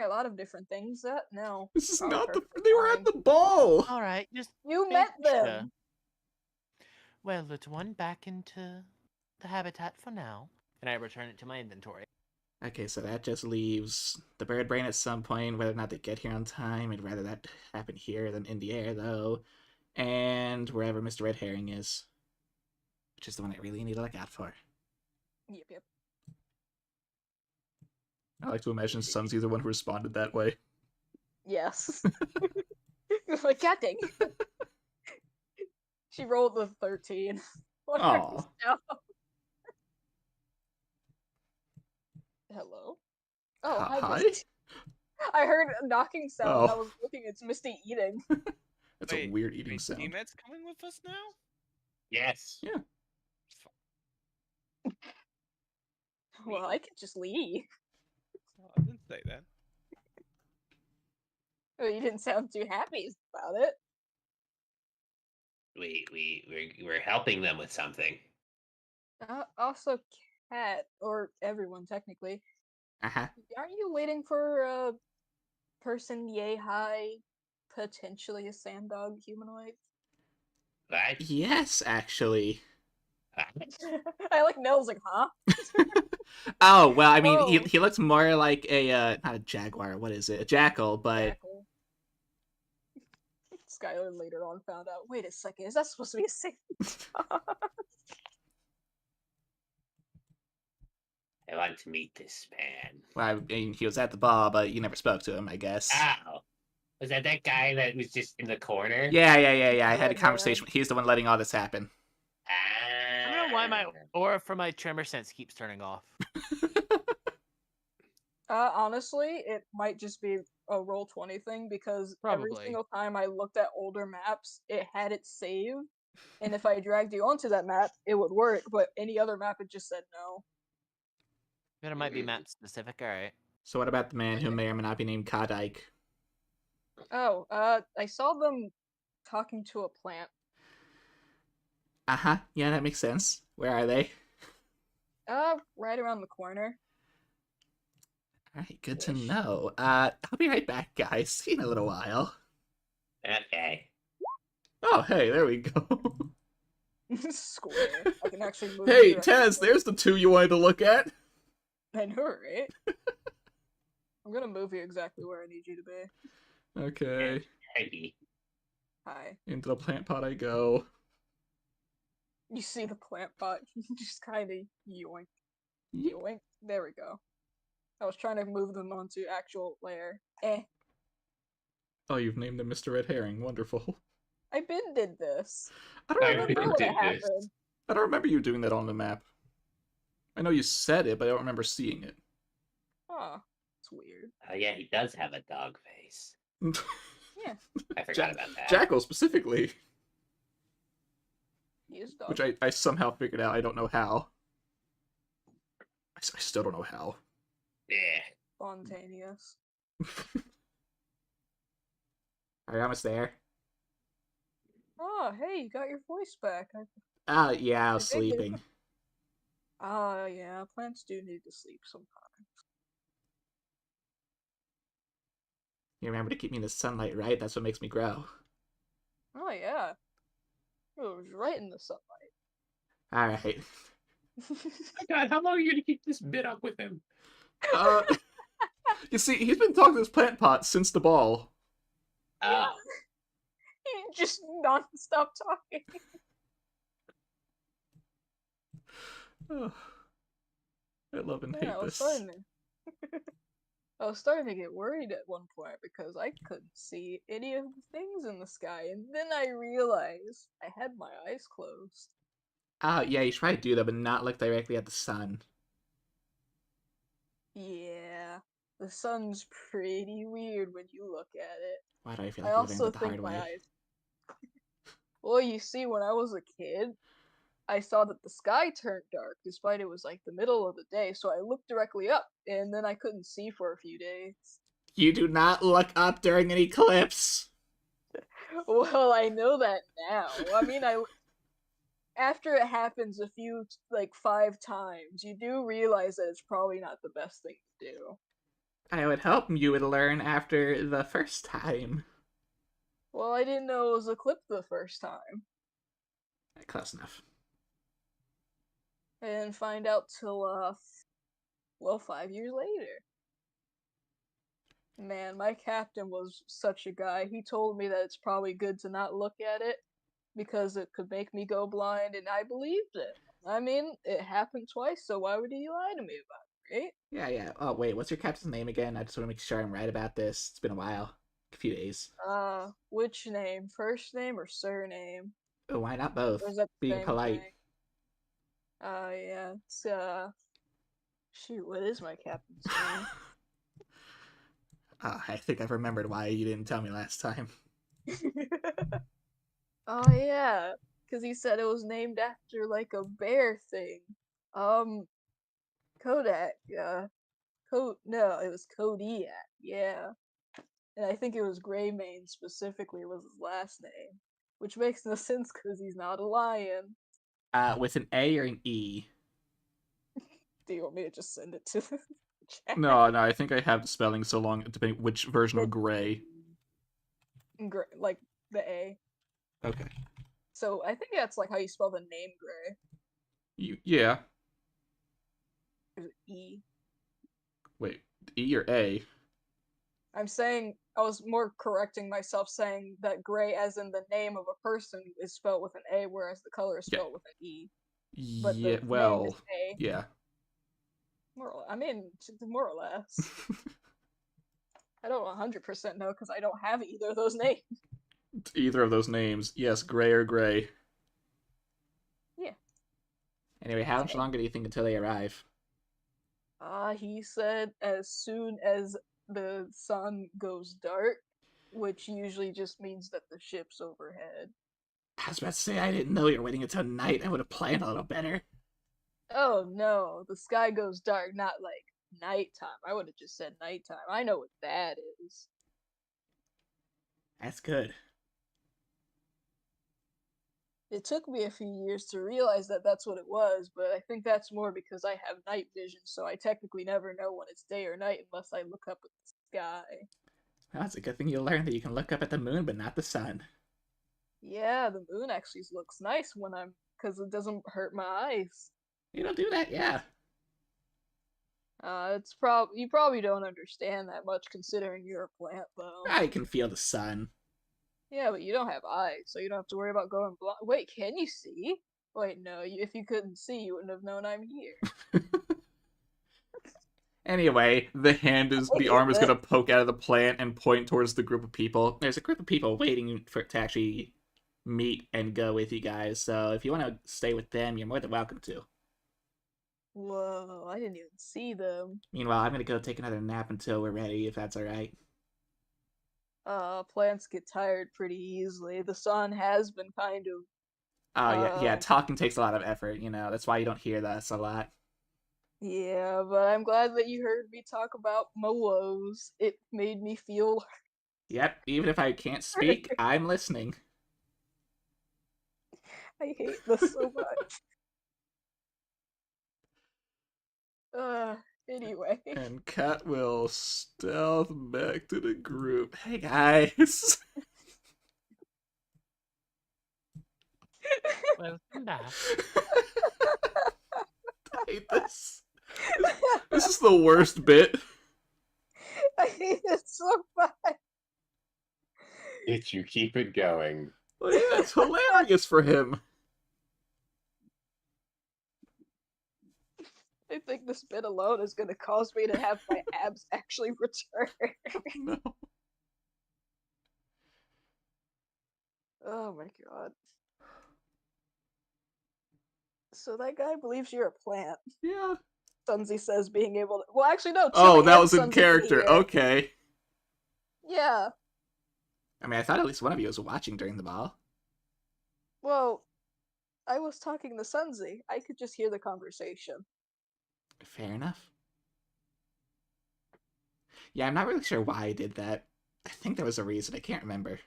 a lot of different things, no. This is Probably not the. perfectly They were fine. at the ball. All right, just You making met sure. them. Well, let's one back into the habitat for now, and I return it to my inventory. Okay, so that just leaves the bird brain at some point, whether or not they get here on time. I'd rather that happen here than in the air, though. And wherever Mr. Red Herring is. Which is the one I really need to look out for. Yep. I like to imagine Sunsy's the one who responded that way. Yes. Like, God dang it. She rolled the 13. What are Aw. you now? Hello? Oh, hi, Hi? Misty. I heard a knocking sound. Oh. I was looking. It's Misty eating. That's a Wait, weird eating Wait, sound. Teammate's coming with us now? Yes. Yeah. Well, I could just leave. Oh, I didn't say that. Well, you didn't sound too happy about it. We're helping them with something. Also, Cat, or everyone technically. Uh-huh. Aren't you waiting for a person yay high, potentially a sand dog humanoid? Right? Yes, actually. I like Nell's like, huh? Oh, well, I mean, Oh. he looks more like a, not a jaguar, what is it? A jackal, but... Jackal. Skylar later on found out, wait a second, is that supposed to be a sand dog? I want to meet this man. Well, I mean, he was at the bar, but you never spoke to him, I guess. Ow. Was that guy that was just in the corner? Yeah. I had a Red conversation. He's the one letting all this happen. I don't know why my aura from my tremor sense keeps turning off. Honestly, it might just be a roll 20 thing because every Probably. single time I looked at older maps, it had it saved. And if I dragged you onto that map, it would work, but any other map, it just said no. But it might be map specific, alright. So what about the man who may or may not be named Kadike? Oh, I saw them talking to a plant. Uh-huh. Yeah, that makes sense. Where are they? Right around the corner. Alright, good to Ish. know. I'll be right back, guys. See you in a little while. Okay. Oh, hey, there we go. Square. I can actually move. Hey, directly Taz, away. there's the two you wanted to look at. I know, right? I'm gonna move you exactly where I need you to be. Okay. Hey. Hi. Into the plant pot I go. You see the plant pot? Just kind of yoink, Ye- yoink. There we go. I was trying to move them onto actual layer. Oh, you've named him Mr. Red Herring. Wonderful. I been did this. I don't I I remember. know what did this. happened. I don't remember you doing that on the map. I know you said it, but I don't remember seeing it. Huh. It's weird. Oh yeah, he does have a dog face. Yeah. I forgot about that. Jackal specifically, He is dog. which I somehow figured out. I don't know how. I still don't know how. Yeah. Spontaneous. Are you almost there? Oh, hey, you got your voice back. Yeah, I was I think they- sleeping. Yeah, plants do need to sleep sometimes. You remember to keep me in the sunlight, right? That's what makes me grow. Oh, yeah. It was right in the sunlight. Alright. God, how long are you gonna keep this bit up with him? Uh, you see, he's been talking to this plant pot since the ball. Oh, He just non-stop talking. Oh, I love and Yeah, hate this. I was starting to get worried at one point because I couldn't see any of the things in the sky, and then I realized I had my eyes closed. Yeah, you should probably do that, but not look directly at the sun. Yeah, the sun's pretty weird when you look at it. Why do I feel I like I learned also it the think hard my way? eyes. Well, you see, when I was a kid, I saw that the sky turned dark despite it was like the middle of the day, so I looked directly up, and then I couldn't see for a few days. You do not look up during an eclipse! Well, I know that now. I mean, after it happens a few, like 5 times, you do realize that it's probably not the best thing to do. I would hope you would learn after the first time. Well, I didn't know it was a clip the first time. Close enough. I didn't find out till, 5 years later. Man, my captain was such a guy. He told me that it's probably good to not look at it because it could make me go blind, and I believed it. I mean, it happened twice, so why would he lie to me about it, right? Yeah. Oh, wait, what's your captain's name again? I just want to make sure I'm right about this. It's been a while. A few days. Which name? First name or surname? Oh, why not both? Or is that the Being same polite. thing? Yeah, it's, shoot, what is my captain's name? I think I've remembered why you didn't tell me last time. Oh, yeah, because he said it was named after, like, a bear thing. Kodak, no, it was Kodiak, yeah. And I think it was Greymane specifically was his last name, which makes no sense because he's not a lion. With an A or an E? Do you want me to just send it to the chat? No, I think I have the spelling so long, depending which version of gray. Like the A. Okay. So I think that's like how you spell the name Gray. Yeah. Is it E? Wait, E or A? I'm saying, I was more correcting myself saying that Gray as in the name of a person is spelled with an A, whereas the color is spelled with an E. But the Yeah, name is well, A. yeah. I mean, more or less. I don't 100% know because I don't have either of those names. Either of those names. Yes, gray or gray. Yeah. Anyway, how much longer do you think until they arrive? He said as soon as the sun goes dark, which usually just means that the ship's overhead. I was about to say, I didn't know you were waiting until night. I would have planned a little better. Oh no, the sky goes dark, not like nighttime. I would have just said nighttime. I know what that is. That's good. It took me a few years to realize that that's what it was, but I think that's more because I have night vision, so I technically never know when it's day or night unless I look up at the sky. Well, it's a good thing you learned that you can look up at the moon, but not the sun. Yeah, the moon actually looks nice when because it doesn't hurt my eyes. You don't do that, yeah. You probably don't understand that much considering you're a plant, though. I can feel the sun. Yeah, but you don't have eyes, so you don't have to worry about going blind. Wait, can you see? Wait, no, if you couldn't see, you wouldn't have known I'm here. Anyway, the arm is gonna poke out of the plant and point towards the group of people. There's a group of people waiting to actually meet and go with you guys, so if you want to stay with them, you're more than welcome to. Whoa, I didn't even see them. Meanwhile, I'm gonna go take another nap until we're ready, if that's alright. Plants get tired pretty easily. The sun has been kind of... Oh, yeah, talking takes a lot of effort, that's why you don't hear us a lot. Yeah, but I'm glad that you heard me talk about my woes. It made me feel Yep, even if I can't speak, I'm listening. I hate this so much. Anyway. And Kat will stealth back to the group. Hey guys! Welcome back. I hate this. This is the worst bit. I hate it so much. If you keep it going. Well, yeah, it's hilarious for him. I think this bit alone is gonna cause me to have my abs actually return. No. Oh my god. So that guy believes you're a plant. Yeah. Sunzi says being able to. Well, actually, no. Oh, Chili that and was in Sunzi character. here. Okay. Yeah. I mean, I thought at least one of you was watching during the ball. Well, I was talking to Sunzi. I could just hear the conversation. Fair enough. Yeah, I'm not really sure why I did that. I think there was a reason. I can't remember.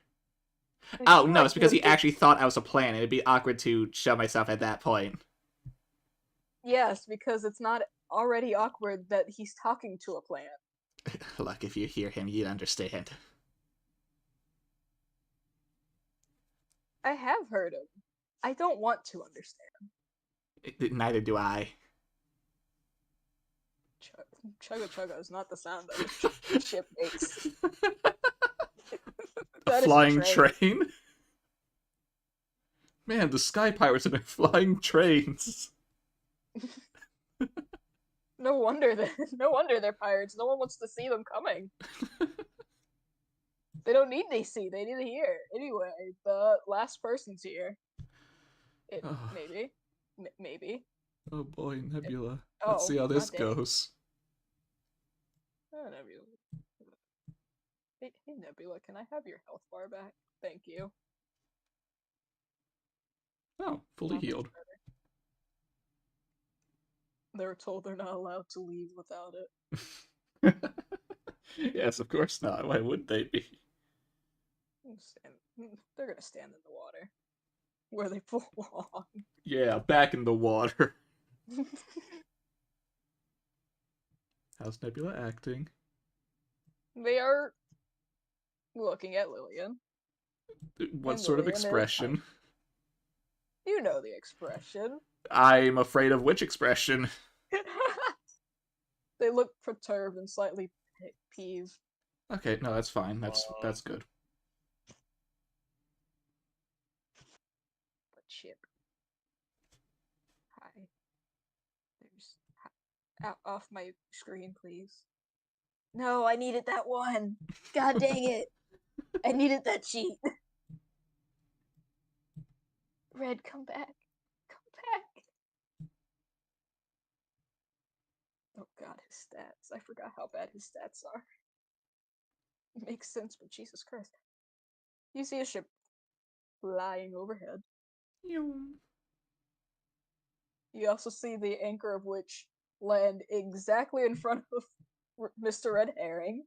Oh, no, it's because he actually thought I was a plant. It'd be awkward to show myself at that point. Yes, because it's not already awkward that he's talking to a plant. Look, if you hear him, you'd understand. I have heard him. I don't want to understand. Neither do I. Chugga chugga is not the sound that a ship makes. A That is flying train. train? Man, the sky pirates have been flying trains. No wonder they're pirates. No one wants to see them coming. They don't need to see. They need to hear. Anyway, the last person's here. Maybe. Maybe. Oh boy, Nebula. Oh, Let's see how this God dang. goes. Oh, Nebula. Hey, Nebula, can I have your health bar back? Thank you. Oh, fully Not much healed. better. They're told they're not allowed to leave without it. Yes, of course not. Why would they be? They're gonna stand in the water. Where they belong. Yeah, back in the water. How's Nebula acting? They are looking at Lillian. What And sort of Lillian is expression? You know the expression. I'm afraid of which expression? They look perturbed and slightly peeved. Okay, no, that's fine. That's good. But ship. Hi. There's off my screen, please. No, I needed that one. God dang it. I needed that sheet. Red, come back. Come back. Oh god, his stats. I forgot how bad his stats are. It makes sense, but Jesus Christ. You see a ship flying overhead. You also see the anchor of which land exactly in front of Mr. Red Herring,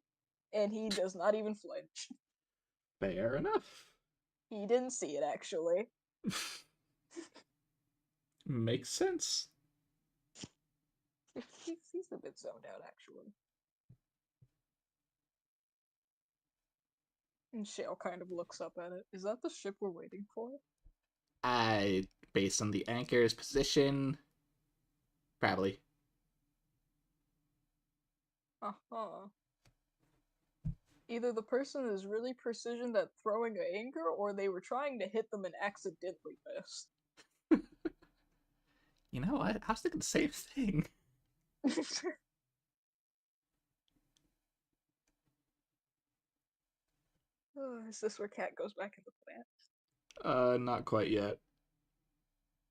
and he does not even flinch. Fair enough. He didn't see it, actually. Makes sense. He's a bit zoned out, actually. And Shale kind of looks up at it. Is that the ship we're waiting for? Based on the anchor's position, probably. Uh-huh. Either the person is really precision at throwing an anchor, or they were trying to hit them and accidentally missed. You know what? I was thinking the same thing. Oh, is this where Cat goes back in the plant? Not quite yet.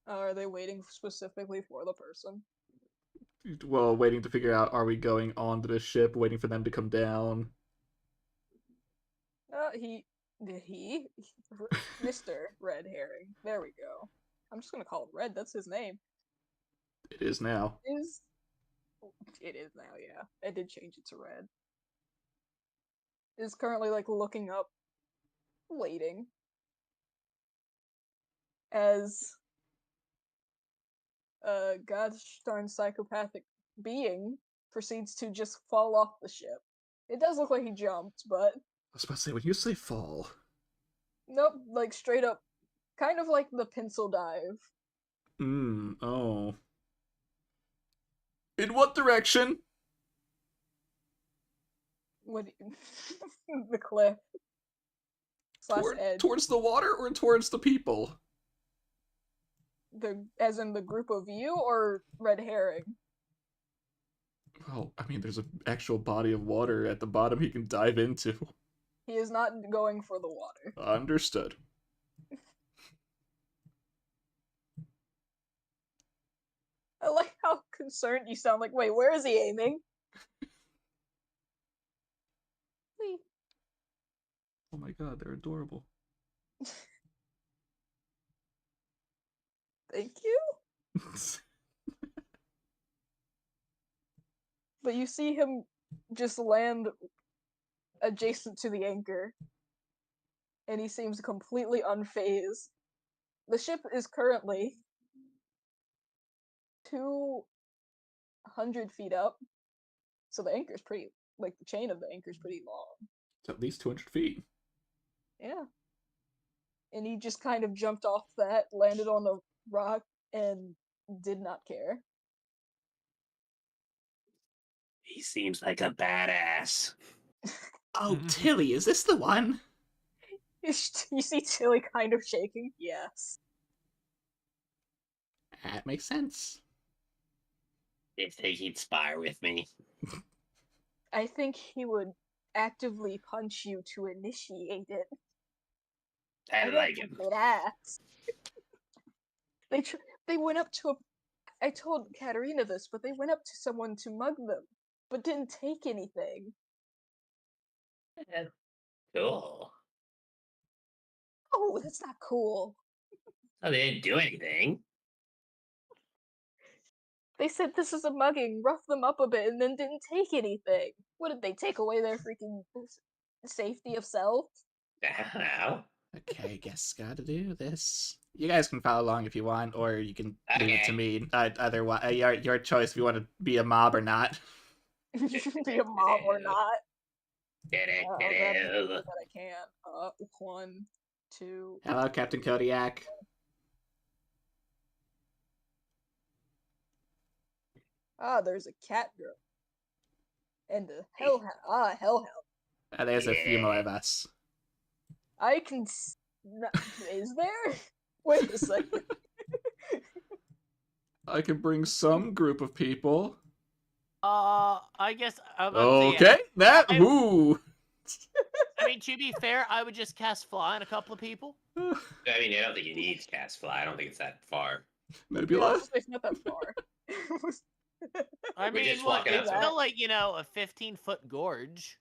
Are they waiting specifically for the person? Well, waiting to figure out, are we going onto the ship, waiting for them to come down? Mr. Red Herring. There we go. I'm just gonna call him Red, that's his name. It is now. It is now, yeah. I did change it to Red. is currently like looking up, waiting. As a gosh darn psychopathic being proceeds to just fall off the ship. It does look like he jumped, but I was about to say, when you say fall. nope, like straight up, kind of like the pencil dive. Oh. In what direction? What the cliff / edge. Towards the water or towards the people? As in the group of you or red herring? Well, I mean, there's an actual body of water at the bottom he can dive into. He is not going for the water. Understood. I like how concerned you sound. Like, wait, where is he aiming? Wait. Oh my god, they're adorable. Thank you. But you see him just land adjacent to the anchor, and he seems completely unfazed. The ship is currently 200 feet up, so the anchor's pretty, like the chain of the anchor's pretty long. It's at least 200 feet. Yeah. And he just kind of jumped off that, landed on the rock, and did not care. He seems like a badass. Oh, Tilly, is this the one? You see Tilly kind of shaking? Yes. That makes sense. Do you think he'd spar with me? I think he would actively punch you to initiate it. I like him. Good ass. They went up to a. I told Katerina this, but they went up to someone to mug them, but didn't take anything. Cool. Oh, that's not cool. Oh, they didn't do anything. They said this is a mugging, rough them up a bit, and then didn't take anything. What did they take away their freaking safety of self? I don't know. Okay, guess gotta do this. You guys can follow along if you want, or you can leave it to Okay. me. Otherwise, your choice if you want to be a mob or not. Be a mob or not. I'll grab the Do-do-do-do. that I can. 1, 2. Hello, Captain Kodiak. There's a cat girl. And a hellhound. Hellhound. There's a few more of us. I can. Is there? Wait a second. I can bring some group of people. I guess I was about to say, Okay, that. Ooh. I mean, to be fair, I would just cast fly on a couple of people. I mean, I don't think you need cast fly. I don't think it's that far. Nebula. It's not that far. I We mean, just look, walking it's up there. still like, a 15-foot gorge.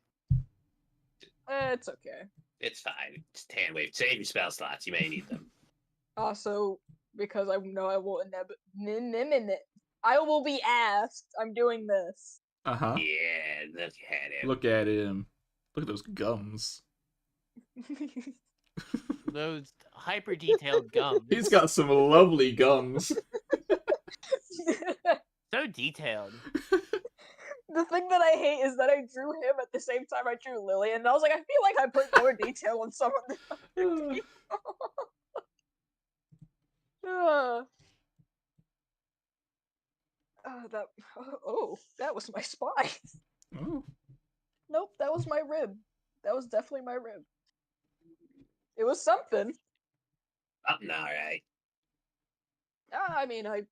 It's okay. It's fine. Just hand wave. Save your spell slots. You may need them. Also, because I know I will I will be asked. I'm doing this. Uh-huh. Yeah, look at him. Look at him. Look at those gums. Those hyper detailed gums. He's got some lovely gums. So detailed. The thing that I hate is that I drew him at the same time I drew Lillian, and I was like, I feel like I put more detail on some of the other people. That was my spine. Oh. Nope, that was my rib. That was definitely my rib. It was something. Something all right. I mean, I'm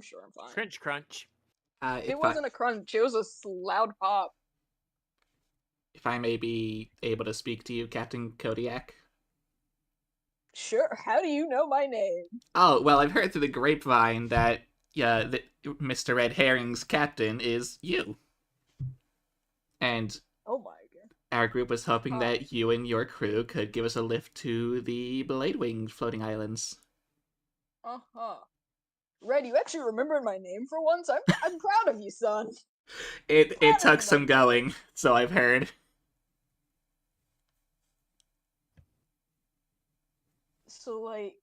sure I'm fine. Crunch, crunch. It wasn't a crunch. It was a loud pop. If I may be able to speak to you, Captain Kodiak. Sure. How do you know my name? Oh, well, I've heard through the grapevine that Mr. Red Herring's captain is you. And Oh my god. our group was hoping that you and your crew could give us a lift to the Blade-Winged floating islands. Uh-huh. Red, you actually remembered my name for once? I'm proud of you, son. It took some going, so I've heard. So, like,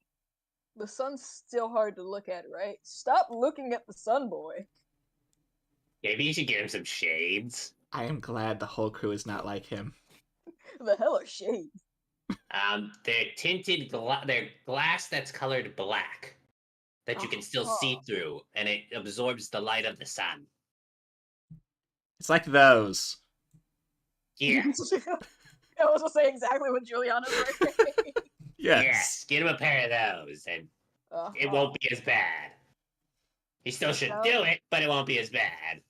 the sun's still hard to look at, right? Stop looking at the sun, boy. Maybe you should get him some shades. I am glad the whole crew is not like him. The hell are shades? They're tinted they're glass that's colored black that you can still see through, and it absorbs the light of the sun. It's like those. Yeah. I was gonna say exactly what Juliana's wearing. Yes. Get him a pair of those, and it won't be as bad. He still should do it, but it won't be as bad.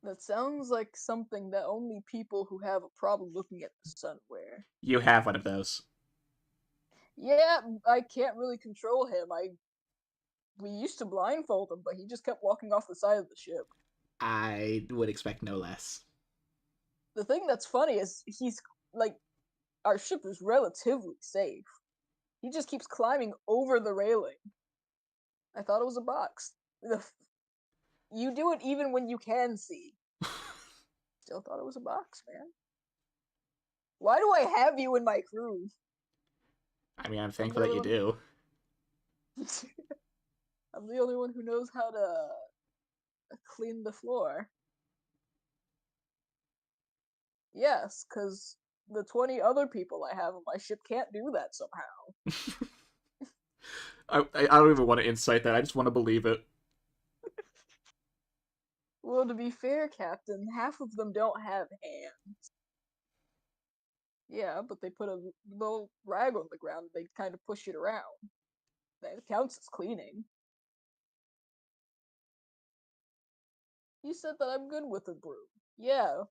That sounds like something that only people who have a problem looking at the sun wear. You have one of those. Yeah, I can't really control him. We used to blindfold him, but he just kept walking off the side of the ship. I would expect no less. The thing that's funny is he's like, our ship is relatively safe. He just keeps climbing over the railing. I thought it was a box. You do it even when you can see. Still thought it was a box, man. Why do I have you in my crew? I mean, I'm thankful that you do. I'm the only one who knows how to clean the floor. Yes, because the 20 other people I have on my ship can't do that somehow. I don't even want to incite that. I just want to believe it. Well, to be fair, Captain, half of them don't have hands. Yeah, but they put a little rag on the ground and they kind of push it around. That counts as cleaning. You said that I'm good with a broom. Yeah,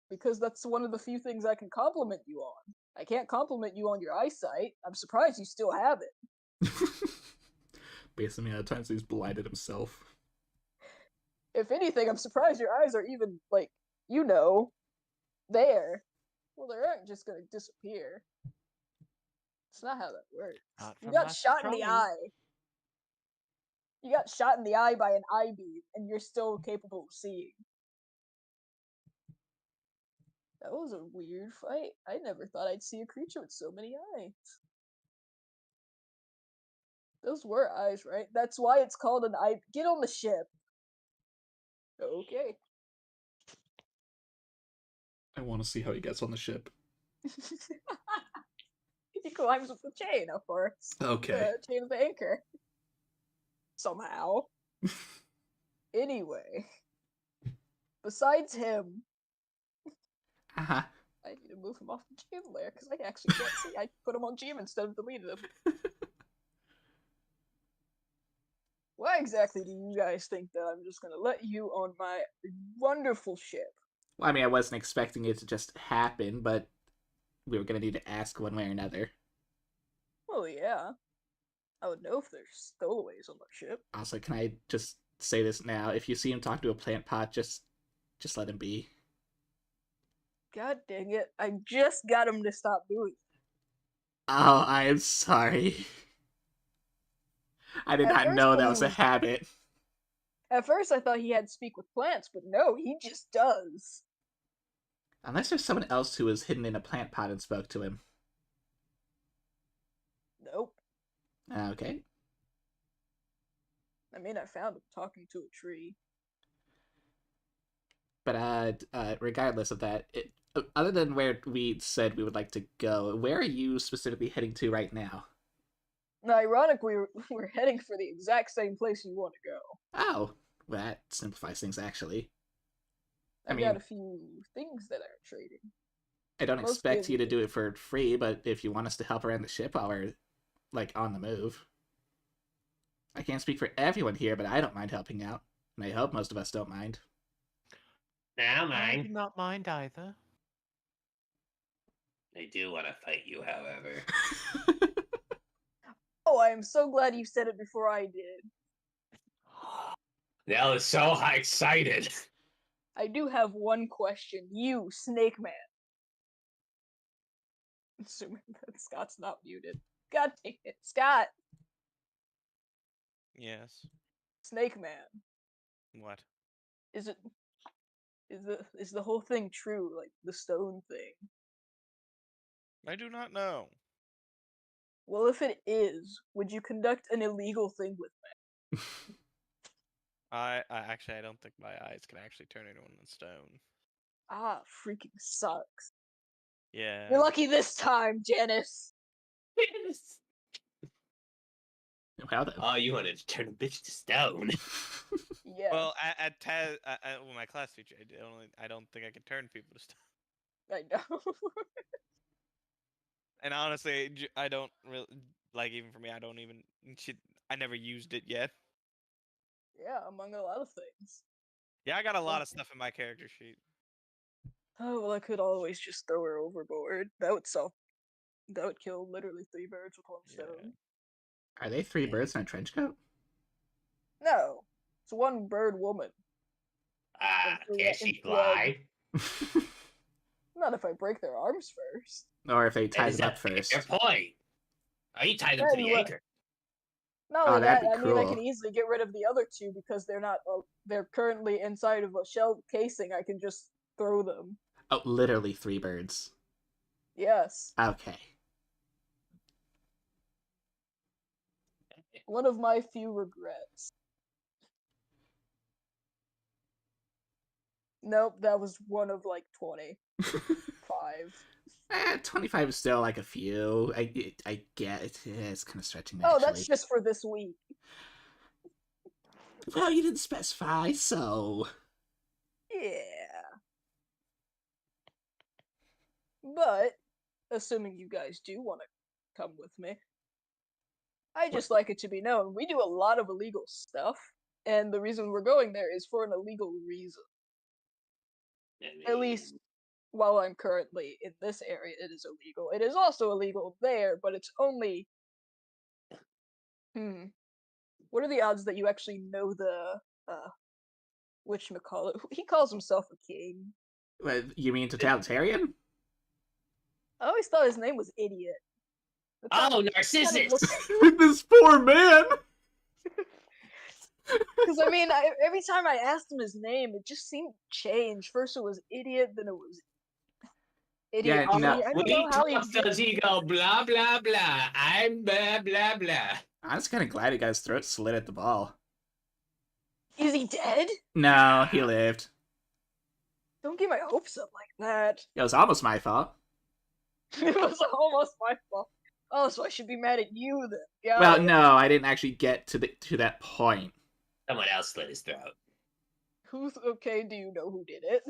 because that's one of the few things I can compliment you on. I can't compliment you on your eyesight. I'm surprised you still have it. Based on the amount of times he's blinded himself. If anything, I'm surprised your eyes are even, like, there. Well, they aren't just gonna disappear. It's not how that works. You got shot in the eye. You got shot in the eye by an eye beam, and you're still capable of seeing. That was a weird fight. I never thought I'd see a creature with so many eyes. Those were eyes, right? That's why it's called an eye. Get on the ship. Okay. I want to see how he gets on the ship. He climbs with the chain, of course. Okay. The chain of the anchor. Somehow. Anyway. Besides him, Uh-huh. I need to move him off the GM layer because I actually can't see. I put him on GM instead of deleted him. Why exactly do you guys think that I'm just gonna let you on my wonderful ship? Well, I mean, I wasn't expecting it to just happen, but we were going to need to ask one way or another. Well, yeah. I would know if there's stowaways on my ship. Also, can I just say this now? If you see him talk to a plant pot, just let him be. God dang it. I just got him to stop doing it. Oh, I am sorry. I did At not first know when that he was a was- habit. At first I thought he had to speak with plants, but no, he just does. Unless there's someone else who was hidden in a plant pot and spoke to him. Nope. Okay. I mean, I found him talking to a tree. But regardless of that, other than where we said we would like to go, where are you specifically heading to right now? Now, ironically, we're heading for the exact same place you want to go. Oh, well, that simplifies things, actually. I I've mean, got a few things that are trading. I don't Mostly expect you to everything. do it for free, but if you want us to help around the ship while we're, like, on the move. I can't speak for everyone here, but I don't mind helping out. And I hope most of us don't mind. Now, I do mine. not mind either. I do want to fight you, however. Oh, I am so glad you said it before I did. Nell is so excited. I do have one question. You, Snake Man. Assuming that Scott's not muted. God dang it. Scott! Yes. Snake Man. What? Is the whole thing true? Like, the stone thing? I do not know. Well, if it is, would you conduct an illegal thing with me? I actually I don't think my eyes can actually turn anyone into stone. Ah, freaking sucks. Yeah. You're lucky this time, Janice. Wow, though. Oh, you wanted to turn a bitch to stone. Yeah, Well, at Taz, well, my class teacher, I don't think I can turn people to stone. I know. And honestly, I don't really like. Even for me, I never used it yet. Yeah, among a lot of things. Yeah, I got a lot of stuff in my character sheet. Oh well, I could always just throw her overboard. That would kill literally 3 birds with 1 Yeah. stone. Are they 3 birds in a trench coat? No, it's 1 bird woman. Can she fly? Not if I break their arms first. Or if they That tie is them a up first. fair point. Oh, you tie them to Then the what- anchor. Not Oh, only that'd that, be I mean, I cruel. can easily get rid of the other 2 because they're not. They're currently inside of a shell casing. I can just throw them. Oh, literally 3 birds. Yes, Okay. one of my few regrets. Nope, that was one of like 20. 5. 25 is still like a few. I get it. It's kind of stretching that, Oh, actually. that's just for this week. Well, you didn't specify, so... Yeah. But, assuming you guys do want to come with me, I just like it to be known we do a lot of illegal stuff, and the reason we're going there is for an illegal reason. At least while I'm currently in this area, it is illegal. It is also illegal there, but it's only. What are the odds that you actually know the whatchamacallit? He calls himself a king. What, you mean totalitarian? I always thought his name was Idiot. Oh, Narcissus! This poor man! Because I mean, every time I asked him his name, it just seemed to change. First it was Idiot, then it was Idiot. Yeah, no. I don't When he know how he talks, does he go blah blah blah? I'm blah blah blah. I was kind of glad he got his throat slit at the ball. Is he dead? No, he lived. Don't get my hopes up like that. It was almost my fault. It was almost my fault. Oh, so I should be mad at you then. Yeah. Well, no, I didn't actually get to that point. Someone else slit his throat. Who's okay? Do you know who did it?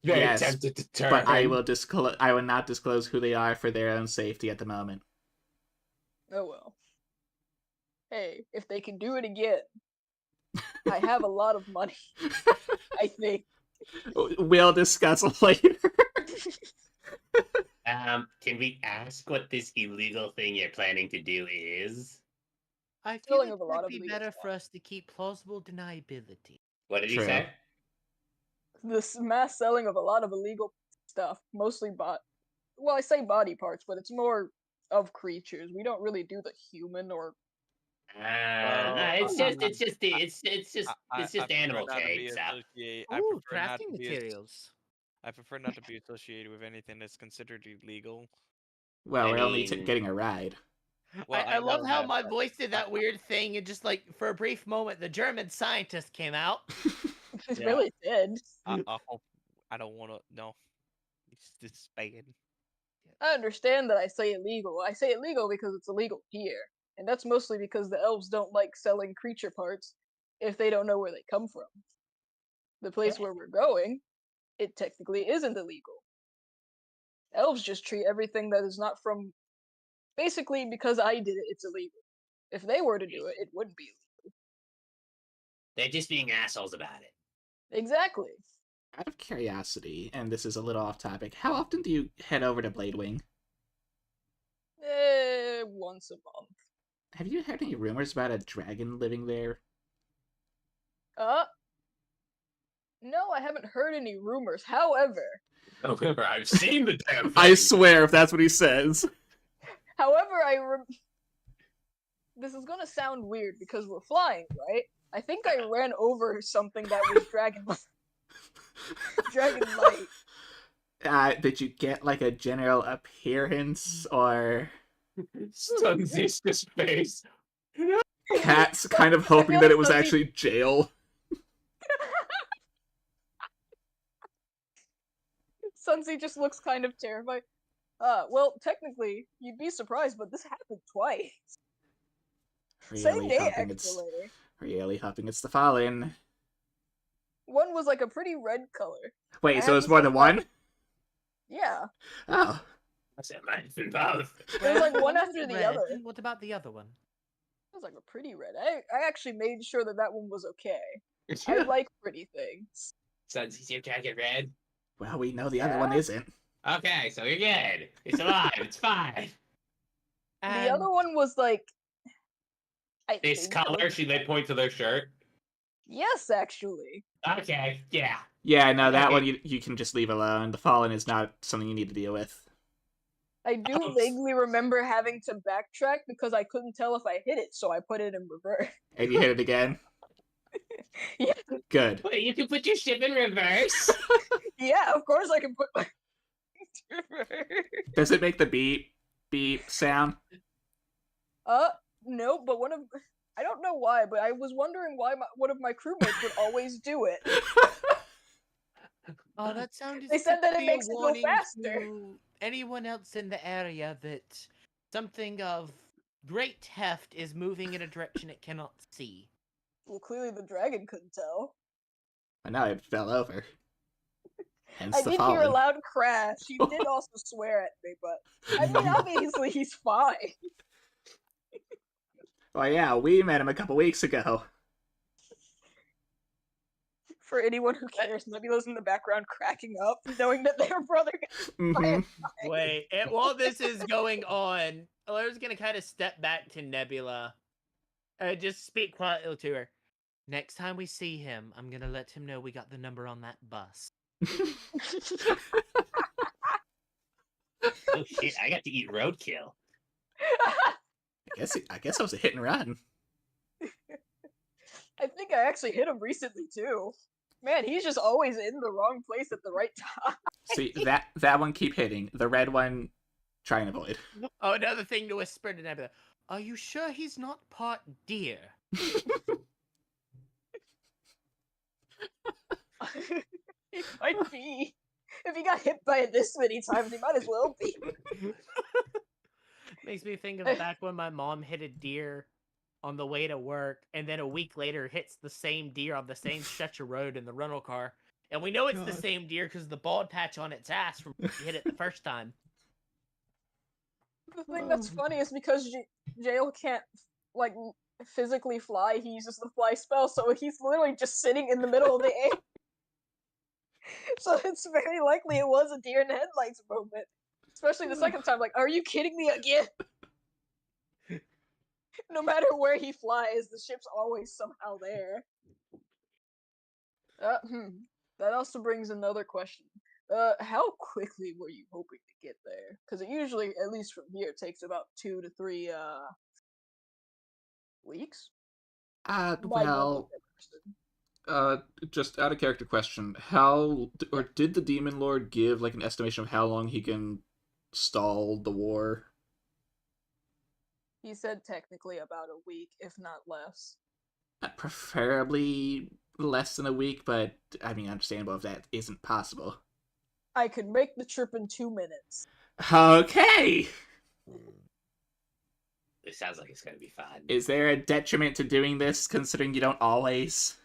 They Yes, attempted to turn But I him. will not disclose who they are for their own safety at the moment. Oh well. Hey, if they can do it again, I have a lot of money. I think. We'll discuss later. Can we ask what this illegal thing you're planning to do is? I feel Stealing like of a it lot would of be illegal better stuff. for us to keep plausible deniability. What did he True. say? This mass selling of a lot of illegal stuff, mostly well, I say body parts, but it's more of creatures. We don't really do the human or. It's just animal trade stuff. Ooh, crafting materials. I prefer not to be associated with anything that's considered illegal. Well, I we're only mean- getting a ride. Well, I love know how that, my but voice did that weird thing, and just like for a brief moment, the German scientist came out. It Yeah. really did. I hope I don't want to. No, it's bad. I understand that I say illegal. I say illegal because it's illegal here. And that's mostly because the elves don't like selling creature parts if they don't know where they come from. The place where we're going, it technically isn't illegal. Elves just treat everything that is not from. Basically, because I did it, it's illegal. If they were to do it, it wouldn't be They're just being assholes about it. illegal. Exactly. Out of curiosity, and this is a little off topic, how often do you head over to Bladewing? Once a month. Have you heard any rumors about a dragon living there? No, I haven't heard any rumors. However, However, I've seen the damn thing. I swear, if that's what he says. this is gonna sound weird because we're flying, right? I think I ran over something that was dragon light. Did you get like a general appearance or Sunsy's just face. Cat's kind of hoping feel that like it was Sunsy- actually jail? Sunsy just looks kind of terrified. Well, technically, you'd be surprised, but this happened twice. Same day, actually. Really hoping it's the Fallen. One was like a pretty red color. Wait, I so had it's to more say than that- one? Yeah. Oh. I said mine's been both. There's like one was after the red. other. What about the other one? It was like a pretty red. I actually made sure that that one was okay. I like pretty things. Sunsy's your jacket red. Well, we know the other one Yeah. isn't. Okay, so you're good. It's alive. It's fine. The other one was like. I This think it color, was- they point to their shirt. Yes, actually. Okay, yeah. Yeah, no, that one you can just leave alone. The Fallen is not something you need to deal with. I do vaguely remember having to backtrack because I couldn't tell if I hit it, so I put it in reverse. And you hit it again? Yeah. Good. Wait, you can put your ship in reverse? Yeah, of course I can put my. Does it make the beep sound? No, but I don't know why, but I was wondering why one of my crewmates would always do it. Oh, that sounded. They said that it be a makes it go warning faster. to anyone else in the area that something of great heft is moving in a direction it cannot see. Well, clearly the dragon couldn't tell. I know it fell over. Hence I the did Fallen. hear a loud crash. He did also swear at me, but I mean, obviously he's fine. Well, yeah, we met him a couple weeks ago. For anyone who cares, Nebula's in the background cracking up, knowing that their brother hmm Wait, while this is going on, Alara's gonna kind of step back to Nebula and just speak quietly to her. Next time we see him, I'm gonna let him know we got the number on that bus. Oh shit! I got to eat roadkill. I guess I was a hit and run. I think I actually hit him recently too. Man, he's just always in the wrong place at the right time. See, that one keep hitting. The red one, try and avoid. Oh, another thing to whisper to Nebula. Are you sure he's not part deer? He might be. If he got hit by it this many times, he might as well be. Makes me think of back when my mom hit a deer on the way to work, and then a week later hits the same deer on the same stretch of road in the rental car. And we know it's the same deer because the bald patch on its ass from when she hit it the first time. The thing that's funny is because Jail can't, like, physically fly, he uses the fly spell, so he's literally just sitting in the middle of the air. So it's very likely it was a deer in the headlights moment. Especially the second time, like, are you kidding me again? No matter where he flies, the ship's always somehow there. That also brings another question. How quickly were you hoping to get there? Because it usually, at least from here, takes about 2 to 3 weeks. By Well, just out of character question, did the Demon Lord give like an estimation of how long he can stall the war? He said technically about a week, if not less. Preferably less than a week, but I mean, understandable if that isn't possible. I could make the trip in 2 minutes. Okay! It sounds like it's gonna be fun. Is there a detriment to doing this, considering you don't always?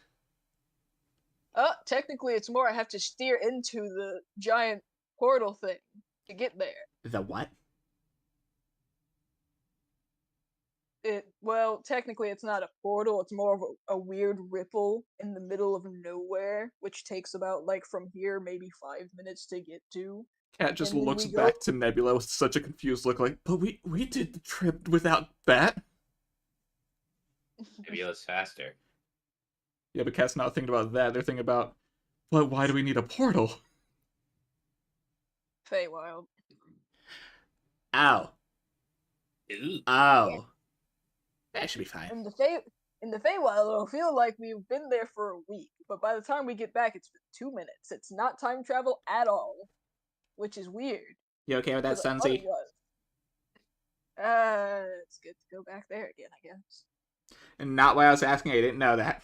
Technically it's more I have to steer into the giant portal thing to get there. The what? Well, technically it's not a portal, it's more of a weird ripple in the middle of nowhere, which takes about, like, from here, maybe 5 minutes to get to. Cat just And then looks we back go- to Nebula with such a confused look, like, but we did the trip without that? Maybe it was faster. Yeah, but Cat's not thinking about that, they're thinking about, but why do we need a portal? Feywild. Ow. Ooh. Oh. That should be fine. In the Feywild, it'll feel like we've been there for a week, but by the time we get back, it's been 2 minutes. It's not time travel at all. which is weird. You okay with that, 'cause I thought it Sunzi? was. It's good to go back there again, I guess. And not why I was asking. I didn't know that.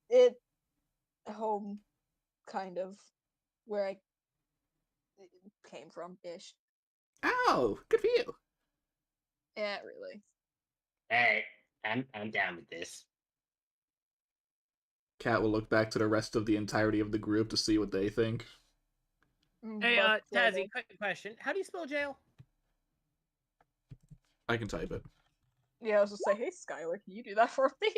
It home, kind of, where I came from, ish. Oh, good for you. Yeah, really. Hey, I'm down with this. Kat will look back to the rest of the entirety of the group to see what they think. Hey, But, Tazzy, quick question. How do you spell jail? I can type it. yeah, I was just say, hey, Skylar, can you do that for me?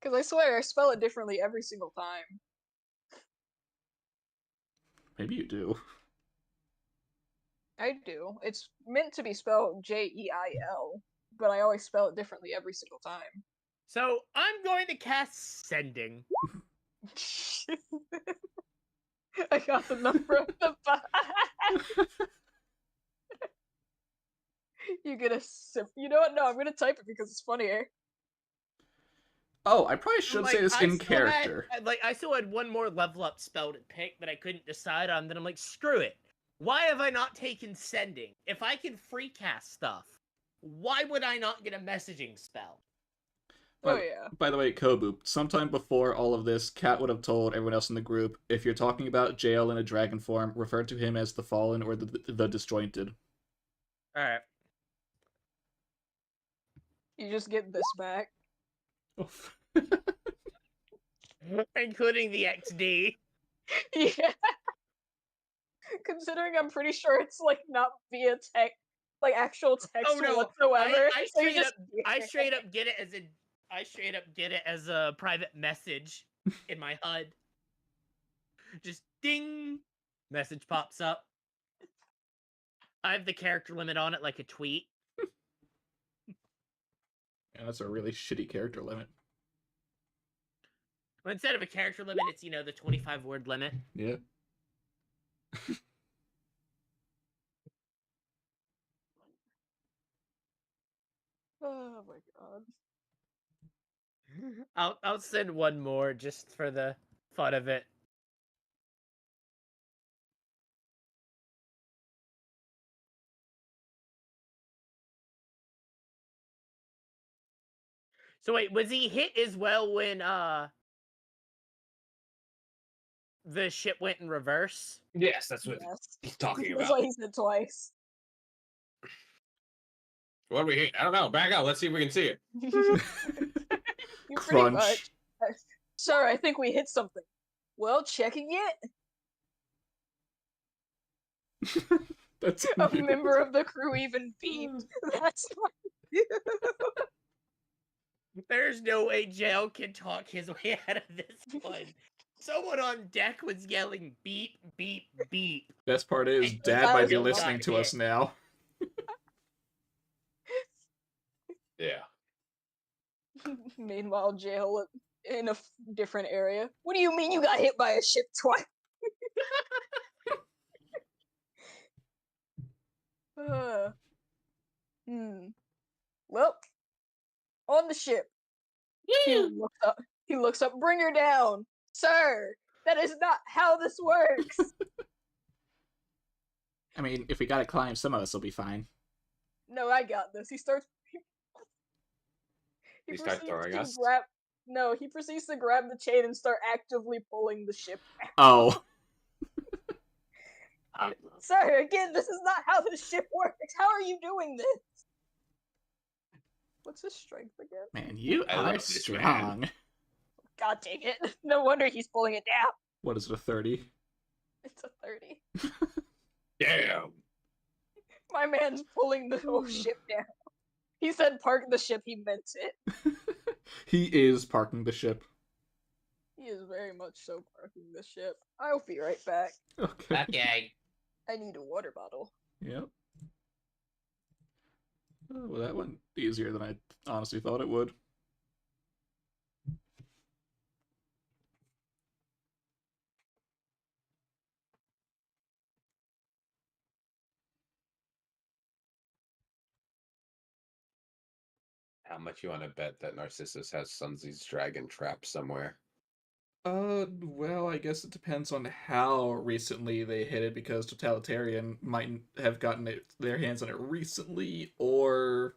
Because I swear I spell it differently every single time. Maybe you do. I do. It's meant to be spelled Jeil, but I always spell it differently every single time. So I'm going to cast Sending. I got the number of the bot. You get a sip. You know what? No, I'm gonna type it because it's funnier. Oh, I probably should say this in character. I still had one more level up spell to pick that I couldn't decide on. Then I'm like, screw it. Why have I not taken Sending? If I can free cast stuff, why would I not get a messaging spell? Oh yeah. By the way, Kobu, sometime before all of this, Kat would have told everyone else in the group, if you're talking about Jail in a dragon form, refer to him as the Fallen or the Disjointed. Alright. You just get this back. Including the XD. Yeah. Considering I'm pretty sure it's like not via text, like actual text whatsoever. I so you straight up get it as a private message in my HUD. Just ding, message pops up. I have the character limit on it like a tweet. Yeah, that's a really shitty character limit. Well, instead of a character limit, it's, the 25-word limit. Yeah. Oh my god. I'll send one more just for the fun of it. So wait, was he hit as well when the ship went in reverse? Yes, that's what Yes. he's talking That's about. why he said twice. What do we hit? I don't know. Back up. Let's see if we can see it. You pretty Crunch. much. Sir, I think we hit something. Well, checking it. That's A member of the crew even beeped. That's not. There's no way Jail can talk his way out of this one. Someone on deck was yelling beep, beep, beep. Best part is, And Dad might be Thousand listening got to us hit. now. Yeah. Meanwhile, jail in a different area. What do you mean you got hit by a ship twice? Well, on the ship. He looks up. Bring her down, sir. That is not how this works. I mean, if we gotta climb, some of us will be fine. No, I got this. He starts. He starts throwing us? No, he proceeds to grab the chain and start actively pulling the ship down. Oh. Sir, again, this is not how this ship works. How are you doing this? What's his strength again? Man, you I are love this strong. man. God dang it. No wonder he's pulling it down. What is it, a 30? It's a 30. Damn. My man's pulling the whole ship down. He said park the ship, he meant it. He is parking the ship. He is very much so parking the ship. I'll be right back. Okay. Okay. I need a water bottle. Yep. Oh, well, that went easier than I honestly thought it would. How much you want to bet that Narcissus has Sunzi's dragon trapped somewhere? Well, I guess it depends on how recently they hit it, because Totalitarian might have gotten their hands on it recently, or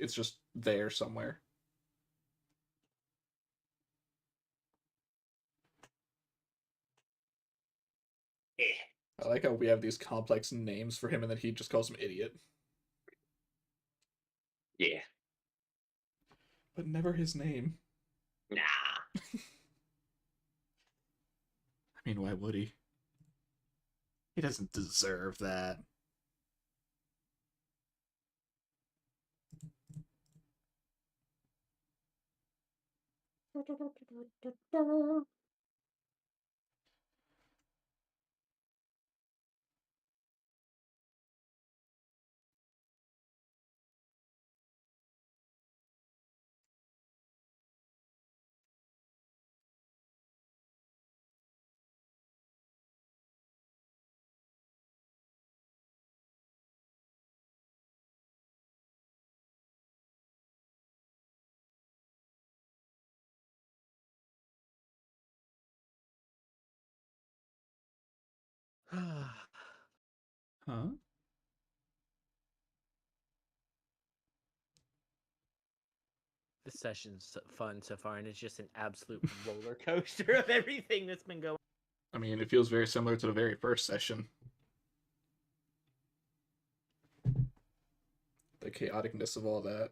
it's just there somewhere. Eh, I like how we have these complex names for him, and then he just calls him idiot. yeah. But never his name. Nah. I mean, why would he? He doesn't deserve that. Huh? This session's fun so far, and it's just an absolute roller coaster of everything that's been going. I mean, it feels very similar to the very first session. The chaoticness of all that.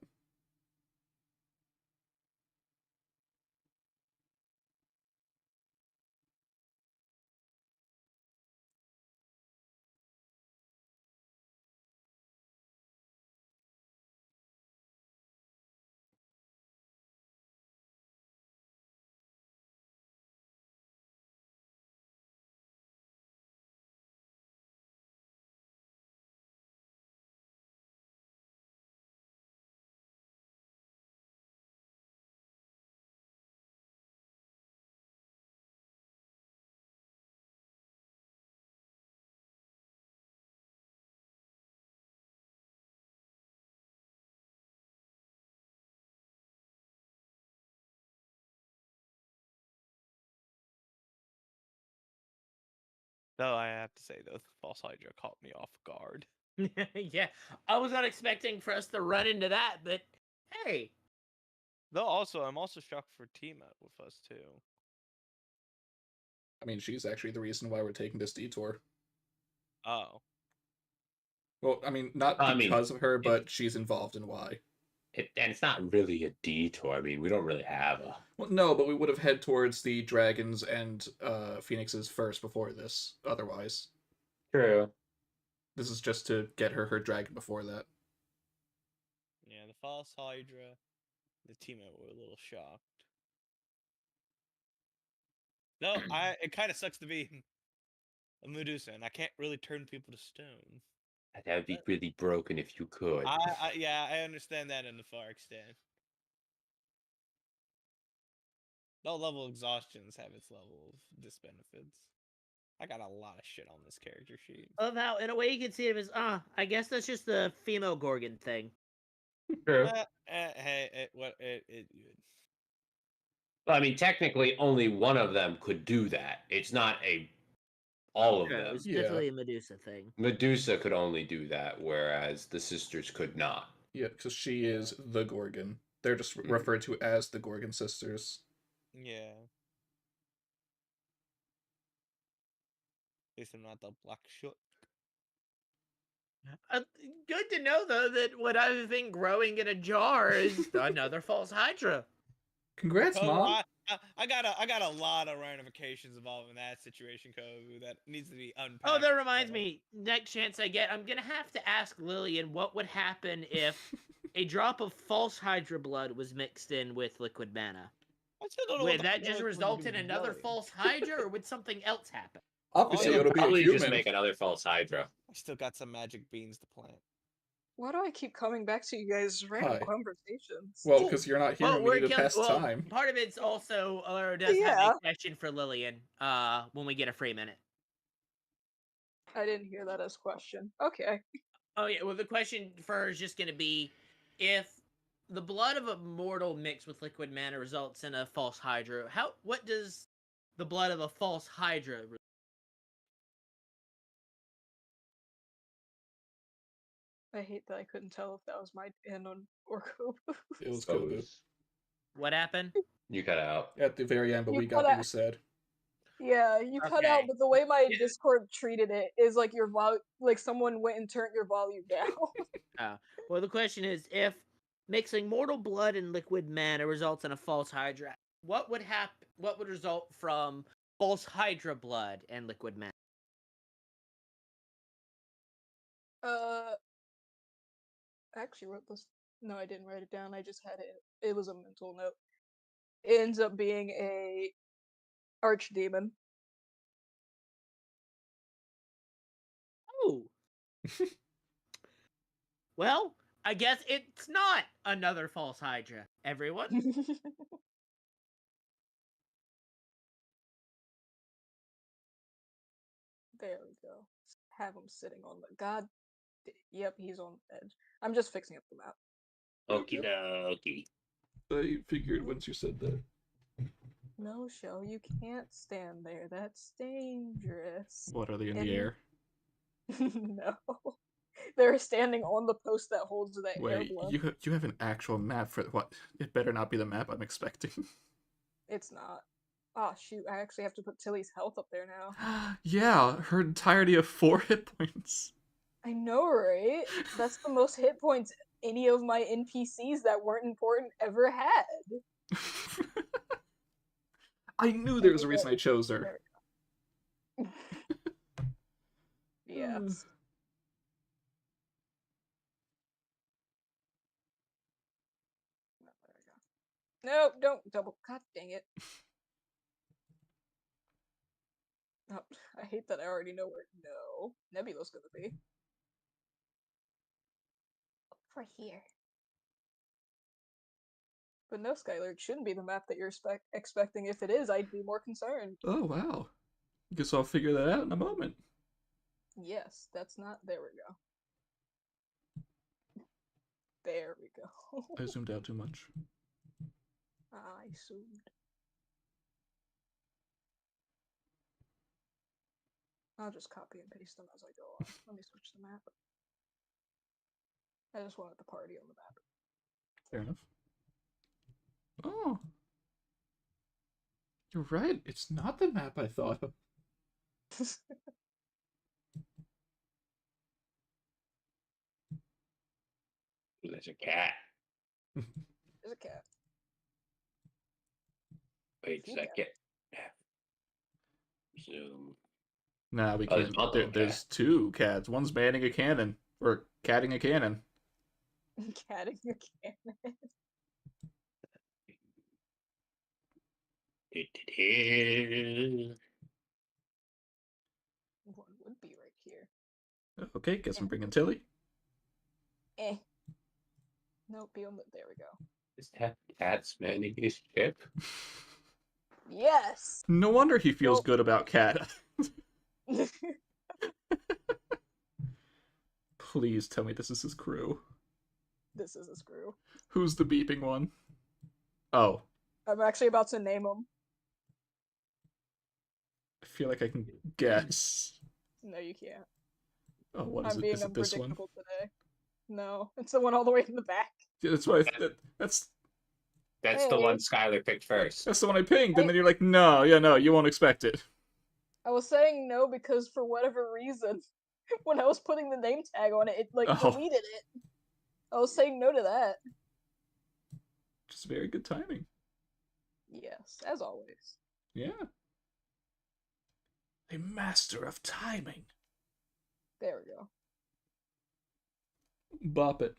Though I have to say, though, the false Hydra caught me off guard. Yeah, I was not expecting for us to run into that, but hey. Though I'm also shocked for Tiamat with us too. I mean, she's actually the reason why we're taking this detour. Oh. Well, I mean, not I mean, because of her, but she's involved in why. And it's not really a detour. I mean, we don't really have a. Well, no, but we would have head towards the dragons and phoenixes first before this, otherwise. True. This is just to get her dragon before that. Yeah, the false Hydra, the Tiamat were a little shocked. No, it kind of sucks to be a Medusa, and I can't really turn people to stone. That would be really broken if you could. Yeah, I understand that in the far extent. No level exhaustions have its level of disbenefits. I got a lot of shit on this character sheet. Of how, in a way, you can see it as, I guess that's just the female Gorgon thing. True. Hey, Well, I mean, technically, only one of them could do that. It's not all of True, them. it's Yeah. definitely a Medusa thing. Medusa could only do that, whereas the sisters could not. Yeah, because she is the Gorgon. They're just referred to as the Gorgon sisters. Yeah. At least I'm not the black shot. Good to know, though, that what I've been growing in a jar is another false Hydra. Congrats, Mom! I got a lot of ramifications involved in that situation, Kobu, that needs to be unpacked. Oh, that reminds me. Next chance I get, I'm gonna have to ask Lillian what would happen if a drop of false Hydra blood was mixed in with liquid mana. I still don't know Would what that the just hell result it's in gonna do another with false Hydra, or would something else happen? Obviously, yeah, it'll be a Probably human. just make another false Hydra. I still got some magic beans to plant. Why do I keep coming back to you guys' random Hi. conversations? Well, because you're not here and we need to pass time. Part of it's also, or does have Yeah. a question for Lillian. When we get a free minute. I didn't hear that as question. Okay. Oh yeah, well the question for her is just gonna be, if the blood of a mortal mixed with liquid mana results in a false hydra. What does the blood of a false hydra? I hate that I couldn't tell if that was my Anon or Kobu. It was Kobu. What happened? You cut out. At the very end, but You we cut got what out- you said. Yeah, you cut out, Okay. but the way my Discord treated it is like like someone went and turned your volume down. Well, the question is, if mixing mortal blood and liquid mana results in a false hydra, what would happen? What would result from false hydra blood and liquid mana? I actually wrote this. No, I didn't write it down. I just had it. It was a mental note. It ends up being a archdemon. Oh. Well, I guess it's not another false hydra, everyone. There we go. Have him sitting on the god. Yep, he's on the edge. I'm just fixing up the map. Okie dokie. I figured once you said that. No, Shell, you can't stand there. That's dangerous. What, are they in And- the air? No. They're standing on the post that holds that air Wait, blow. you have an actual map for what? It better not be the map I'm expecting. It's not. Oh shoot, I actually have to put Tilly's health up there now. Yeah, her entirety of 4 hit points. I know, right? That's the most hit points any of my NPCs that weren't important ever had. I knew there was a reason I chose her. Yes. No, don't double. God dang it. Oh, I hate that I already know where. No, Nebula's gonna be. For here. But no, Skylar, it shouldn't be the map that you're expecting. If it is, I'd be more concerned. Oh, wow. Guess I'll figure that out in a moment. Yes, that's not. There we go. There we go. I zoomed out too much. I zoomed. I'll just copy and paste them as I go on. Let me switch the map. I just wanted the party on the map. Fair enough. Oh. You're right. It's not the map I thought of. There's a cat. There's a cat. Wait a Few second. Zoom. Nah, we Oh, there's can't. multiple There's 2 cats. One's manning a cannon. Or catting a cannon. Catting a cannon. One would be right here. Okay, guess I'm bringing Tilly. Eh. Nope, be on the. There we go. Is that cat's manning his ship? Yes! No wonder he feels Nope. good about cat. Please tell me this is his crew. This is a screw. Who's the beeping one? Oh, I'm actually about to name him. I feel like I can guess. No, you can't. Oh, what is I'm it? being Is it this one? unpredictable today. No, it's the one all the way in the back. Yeah, that's why. That's That's the Hey. one Skylar picked first. the one I pinged, and then you're like, no, yeah, no, you won't expect it. I was saying no because for whatever reason, when I was putting the name tag on it, it like Oh. deleted it. I was saying no to that. Just very good timing. Yes, as always. Yeah. A master of timing. There we go. Bop it.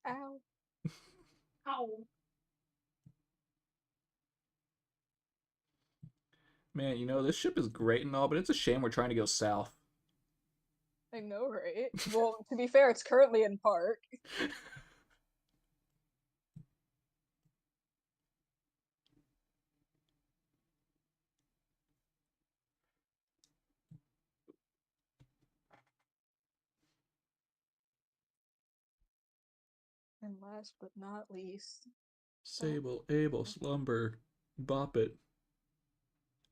Ow. Ow. Man, you know, this ship is great and all, but it's a shame we're trying to go south. I know, right? Well, to be fair, it's currently in park. And last but not least, Sable, Able, Slumber, Bop It,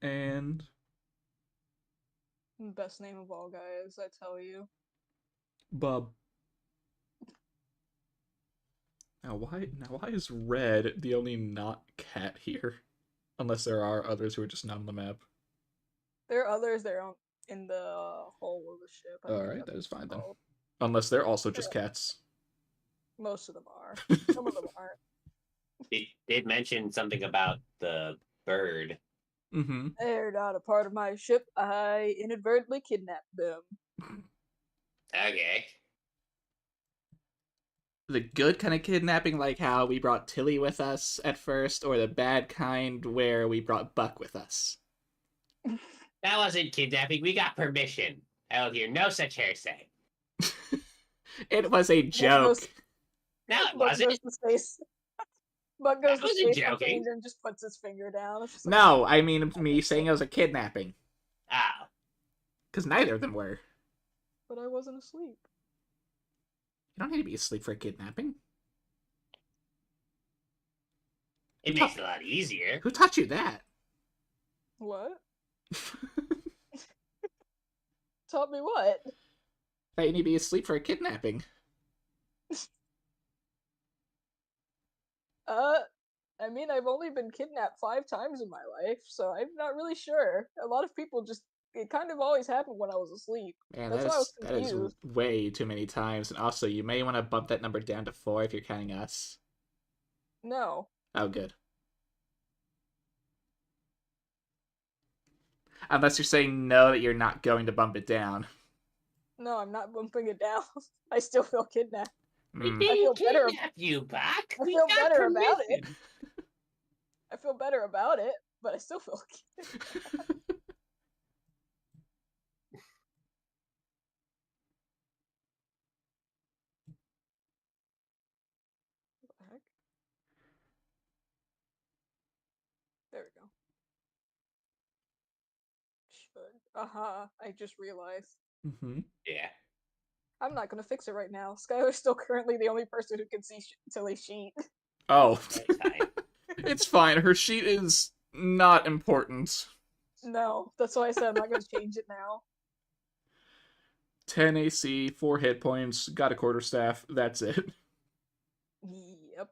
and best name of all, guys, I tell you. Bub. Now why is Red the only not cat here? Unless there are others who are just not on the map. There are others that are in the hull of the ship. I think Alright, that's that is what fine it's then. called. Unless they're also just cats. Most of them are. Some of them aren't. It did mention something about the bird. Mm-hmm. They're not a part of my ship. I inadvertently kidnapped them. Okay. The good kind of kidnapping, like how we brought Tilly with us at first, or the bad kind where we brought Buck with us? That wasn't kidnapping. We got permission. I will hear no such hearsay. It was a joke. No, it Buck wasn't. goes to space. Buck goes I to wasn't space for joking. change and just puts his finger down. It's just like, No, I mean me saying it was a kidnapping. Oh. Because neither of them were. but I wasn't asleep. You don't need to be asleep for a kidnapping. It makes it a lot easier. Who taught you that? What? Taught me what? That you need to be asleep for a kidnapping. I mean, I've only been kidnapped 5 times in my life, so I'm not really sure. A lot of people just, it kind of always happened when I was asleep. Man, That's why I was that is confused. way too many times. And also, you may want to bump that number down to 4 if you're counting us. No. Oh, good. Unless you're saying no, that you're not going to bump it down. No, I'm not bumping it down. I still feel kidnapped. We Mm. didn't feel better- kidnap you, Buck. I We feel got better about it. permission. I feel better about it, but I still feel kidnapped. What the heck? There we go. Should. Aha, I just realized. Mm-hmm. Yeah. I'm not gonna fix it right now. Skylar's still currently the only person who can see Tilly's sheet. Oh. It's fine. It's fine. Her sheet is not important. No, that's why I said I'm not gonna change it now. 10 AC, 4 hit points, got a quarterstaff. That's it. Yep.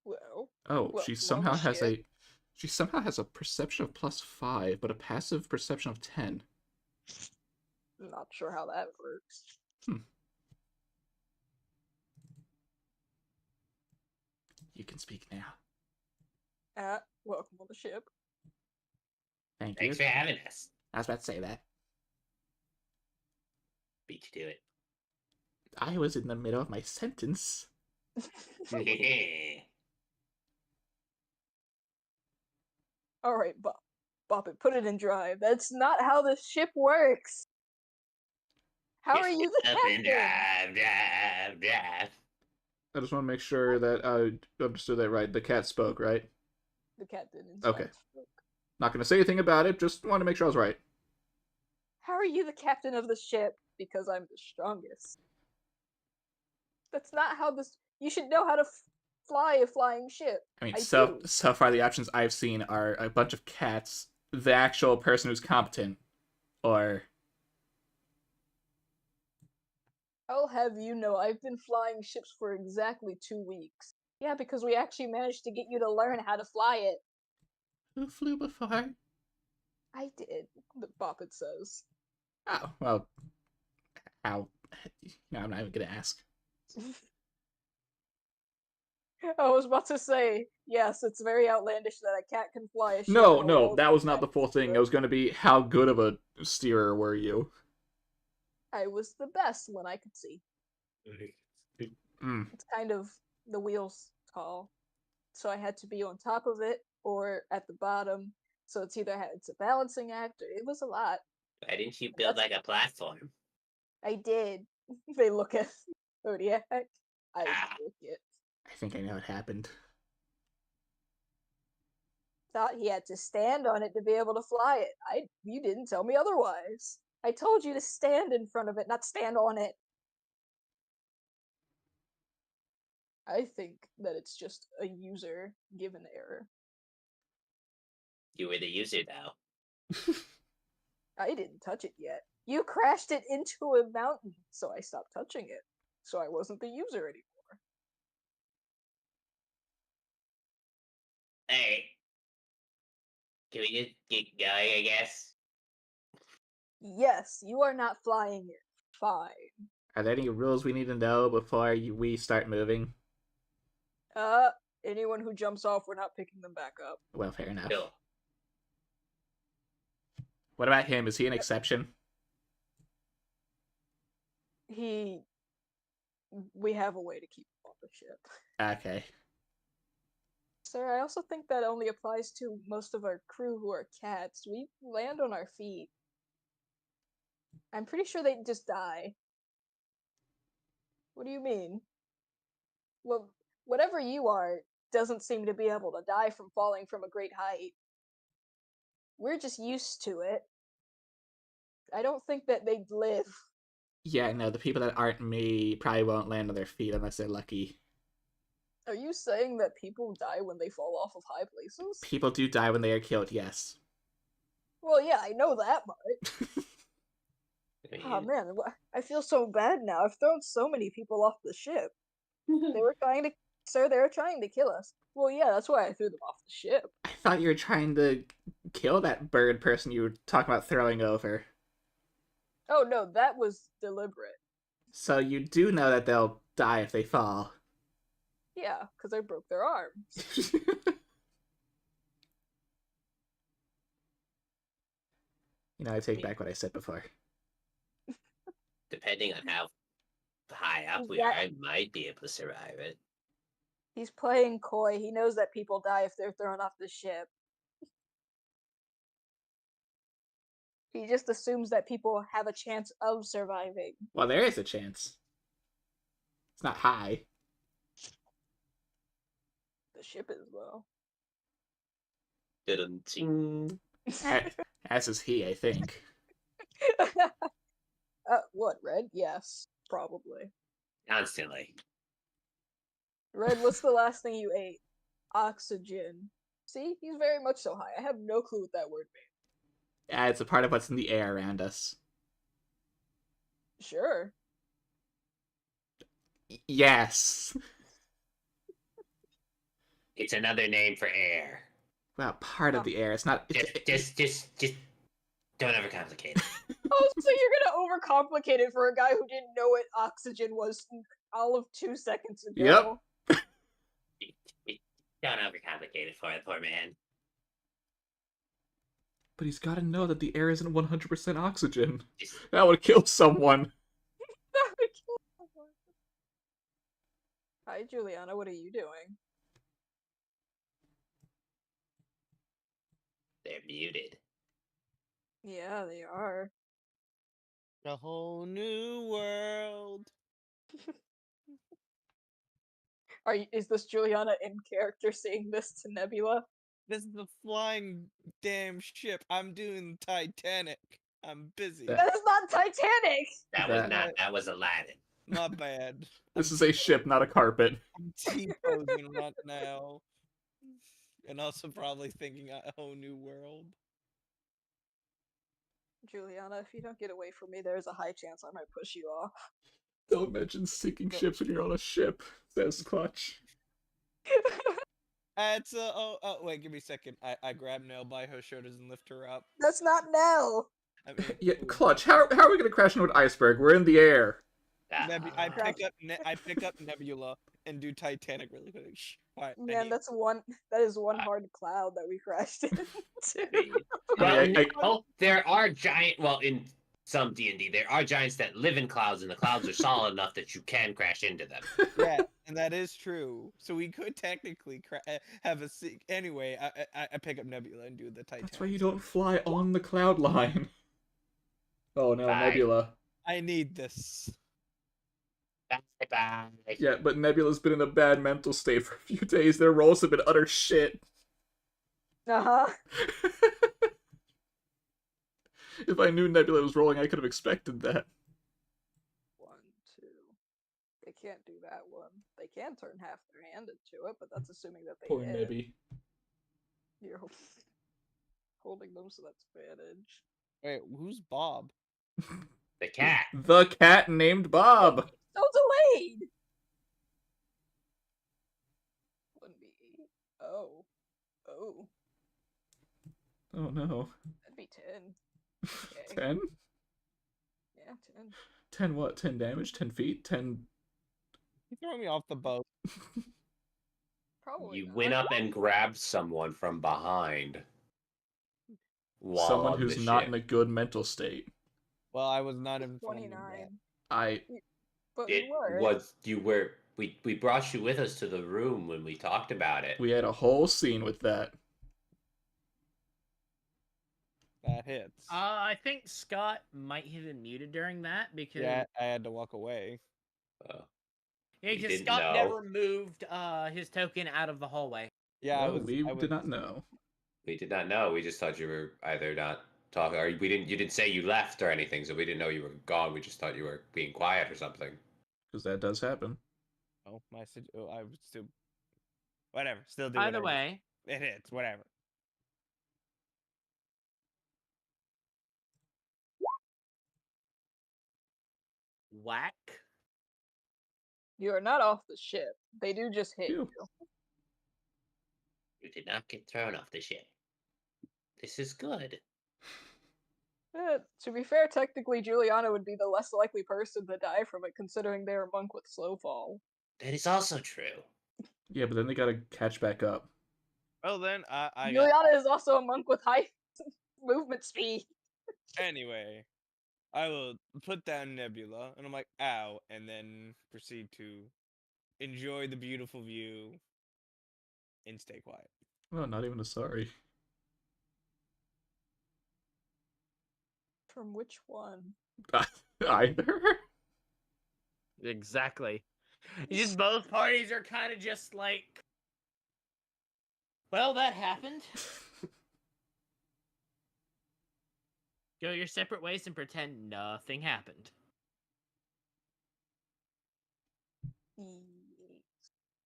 Well, Oh, Well, she well, somehow has shit. she somehow has a perception of +5, but a passive perception of 10. not sure how that works. You can speak now. Welcome on the ship. Thank you. Thanks for having us. I was about to say that. Beat you to it. I was in the middle of my sentence. Alright, Bop it, put it in drive. That's not how the ship works! How are you the Up and captain? drive. I just want to make sure that I understood that right. The cat spoke, right? The captain in Okay. fact spoke. Not going to say anything about it, just want to make sure I was right. How are you the captain of the ship? Because I'm the strongest. That's not how this. You should know how to fly a flying ship. I mean, I so do. far the options I've seen are a bunch of cats, the actual person who's competent, or I'll have you know I've been flying ships for exactly 2 weeks. Yeah, because we actually managed to get you to learn how to fly it. who flew before? I did, the Boppet says. Oh, well, how? No, I'm not even going to ask. I was about to say, yes, it's very outlandish that a cat can fly a ship. No, and a no, wolf that was can not the full thing. do It was going to be, how good of a steerer were you? I was the best when I could see. Mm. It's kind of the wheel's tall, so I had to be on top of it or at the bottom. So it's a balancing act. Or it was a lot. Why didn't you build like a platform? I did. They look at Zodiac. I took it. I think I know what happened. Thought he had to stand on it to be able to fly it. You didn't tell me otherwise. I told you to stand in front of it, not stand on it. I think that it's just a user given error. You were the user though. I didn't touch it yet. You crashed it into a mountain, so I stopped touching it. So I wasn't the user anymore. Hey, can we just get going? I guess. Yes, you are not flying it. Fine. Are there any rules we need to know before we start moving? Anyone who jumps off, we're not picking them back up. Well, fair enough. Cool. What about him? Is he an exception? We have a way to keep him off the ship. Okay. Sir, I also think that only applies to most of our crew who are cats. We land on our feet. I'm pretty sure they just die. What do you mean? Well, whatever you are doesn't seem to be able to die from falling from a great height. We're just used to it. I don't think that they'd live. Yeah, no, the people that aren't me probably won't land on their feet unless they're lucky. Are you saying that people die when they fall off of high places? People do die when they are killed, yes. Well, yeah, I know that much. I Oh mean, man, I feel so bad now. I've thrown so many people off the ship. They were trying to, sir, they were trying to kill us. Well, yeah, that's why I threw them off the ship. I thought you were trying to kill that bird person you were talking about throwing over. Oh no, that was deliberate. So you do know that they'll die if they fall. Yeah, because I broke their arms. You know, I take back what I said before. depending on how high up we Yeah. are, I might be able to survive it. He's playing coy. He knows that people die if they're thrown off the ship. He just assumes that people have a chance of surviving. Well, there is a chance. It's not high. The ship is, though. Dun-dun-ting. As is he, I think. What, Red? Yes, probably. Constantly. Red, what's the last thing you ate? Oxygen. See, he's very much so high. I have no clue what that word means. It's a part of what's in the air around us. Sure. Yes. It's another name for air. Well, part of the air. It's not. Just don't overcomplicate it. Oh, so you're gonna overcomplicate it for a guy who didn't know what oxygen was all of 2 seconds ago. Yep. Don't overcomplicate it for the poor man. But he's got to know that the air isn't 100% oxygen. Just That would kill someone. Hi, Juliana. What are you doing? they're muted. Yeah, they are. A whole new world. Is this Juliana in character saying this to Nebula? This is a flying damn ship. I'm doing Titanic. I'm busy. That- That is not Titanic! That was Aladdin. My bad. This is a ship, not a carpet. I'm T-posing right now. And also probably thinking a whole new world. Juliana, if you don't get away from me, there's a high chance I might push you off. Don't mention sinking ships when you're on a ship, says Clutch. It's wait, give me a second. I grab Nell by her shoulders and lift her up. That's not Nell! I mean, Yeah, Clutch, how are we gonna crash into an iceberg? We're in the air. I pick up Nebula and do Titanic really quick. Shh. Alright, Man, that is one hard cloud that we crashed into. Well, there are giant. Well, in some D&D, there are giants that live in clouds, and the clouds are solid enough that you can crash into them. Yeah, and that is true. So we could technically have a anyway. I pick up Nebula and do the Titanic. That's why you don't fly on the cloud line. Oh no, Bye. Nebula. I need this. Bye. Yeah, but Nebula's been in a bad mental state for a few days. Their roles have been utter shit. Uh-huh. If I knew Nebula was rolling, I could have expected that. 1, 2. Okay, can't do that one. They can turn half their hand into it, but that's assuming that they Poor hit. Nibby. You're holding them, so that's advantage. Wait, who's Bob? The cat. The cat named Bob. So delayed! 1b8. Oh. Oh. Oh no. That'd be 10. Okay. 10? Yeah, 10. 10 what? 10 damage? 10 feet? 10. You're throwing me off the boat. Probably You not. went up and grabbed someone from behind. While Someone on who's the not ship. in a good mental state. Well, I was not informed of 29. I. But It you were. we brought you with us to the room when we talked about it. We had a whole scene with that. that hits. I think Scott might have been muted during that because Yeah, I had to walk away. yeah, we because didn't Scott know. never moved his token out of the hallway. Yeah, Well, we did not know. We did not know. We just thought you were either not talking, or we didn't. You didn't say you left or anything, so we didn't know you were gone. We just thought you were being quiet or something. Because that does happen. Oh, I would still. Whatever. Still do. Either whatever. way, It hits. Whatever. whack. You are not off the ship. They do just hit Phew. you. You did not get thrown off the ship. This is good. To be fair, technically Juliana would be the less likely person to die from it, considering they're a monk with slow fall. That is also true. Yeah, but then they gotta catch back up. Well then, I got. Juliana is also a monk with high movement speed. Anyway, I will put down Nebula, and I'm like, ow, and then proceed to enjoy the beautiful view and stay quiet. Oh, not even a sorry. From which one? Either? Exactly. Just both parties are kind of just like, well, that happened. Go your separate ways and pretend nothing happened.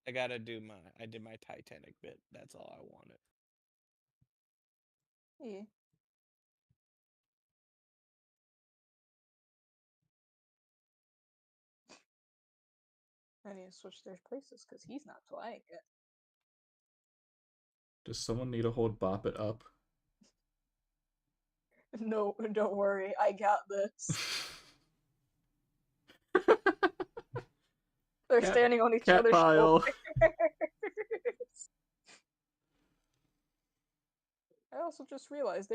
I gotta do I did my Titanic bit. That's all I wanted. Yeah. I need to switch their places because he's not flying it. Does someone need to hold Bop It up? No, don't worry. I got this. They're Cat- standing on each cat other's pile. shoulders. I also just realized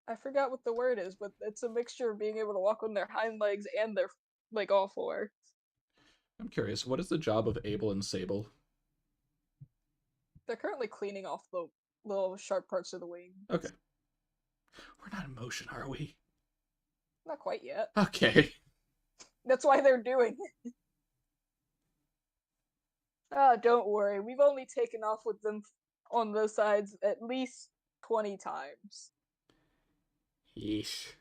I forgot what the word is, but it's a mixture of being able to walk on their hind legs and their like all four. I'm curious, what is the job of Abel and Sable? They're currently cleaning off the little sharp parts of the wing. Okay. We're not in motion, are we? Not quite yet. Okay. That's why they're doing it. Ah, don't worry. We've only taken off with them on the sides at least 20 times. Yeesh.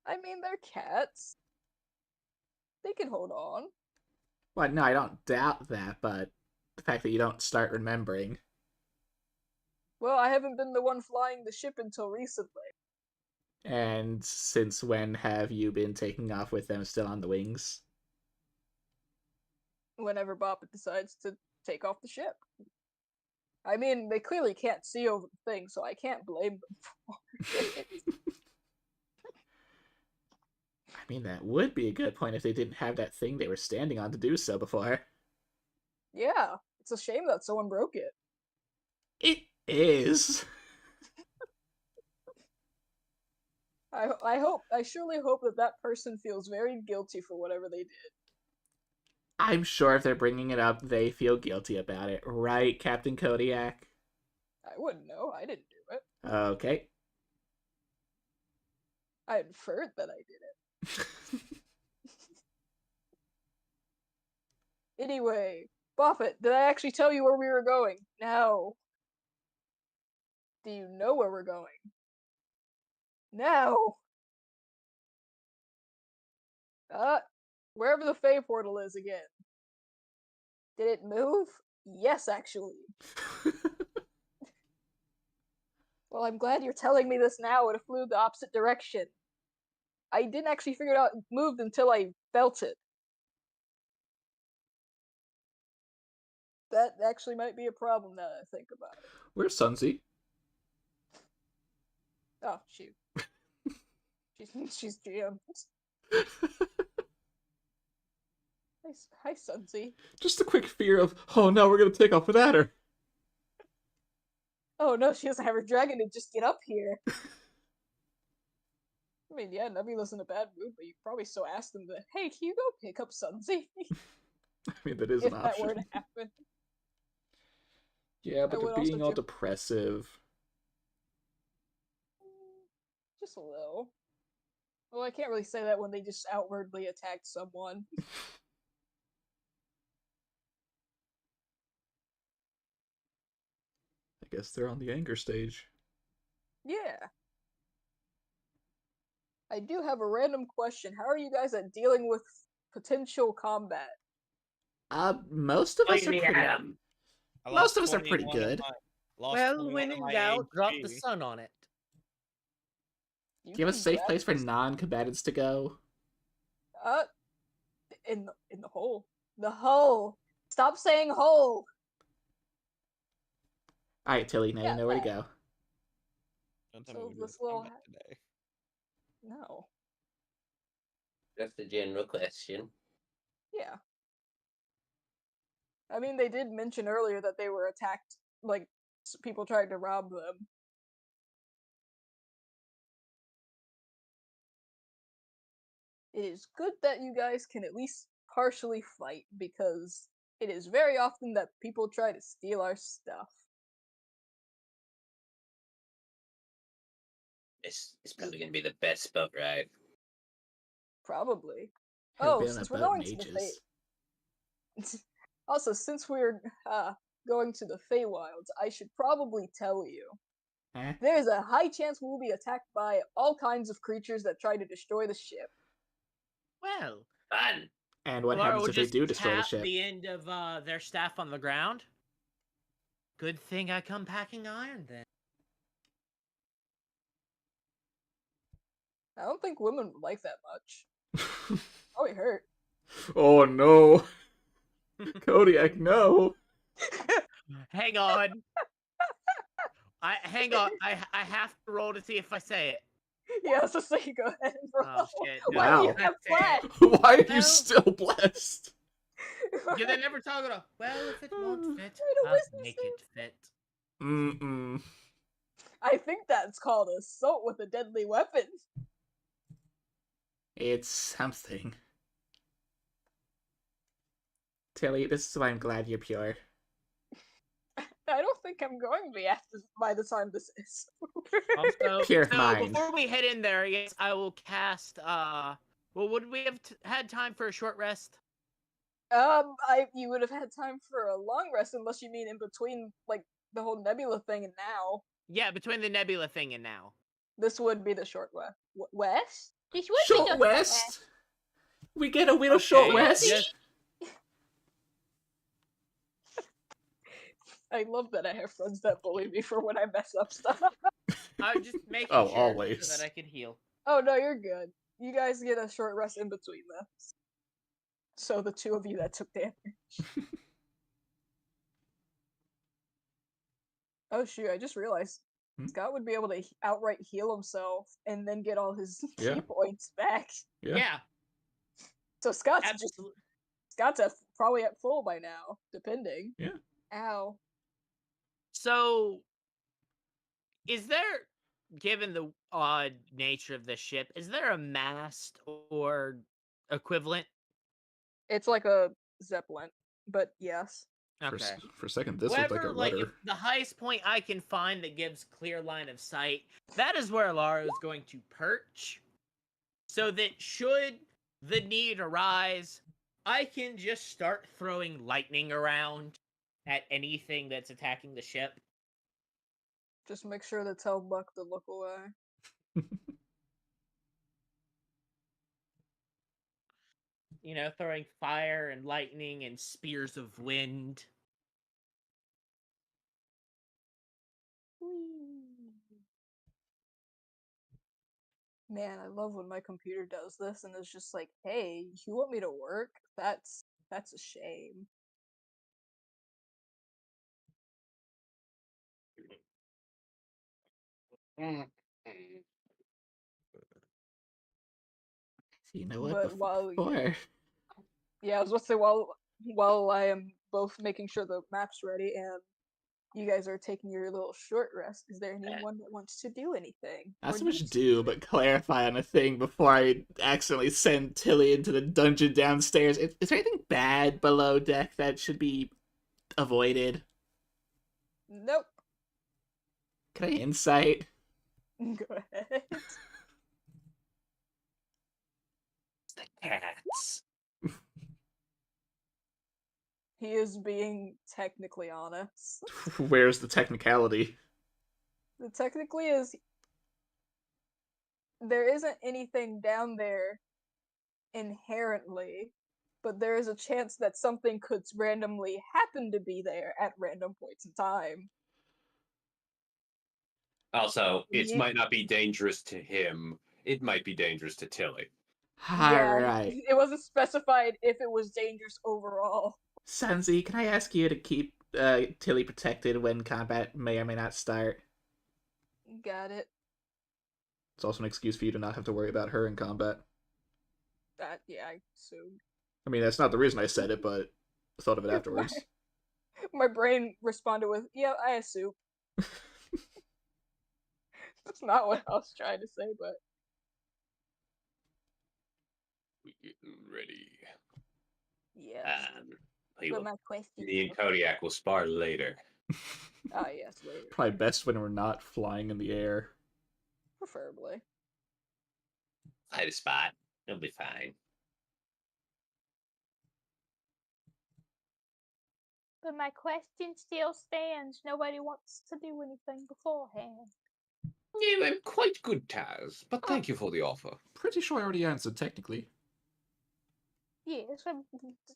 I mean, they're cats. They can hold on. Well, no, I don't doubt that, but the fact that you don't start remembering. Well, I haven't been the one flying the ship until recently. And since when have you been taking off with them still on the wings? Whenever Boppet decides to take off the ship. I mean, they clearly can't see over the thing, so I can't blame them for it. I mean, that would be a good point if they didn't have that thing they were standing on to do so before. Yeah, it's a shame that someone broke it. It is. I surely hope that person feels very guilty for whatever they did. I'm sure if they're bringing it up, they feel guilty about it, right, Captain Kodiak? I wouldn't know. I didn't do it. Okay. I inferred that I did it. Anyway, Buffett, did I actually tell you where we were going? No. Do you know where we're going? No. Wherever the Fey portal is again. Did it move? Yes, actually. Well, I'm glad you're telling me this now. It flew the opposite direction. I didn't actually figure out it moved until I felt it. That actually might be a problem now that I think about it. Where's Sunzi? Oh, shoot. she's GM. Hi, Sunzi. Just a quick fear of, oh no, we're gonna take off without her. Oh no, she doesn't have her dragon to just get up here. I mean, yeah, Nebula's in a bad mood, but you probably still ask them that, hey, can you go pick up Sunzi? I mean, that is if an that were option. to happen. Yeah, but I they're would being also all depressive. Just a little. Well, I can't really say that when they just outwardly attacked someone. I guess they're on the anger stage. Yeah. I do have a random question. How are you guys at dealing with potential combat? Most of us are Play me pretty. at 'em. I Most lost of us are 21 pretty of good. lost Well, 21 when of in my doubt, drop the HP. sun on it. You Do you have a can safe grab place for this- non-combatants to go? in the hole. The hole. Stop saying hole. Alright, Tilly, now Yeah, you know where to that. go. Don't tell me So we're doing this little combat today. no. Just a general question. Yeah. I mean, they did mention earlier that they were attacked, like people tried to rob them. It is good that you guys can at least partially fight, because it is very often that people try to steal our stuff. It's probably gonna be the best boat ride. Probably. Haven't Oh, been on a since we're boat going in to the ages. Also, since we're going to the Feywilds, I should probably tell you. Eh? There's a high chance we will be attacked by all kinds of creatures that try to destroy the ship. Well, Fun. And what Laura happens will if they just do destroy the tap ship? the end of their staff on the ground. Good thing I come packing iron then. I don't think women would like that much. Probably hurt. Oh no! Kodiak, no! Hang on. Hang on. I have to roll to see if I say it. Yeah, so say go ahead and roll. Oh shit! No, Why do you Wow. have flat? Why are you Well- still blessed? Yeah, they never talk about. Well, if it won't fit, I don't I'll listen make to- it fit. Mm-mm. I think that's called assault with a deadly weapon. It's something. Tilly, this is why I'm glad you're pure. I don't think I'm going to be after by the time this is. Also, Pure so mind. before we head in there, yes, I will cast. Well, would we have had time for a short rest? You would have had time for a long rest unless you mean in between, like the whole nebula thing and now. Yeah, between the nebula thing and now. This would be the short west. This would Short be the rest? We get a little short Okay, rest? just- I love that I have friends that bully me for when I mess up stuff. I'm just making Oh, sure always. so that I can heal. Oh no, you're good. You guys get a short rest in between this. So the two of you that took damage. Oh shoot, I just realized Hmm? Scott would be able to outright heal himself and then get all his Yeah. key points back. Yeah, So Scott's just absolutely. Scott's probably at full by now, depending. Yeah. Ow. So, is there, given the odd nature of the ship, is there a mast or equivalent? It's like a zeppelin, but yes. Okay. For a second, this looked like a Wherever, rudder. the highest point I can find that gives clear line of sight, that is where Lara is going to perch. So that should the need arise, I can just start throwing lightning around at anything that's attacking the ship. Just make sure to tell Buck to look away. throwing fire and lightning and spears of wind. Man, I love when my computer does this and it's just like, hey, you want me to work? That's a shame. You know what? But while Before. yeah, I was about to say while I am both making sure the map's ready and you guys are taking your little short rest, is there anyone that wants to do anything? Not Or so much needs to do, but clarify on a thing before I accidentally send Tilly into the dungeon downstairs. Is there anything bad below deck that should be avoided? Nope. Can I insight? Go ahead. The cats. He is being technically honest. Where's the technicality? The technically is there isn't anything down there inherently, but there is a chance that something could randomly happen to be there at random points in time. Also, it Yeah. might not be dangerous to him. It might be dangerous to Tilly. Alright. It wasn't specified if it was dangerous overall. Sanzi, can I ask you to keep Tilly protected when combat may or may not start? Got it. It's also an excuse for you to not have to worry about her in combat. Yeah, I assumed. I mean, that's not the reason I said it, but I thought of it afterwards. My brain responded with, yeah, I assume. That's not what I was trying to say, but We getting ready. yes. We But will, my question Me and Kodiak will spar later. yes, later. Probably best when we're not flying in the air. Preferably. find a spot. It'll be fine. But my question still stands. Nobody wants to do anything beforehand. Yeah, I'm quite good, Taz, but thank you for the offer. Pretty sure I already answered, technically. Yes, the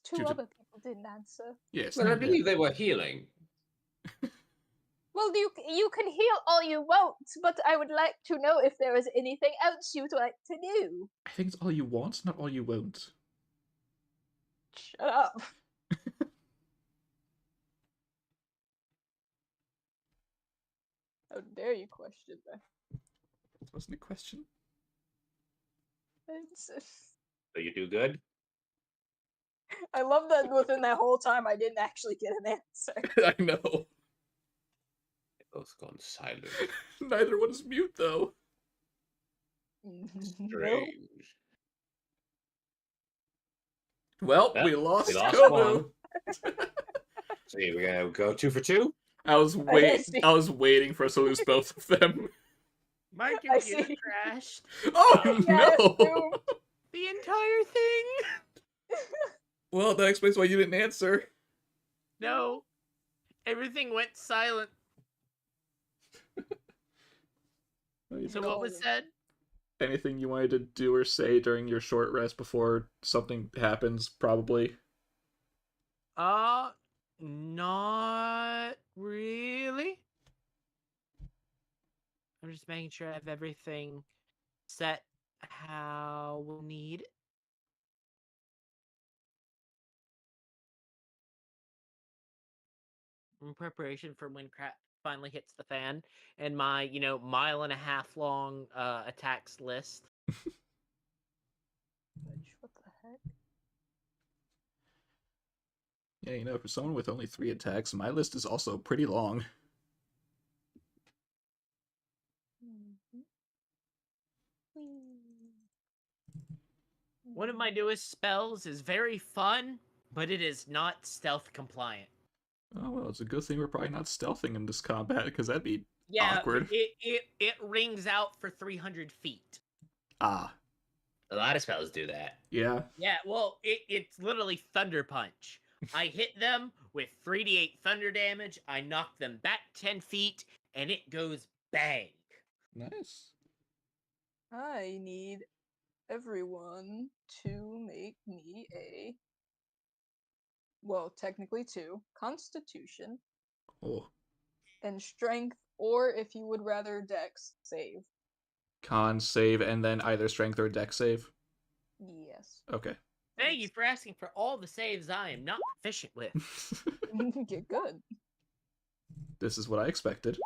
two Due to- other people didn't answer. Yes. Well, I believe they were healing. Well, you can heal all you want, but I would like to know if there is anything else you'd like to do. I think it's all you want, not all you won't. Shut up. How dare you question that? That wasn't a question. So you do good? I love that within that whole time I didn't actually get an answer. I know. They both gone silent. Neither one is mute, though. Nope. Strange. Well, Well, we lost we lost Kobu. one. So yeah, we're gonna go 2 for 2. I was see. I was waiting for us to lose both of them. My I computer see. crashed. Oh Yeah, no! assumed. The entire thing. Well, that explains why you didn't answer. No. Everything went silent. So what was said? Anything you wanted to do or say during your short rest before something happens, probably? Not really. I'm just making sure I have everything set how we'll need it. In preparation for when crap finally hits the fan and my, 1.5 mile long attacks list. What the heck? Yeah, for someone with only 3 attacks, my list is also pretty long. One of my newest spells is very fun, but it is not stealth compliant. Oh, well, it's a good thing we're probably not stealthing in this combat, because that'd be awkward. It rings out for 300 feet. Ah. A lot of spells do that. Yeah. Yeah, well, it's literally Thunder Punch. I hit them with 3d8 thunder damage, I knock them back 10 feet, and it goes bang. Nice. I need everyone to make me a, well, technically 2 Constitution Oh, and Strength, or if you would rather Dex save. con save and then either strength or dex save. Yes. Okay. Thank you for asking for all the saves I am not proficient with. Get good. This is what I expected.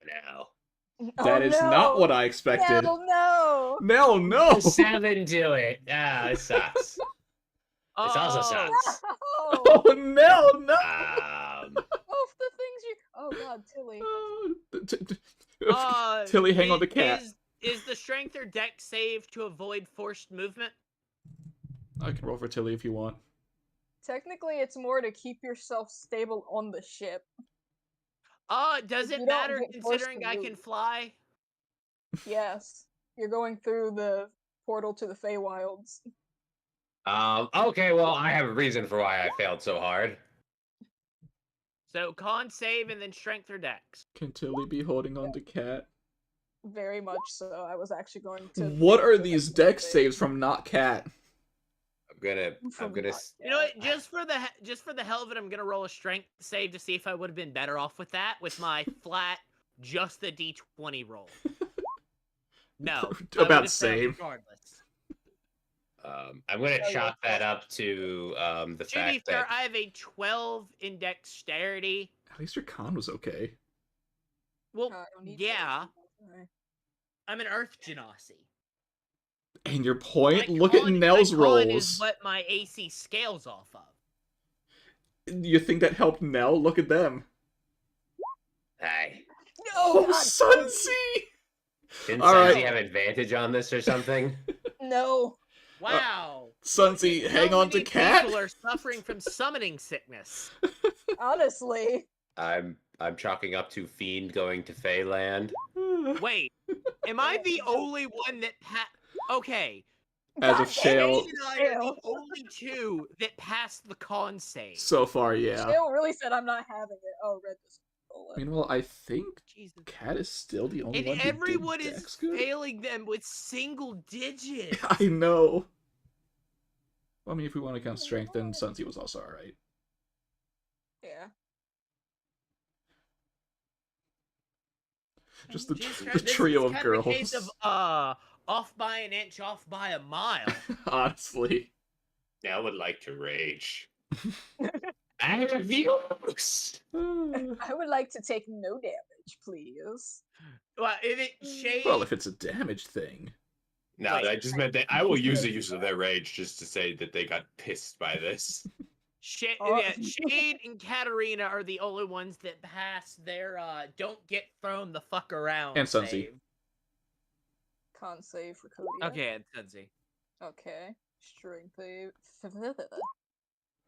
No. That is not what I expected. No. No. 7 to it. Ah, this sucks. This also sucks. No. Oh no. Both the things you. Oh God, Tilly. Tilly, hang on the cat. Is the strength or dex save to avoid forced movement? I can roll for Tilly if you want. Technically, it's more to keep yourself stable on the ship. Does You it don't matter get forced considering to I can move. fly? Yes, you're going through the portal to the Feywilds. Okay, well, I have a reason for why I failed so hard. So con save and then strength or dex. Can Tilly be holding on to cat? Very much so. I was actually going to. What are these dex saves from not cat? I'm gonna. You know what? Just for the hell of it, I'm gonna roll a strength save to see if I would have been better off with that with my flat, just the d20 roll. No, I About would've failed same. regardless. I'm gonna chalk that up to the To be fact fair, that I have a 12 in dexterity. At least your con was okay. Well, I don't need yeah, those. I'm an Earth Genasi. And your point? My Look at con- Nell's my con rolls. is what my AC scales off of. You think that helped Nell? Look at them. hey, No, Oh, God, Sunsy! didn't All Sunsy right. have advantage on this or something? no. Wow. Sunsy, Look at hang so on to many cat. People are suffering from summoning sickness. Honestly, I'm chalking up to Fiend going to Feyland. Wait, am I the only one that Okay, As God of Shale, Shane and I are the only two that passed the con save. so far, yeah. Shale really said I'm not having it. Oh, Red doesn't roll it. Meanwhile, I think Jesus. Cat is still the only And one who everyone did is Dex good. failing them with single digits. I know. Well, I mean, if we want to count strength, then Sunsy was also alright. Yeah. Just the, Jesus the Christ, this trio is of kind girls. a case of off by an inch, off by a mile. Honestly. Nell would like to rage. I refuse. I would like to take no damage, please. Well, if it shade, Well, if it's a damage thing. No, Wait, I just meant that I will use the use of their rage just to say that they got pissed by this. Shade and Katarina are the only ones that pass their don't get thrown the fuck around. And Sunsy. save. Con save for Kodiak. Okay, and Sunsy. Okay. Strength save.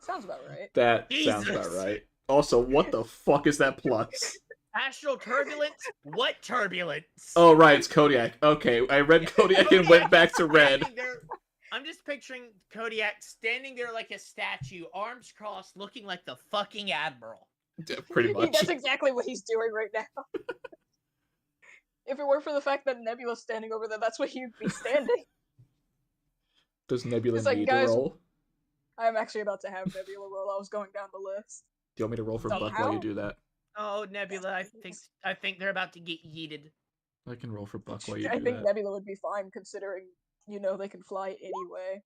Sounds about right. That sounds Jesus. about right. Also, what the fuck is that plus? Astral turbulence? What turbulence? Oh, right, it's Kodiak. Okay, I read Kodiak and went back to red. Standing there- I'm just picturing Kodiak standing there like a statue, arms crossed, looking like the fucking admiral. Pretty much. That's exactly what he's doing right now. If it weren't for the fact that Nebula's standing over there, that's where he'd be standing. Does Nebula It's like, need guys, to roll? I'm actually about to have Nebula roll. I was going down the list. Do you want me to roll for Buck while Somehow? you do that? Oh, Nebula, I think they're about to get yeeted. I can roll for Buck while you I do think that. Nebula would be fine, considering, they can fly anyway.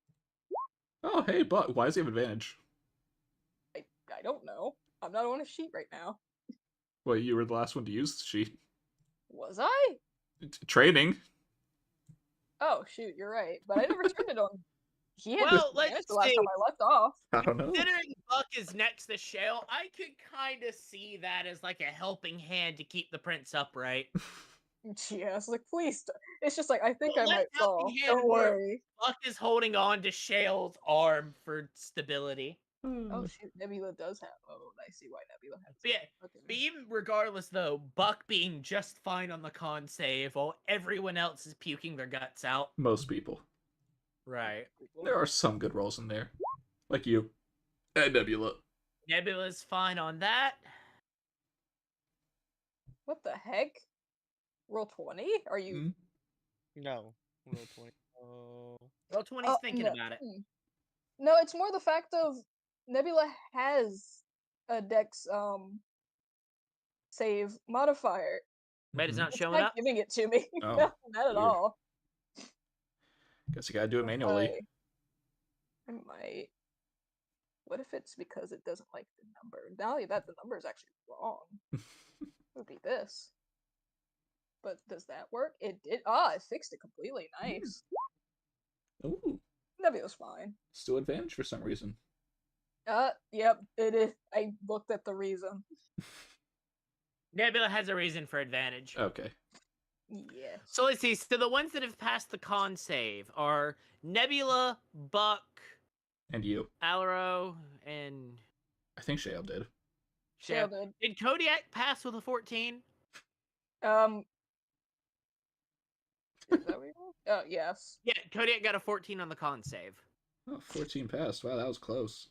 Oh, hey, Buck. Why does he have advantage? I don't know. I'm not on a sheet right now. Well, you were the last one to use the sheet. Was I? Training. Oh, shoot, you're right. But I never turned it on. He had Well, disadvantage let's the last see. time I left off. I don't know. Considering Buck is next to Shale, I could kind of see that as like a helping hand to keep the prince upright. Yeah, it's like, please. It's just like, I think Well, I might let's help fall. me hand Don't work. worry. Buck is holding on to Shale's arm for stability. Oh, shoot, Nebula does have. Oh, I see why Nebula has. But yeah, Okay. but even regardless though, Buck being just fine on the con save while everyone else is puking their guts out. Most people. Right. There are some good rolls in there. Like you. And Nebula. Nebula's fine on that. What the heck? Roll 20? Are you. No. Roll 20. Oh. Well, 20's thinking no. about it. No, it's more the fact of Nebula has a Dex save modifier. But it's Mhm. not It's showing not up. giving it to me. Oh, No, not at weird. all. Guess you gotta do it manually. I might. What if it's because it doesn't like the number? Now that the number is actually wrong. It would be this. But does that work? It did. Ah, it fixed it completely. Nice. Ooh, Nebula's fine. still advantage for some reason. Yep, it is. I looked at the reason. Nebula has a reason for advantage. Okay. Yes. So let's see. So the ones that have passed the con save are Nebula, Buck, And you. Alaro, and I think Shale did. Shale Shale. did. Did Kodiak pass with a 14? Is that what you want? Oh, yes. Yeah, Kodiak got a 14 on the con save. Oh, 14 passed. Wow, that was close.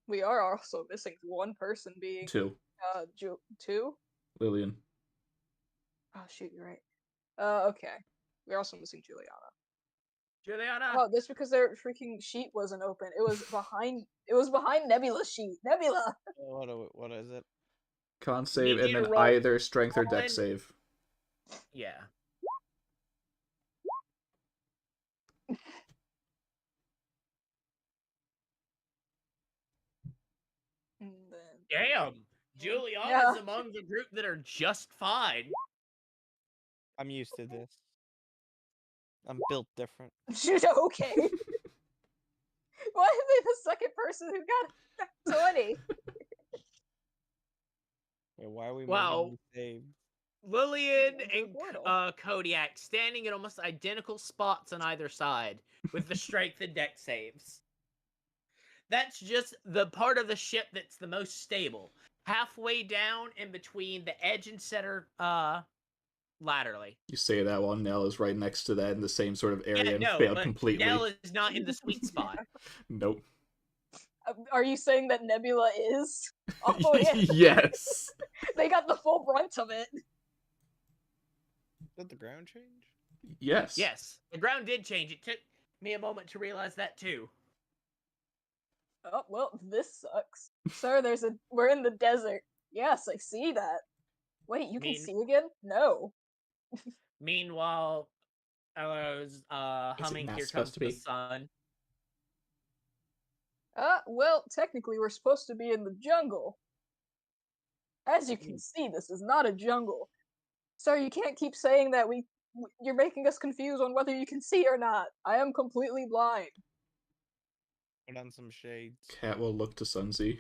We are also missing one person being 2. 2? Lillian. Oh shoot, you're right. Okay. We're also missing Juliana. Juliana. Oh, that's because their freaking sheet wasn't open. It was behind. It was behind Nebula's sheet. Nebula. What is it? Con save Need and you to then roll either strength or dex one. save. Yeah. And then Damn. Juliana's Yeah. among the group that are just fine. I'm used to this. I'm built different. okay. Why are they the second person who got 20? Yeah, why are we Wow. making these saves? Lillian Went through a and portal. Kodiak standing at almost identical spots on either side with the strength and deck saves. That's just the part of the ship that's the most stable. Halfway down in between the edge and center laterally. You say that while Nell is right next to that in the same sort of area and no, failed but completely. Nell is not in the sweet spot. Nope. Are you saying that Nebula is? Oh yeah. Yes. They got the full brunt of it. Did the ground change? Yes. Yes, the ground did change. It took me a moment to realize that too. Oh well, this sucks, sir. We're in the desert. Yes, I see that. Wait, you can see again? No. Meanwhile, Ella's humming not "Here supposed Comes to the be? Sun." Well, technically, we're supposed to be in the jungle. As you can see, this is not a jungle. Sir, you can't keep saying that you're making us confused on whether you can see or not. I am completely blind. Put on some shades. Cat will look to Sunzi.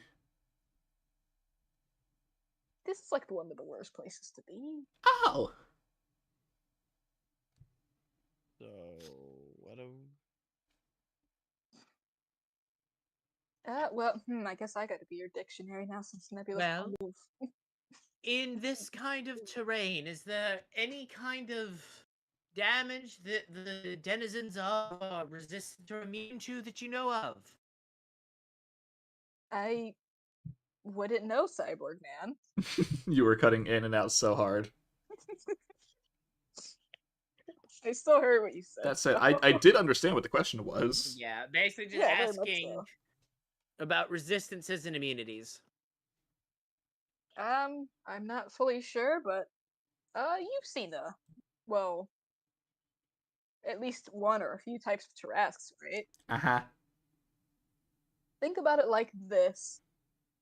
This is like one of the worst places to be. Oh! So, what do... Well, I guess I gotta be your dictionary now since Nebula's Well, move. in this kind of terrain, is there any kind of damage that the denizens are resistant or immune to that you know of? I wouldn't know, Cyborg Man. You were cutting in and out so hard. I still heard what you said. That said, I did understand what the question was. Yeah, basically just Yeah, very much asking so. about resistances and immunities. I'm not fully sure, but you've seen at least one or a few types of Tarrasques, right? Uh-huh. Think about it like this.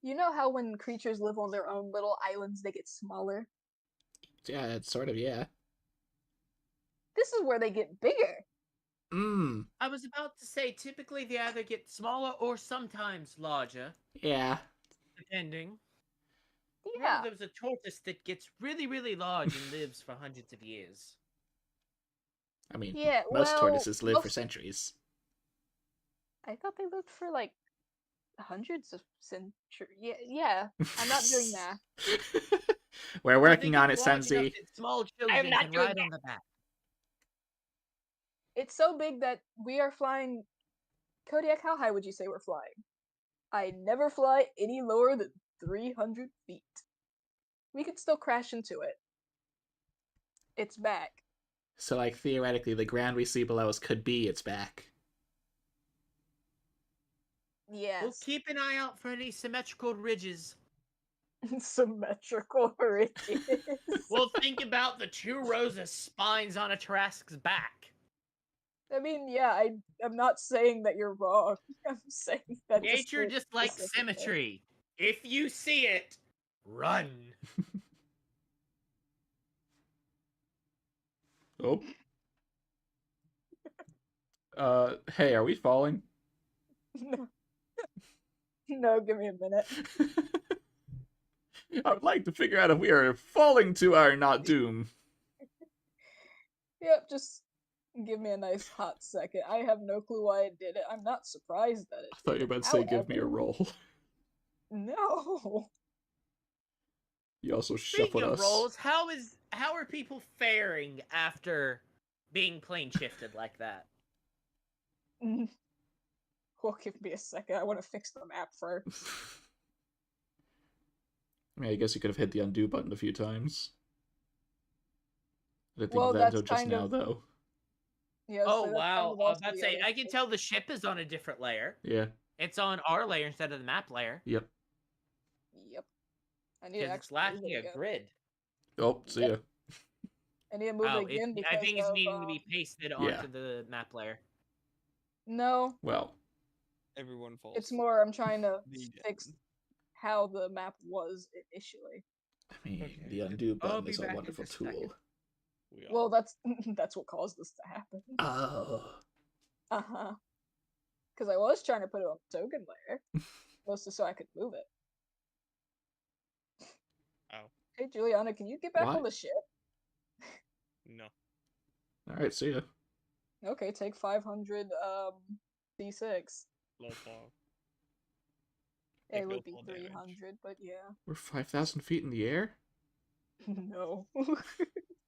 You know how when creatures live on their own little islands, they get smaller? Yeah, it's sort of, yeah. This is where they get bigger. Mmm. I was about to say, typically they either get smaller or sometimes larger, Yeah. depending. Yeah. There's a tortoise that gets really, really large and lives for hundreds of years. I mean, Yeah, most well, tortoises live for most- centuries. I thought they lived for like hundreds of centuries. Yeah. I'm not doing that. We're working on it, They get large enough Sensi. that small children not can doing ride on the back. It's so big that we are flying. Kodiak, how high would you say we're flying? I never fly any lower than 300 feet. We could still crash into it. It's back. So, like, theoretically, the ground we see below us could be its back. Yes. We'll keep an eye out for any symmetrical ridges. Symmetrical ridges. We'll think about the 2 rows of spines on a Tarrasque's back. I mean, yeah, I'm not saying that you're wrong. I'm saying that Nature just just likes specifically. symmetry. If you see it, run. Oh. Hey, are we falling? No. No, give me a minute. I would like to figure out if we are falling to our not doom. Yep, just give me a nice hot second. I have no clue why it did it. I'm not surprised that it I thought did you were it. about to say give me a However- roll. No. You also Speaking shuffled of us. rolls, how are people faring after being plane shifted like that? Well, give me a second. I want to fix the map first. I mean, I guess you could have hit the undo button a few times. I didn't think Well, of that that's until just kind now, of- though. Yeah, Oh so that's wow! kind of I was also about to the say other I can thing. tell the ship is on a different layer. Yeah. It's on our layer instead of the map layer Yep. Yep. I need to because it's actually move lacking it a again. grid. Oh, see Yep. ya. I need to move Oh, it again I because think it's of, needing to be pasted Yeah. onto the map layer. No, Well, Everyone falls. it's more I'm trying to The fix end. how the map was initially. I mean, Okay. the undo I'll button be is a back in wonderful just a second. tool. We are. Well, that's what caused this to happen. Oh. Uh-huh. Because I was trying to put it on the token layer, mostly so I could move it. Ow. Hey, Juliana, can you get back What? on the ship? No. Alright, see ya. Okay, take 500 D6. Low fall. It Take no would be fall damage. 300, but yeah. We're 5,000 feet in the air? No.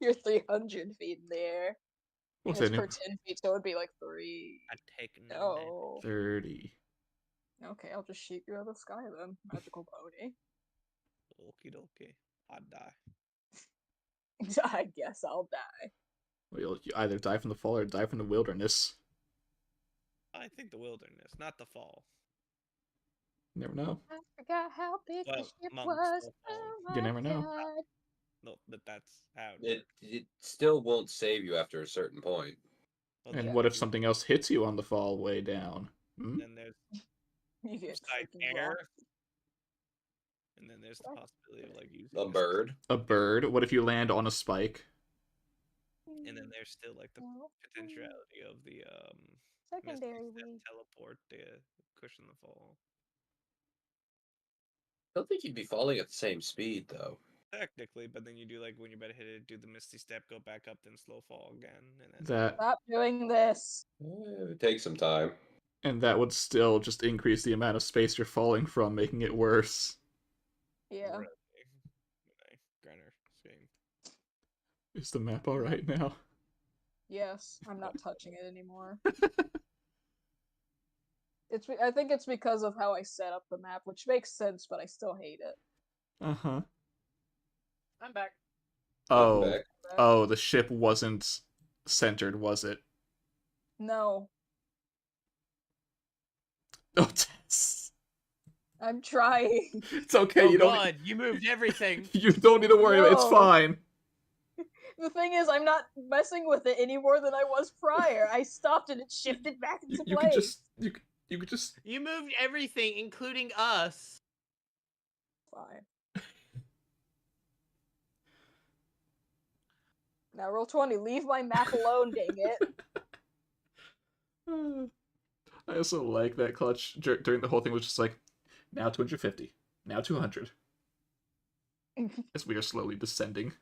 You're 300 feet in the air. What's And it's that? per 10 feet, so it would be like 3. I take no damage. No. 30. Okay, I'll just shoot you out of the sky then. Magical pony. Okie dokie. I'd die. I guess I'll die. Well, you either die from the fall or die from the wilderness. I think the wilderness, not the fall. You never know. I forgot how big the Well, ship monks was. don't fall. Oh You my never know. God. No, but that's how it It works. it still won't save you after a certain point. Well, And then what if you- something else hits you on the fall way down? Hmm? Then there's You get side freaking air. rocked. And then there's the possibility of like using A this- bird. A bird? What if you land on a spike? And then there's still like the No. potentiality of the Secondary Misty Step weak. teleport to cushion the fall. I don't think you'd be falling at the same speed though. Technically, but then you do like when you're about to hit it, do the Misty Step, go back up, then slow fall again, and then That Stop doing this. It would take some time. and that would still just increase the amount of space you're falling from, making it worse. Yeah. Really, Grenner scheme. Is the map alright now? Yes, I'm not touching it anymore. I think it's because of how I set up the map, which makes sense, but I still hate it. Uh-huh. I'm back. Oh. Back. Oh, the ship wasn't centered, was it? No, Oh, Tess. I'm trying. It's okay, Oh you don't God, you moved everything. you don't need to worry about it, it's No. fine. The thing is, I'm not messing with it any more than I was prior. I stopped and it shifted back into You place. could just you could just You moved everything, including us. Fine. Now roll 20. Leave my map alone, dang it. I also like that Clutch during the whole thing was just like, now 250, now 200. As we are slowly descending.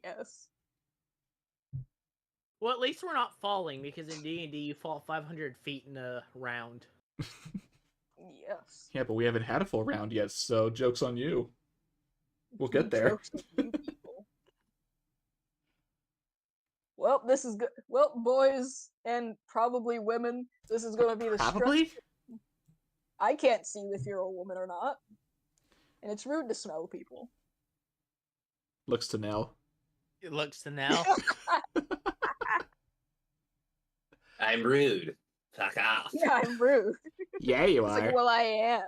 Yes. Well, at least we're not falling because in D&D you fall 500 feet in a round. Yes. Yeah, but we haven't had a full round yet, so joke's on you. We'll get there. Jokes on you people. Well, this is good. Well, boys and probably women, this is going to be the Probably? I can't see if you're a woman or not. And it's rude to smell people. Looks to Nell. It looks to now. I'm rude. Fuck off. Yeah, I'm rude. Yeah, you It's are. like, well, I am.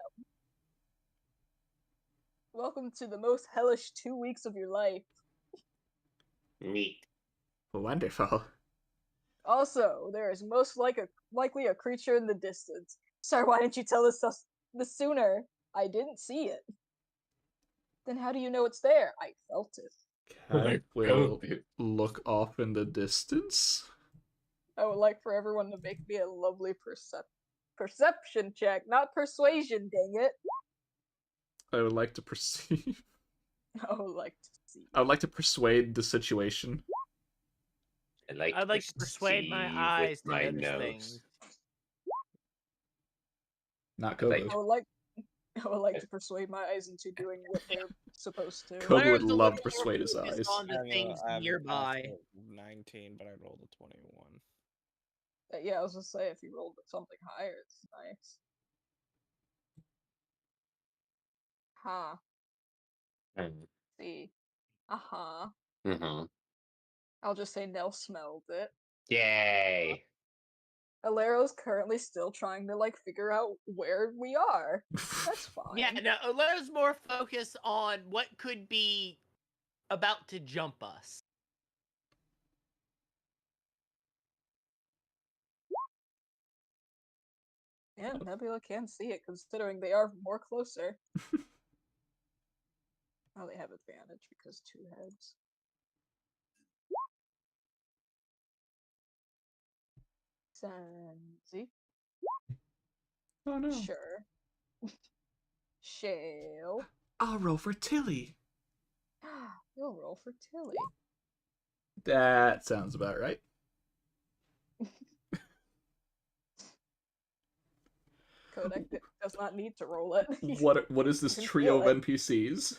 Welcome to the most hellish 2 weeks of your life. Neat. Wonderful. Also, there is most likely a creature in the distance. Sir, why didn't you tell us this sooner? I didn't see it. Then how do you know it's there? I felt it. Cat will look off in the distance. I would like for everyone to make me a lovely perception check, not persuasion, dang it. I would like to perceive. I would like to see. I would like to persuade the situation. I'd like to persuade my perceive eyes with to my notice nose. things. Not Like- Kobu. I would like to persuade my eyes into doing what they're supposed to. Kobu would Claire's a love little to persuade his more focused eyes. on the things I have a nearby. pass of 19, but I rolled a 21. Yeah, I was gonna say if you rolled something higher, it's nice. Huh. See. Uh-huh. Mm-hmm. I'll just say Nell smelled it. Yay. Alero's currently still trying to figure out where we are. That's fine. Yeah, no, Olero's more focused on what could be about to jump us. Yeah, Nebula can see it considering they are more closer. Oh, they have advantage because 2 heads. Senzi. Oh no. Sure. Shale. I'll roll for Tilly. You'll roll for Tilly. That sounds about right. Kodak does not need to roll it. What is this can trio feel of NPCs?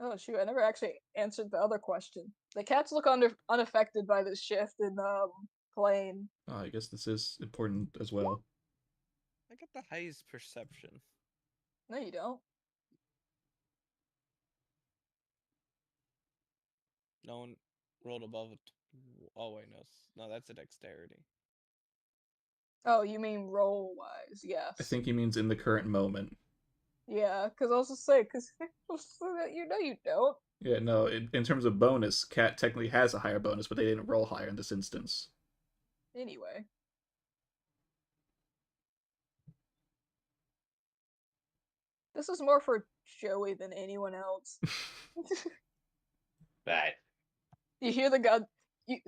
Oh shoot, I never actually answered the other question. The cats look unaffected by this shift in plane. Oh, I guess this is important as well. I got the highest perception. No, you don't. No one rolled above it. Oh wait, no, that's a dexterity. Oh, you mean roll wise? Yes. I think he means in the current moment. Yeah, because I was just say, because you know you don't. Yeah, no, in terms of bonus, Cat technically has a higher bonus, but they didn't roll higher in this instance. Anyway. This is more for Joey than anyone else. But You hear the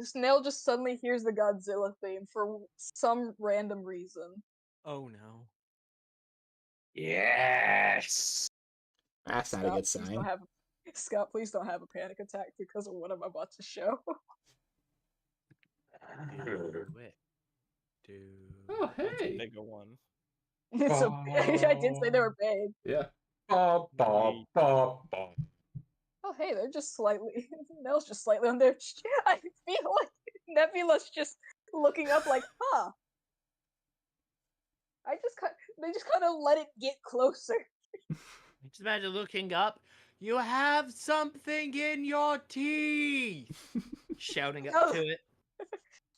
Snail just suddenly hears the Godzilla theme for some random reason. Oh no. yes. That's not a good Please sign. don't have Scott, please don't have a panic attack because of what I'm about to show. Do it. Oh, That's a hey. bigger one. I did say they were big. Yeah. Oh, hey, they're just slightly. Nell's just slightly on their. I feel like Nebula's just looking up, like, huh. They just kind of let it get closer. Just imagine looking up. You have something in your teeth. Shouting up to it.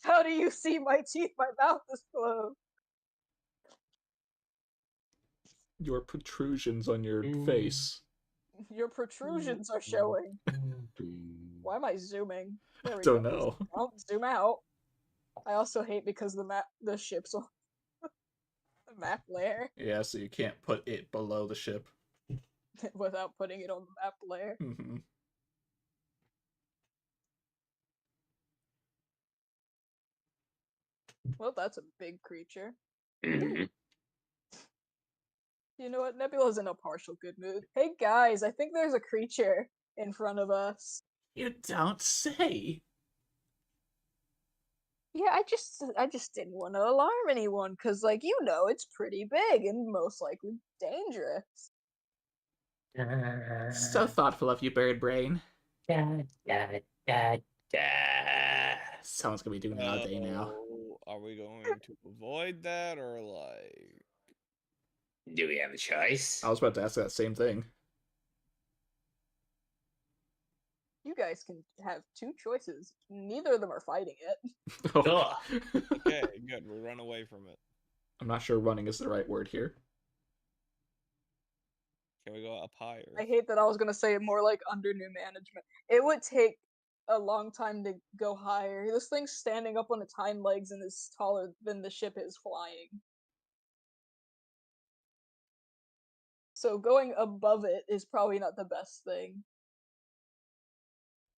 How do you see my teeth? My mouth is closed. Your protrusions on your face. Your protrusions are showing. Why am I zooming? There we Don't go. know. Don't zoom out. I also hate because the ship's on the map layer Yeah, so you can't put it below the ship. without putting it on the map layer. Mm-hmm. Well, that's a big creature. Mhm. You know what? Nebula's in a partial good mood. Hey guys, I think there's a creature in front of us. You don't say. Yeah, I just didn't want to alarm anyone, cause it's pretty big and most likely dangerous. So thoughtful of you, Bird Brain. Da, da, da, da. Someone's gonna be doing that all day now. Are we going to avoid that or like? Do we have a choice? I was about to ask that same thing. You guys can have two choices. Neither of them are fighting it. Oh. Okay, good. We run away from it. I'm not sure running is the right word here. Can we go up higher? I hate that I was gonna say more like under new management. It would take a long time to go higher. This thing's standing up on its hind legs and is taller than the ship is flying. So going above it is probably not the best thing.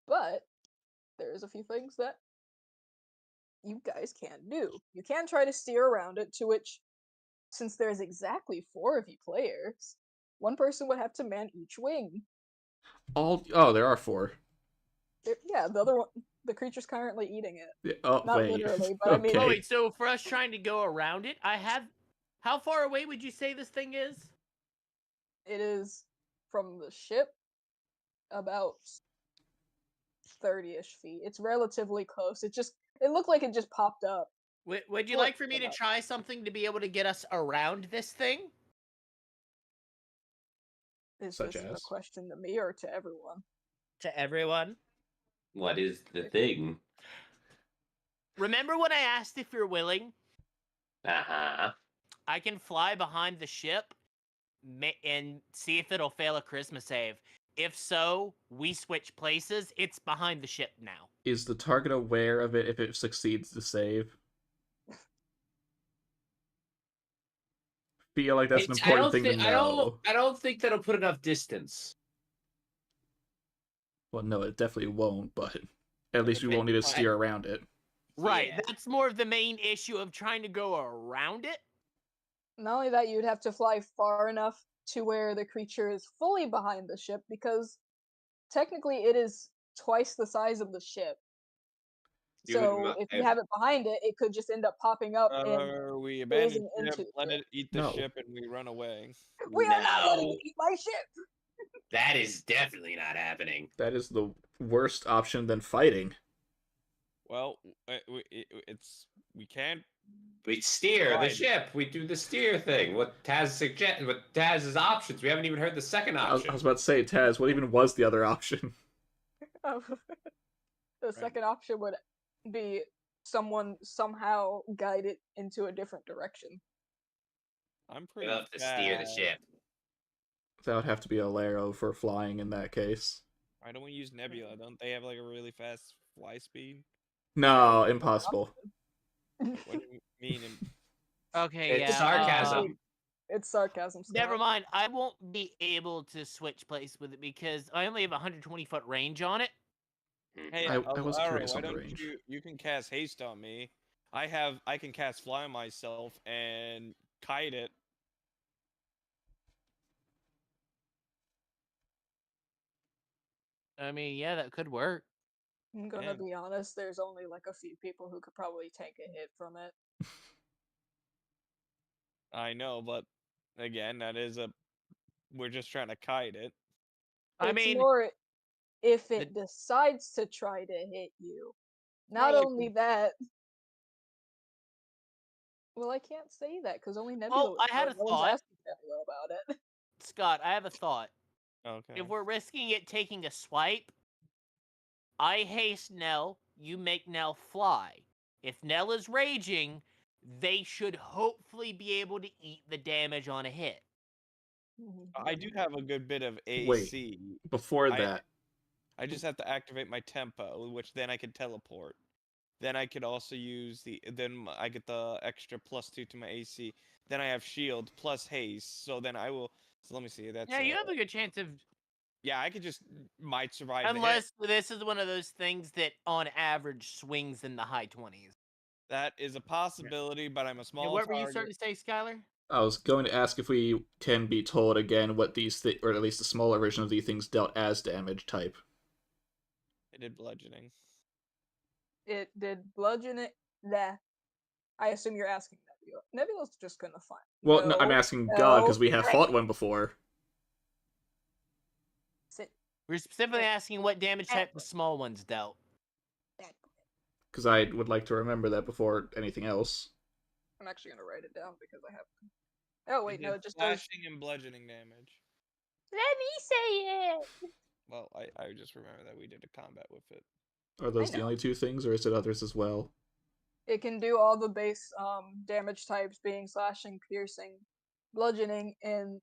But there's a few things that you guys can do. You can try to steer around it, to which, since there's exactly 4 of you players, one person would have to man each wing. Oh, there are 4. Yeah, the other one, the creature's currently eating it. Yeah, oh, Not wait. literally, but I mean, Oh Okay. wait, so for us trying to go around it, how far away would you say this thing is? it is from the ship about 30-ish feet. It's relatively close. It looked like it just popped up. Would you Or like for me to about. try something to be able to get us around this thing? Is Such this a as? question to me or to everyone? To everyone. What is the thing? Remember when I asked if you're willing? Uh-huh. I can fly behind the ship and see if it'll fail a charisma save. If so, we switch places. It's behind the ship now. Is the target aware of it if it succeeds to save? Feel like that's an important thing to know. I don't think that'll put enough distance. Well, no, it definitely won't, but at least we won't need to steer around it. Right, Yeah. that's more of the main issue of trying to go around it. Not only that, you'd have to fly far enough to where the creature is fully behind the ship, because technically it is twice the size of the ship. So if you have it behind it, it could just end up popping up and We abandon phasing into ship, let it eat the No. ship, and we run away. we are not letting No. it eat my ship! That is definitely not happening. That is the worst option than fighting. Well, we can't. We steer the Right. ship. We do the steer thing. What Taz's options? We haven't even heard the second I was option. about to say, Taz, what even was the other option? The second option would be someone somehow guide it into a different direction. I'm We pretty. have to steer the ship. That would have to be a Laro for flying in that case. Why don't we use Nebula? Don't they have like a really fast fly speed? No, impossible. What do you mean? Okay, It's yeah. sarcasm. It's sarcasm. Never Scott. mind. I won't be able to switch place with it because I only have 120-foot range on it. Hey, I was Alvaro, curious why on the don't range. you can cast haste on me? I can cast fly on myself and kite it. I mean, yeah, that could work. I'm gonna be honest, there's only like a few people who could probably take a hit from it. I know, but again, we're just trying to kite it. I It's mean, more if it decides to try to hit you. Not Well, it only that. Well, I can't say that because only Nebula. Well, I had a no one's thought. asking Nebula about it. Scott, I have a thought. Okay. If we're risking it taking a swipe, I haste Nell, you make Nell fly. If Nell is raging, they should hopefully be able to eat the damage on a hit. I do have a good bit of AC. Wait, before that, I just have to activate my tempo, which then I can teleport. Then I could also use then I get the extra +2 to my AC. Then I have shield plus haste. So then I will. So let me see. That's Yeah, you have a good chance of. Yeah, I could just might survive. the hit. Unless this is one of those things that, on average, swings in the high 20s. That is a possibility, but I'm a small. Yeah, what were you target. starting to say, Skylar? I was going to ask if we can be told again what these, or at least a smaller version of these things dealt as damage type. It did bludgeoning. It did bludgeoning. Nah. I assume you're asking Nebula. Nebula's just gonna find. Well, no, I'm asking God because we have fought one before. Sit. We're specifically asking what damage type the small ones dealt. Because I would like to remember that before anything else. I'm actually gonna write it down because I have. Oh wait, It no, did it just does. slashing and bludgeoning damage. Let me say it. Well, I just remember that we did a combat with it. Are those the know. only two things, or is it others as well? It can do all the base damage types, being slashing, piercing, bludgeoning, and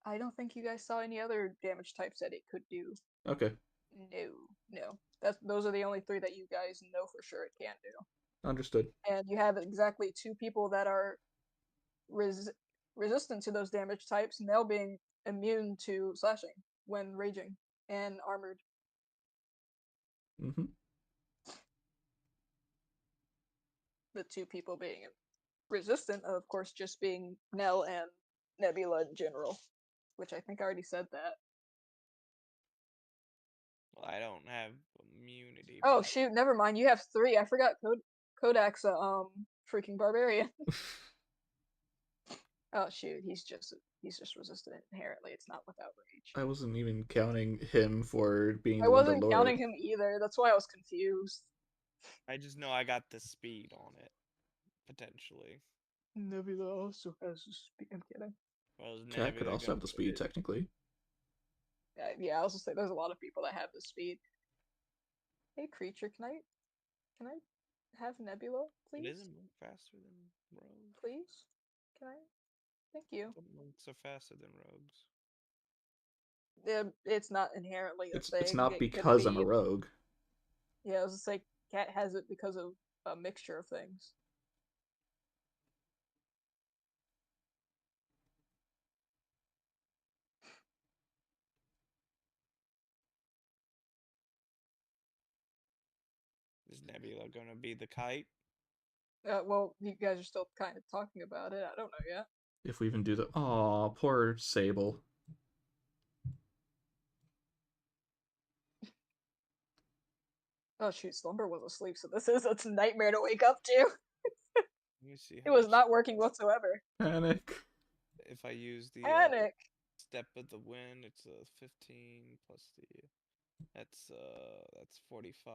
I don't think you guys saw any other damage types that it could do. Okay, No. Those are the only 3 that you guys know for sure it can do. understood. And you have exactly 2 people that are resistant to those damage types, and they'll being immune to slashing when raging and armored. Mm-hmm. The 2 people being resistant, of course, just being Nell and Nebula in general, which I think I already said that. Well, I don't have immunity. Oh but shoot, never mind. You have 3. I forgot Kodak's freaking barbarian. Oh shoot, he's just resistant inherently. It's not without rage. I wasn't even counting him for being I the wasn't Wonder counting Lord. him either. That's why I was confused. I just know I got the speed on it, potentially. Nebula also has the speed. I'm kidding. Well, is Cat could Nebula also gonna have the put speed, it- technically. Yeah, I was just say there's a lot of people that have the speed. Hey creature, can I have Nebula, It please? isn't Monk faster than rogues. Please? Can I? Thank you. Some monks are faster than rogues. It's not inherently a thing. It's not It could because I'm a be. rogue. Yeah, I was just like, Cat has it because of a mixture of things. Is Nebula gonna be the kite? Well, you guys are still kind of talking about it. I don't know yet. If we even do the... Aw, poor Sable. Oh shoot, Slumber was asleep, so this is a nightmare to wake up to. Let me see. It how was much- not working whatsoever. Panic. If I use the Panic. step of the wind, it's a 15 plus the. That's 45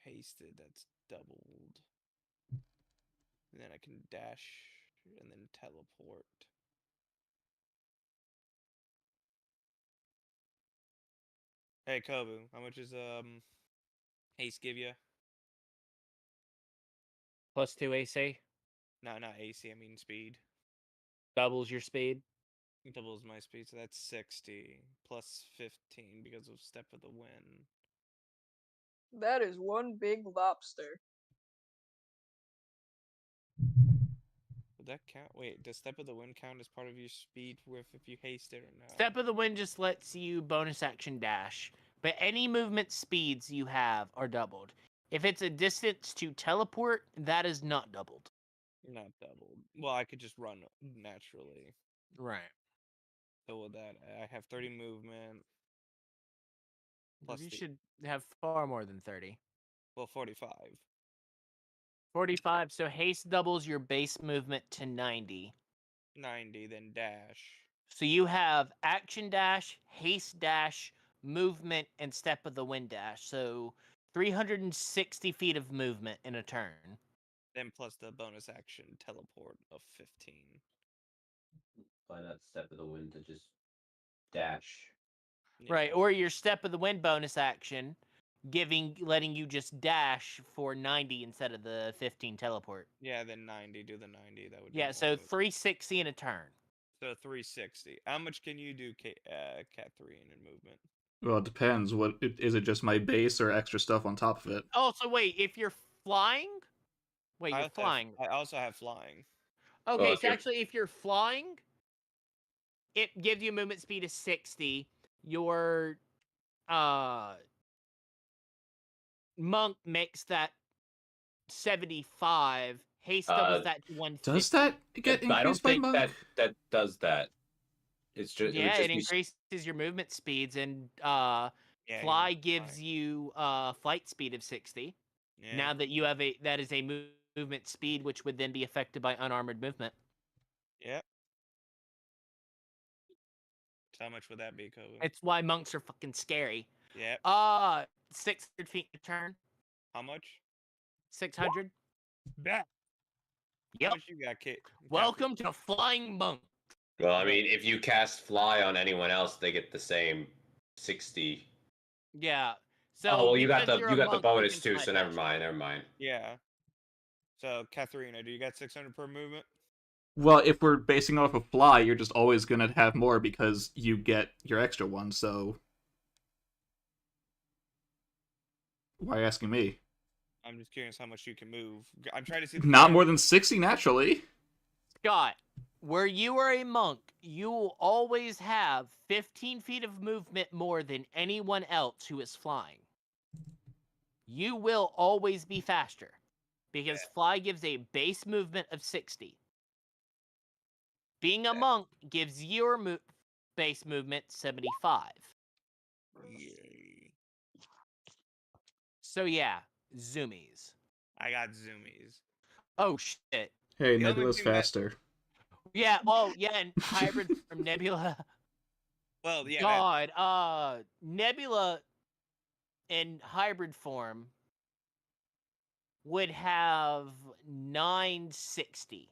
hasted. That's doubled. And then I can dash and then teleport. Hey Kobu, how much is haste give you? +2 AC No, not AC. I mean speed. doubles your speed. It doubles my speed, so that's 60 plus 15 because of step of the wind. That is one big lobster. Would that count? Wait, does step of the wind count as part of your speed with if you haste it or no? Step of the wind just lets you bonus action dash, but any movement speeds you have are doubled. If it's a distance to teleport, that is not doubled. Not doubled. Well, I could just run naturally. Right. So with that, I have 30 movement. Plus You the- should have far more than 30. Well, 45. 45, so haste doubles your base movement to 90. 90, then dash. So you have action dash, haste dash, movement, and step of the wind dash. So 360 feet of movement in a turn. Then plus the bonus action teleport of 15. Apply that step of the wind to just dash. Right, Yeah. or your step of the wind bonus action, letting you just dash for 90 instead of the 15 teleport. Yeah, then 90. Do the 90. That would. Be Yeah, more so good. 360 in a turn. So 360. How much can you do, Cat 3 in movement? Well, it depends. Is it just my base or extra stuff on top of it? Oh, so wait, if you're flying? Wait, you're flying. I also have flying. Okay, if so you're- actually, if you're flying, it gives you movement speed of 60. Your monk makes that 75. Haste doubles that to 150. Does that get I don't increased by think monk? that does that. It's just Yeah, it it would just be increases your movement speeds, and Yeah, fly you're gives flying. you flight speed of 60. Yeah. Now that you have that is a movement speed, which would then be affected by unarmored movement. Yep. So how much would that be, Kobe? It's why monks are fucking scary. Yep. 600 feet a turn. How much? 600. Bet. Yep. How much you got, Kit? Welcome to Flying Monk. well. I mean, if you cast fly on anyone else, they get the same 60. Yeah. So Oh well, you got because the you're you a got the monk, you bonus can too, fly so never faster. mind. Never mind. Yeah. So, Katharina, do you got 600 per movement? Well, if we're basing off of fly, you're just always gonna have more because you get your extra one. So why are you asking me? I'm just curious how much you can move. I'm trying to see the Not more parameters. than 60 naturally. Scott, where you are a monk, you will always have 15 feet of movement more than anyone else who is flying. You will always be faster because fly gives a base movement of 60. Being a monk gives your base movement 75. Yay. So yeah, zoomies. I got zoomies. Oh shit. Hey, The only Nebula's thing that- faster. Yeah, well, yeah, and hybrid from Nebula. Well, yeah. God, Nebula in hybrid form would have 960.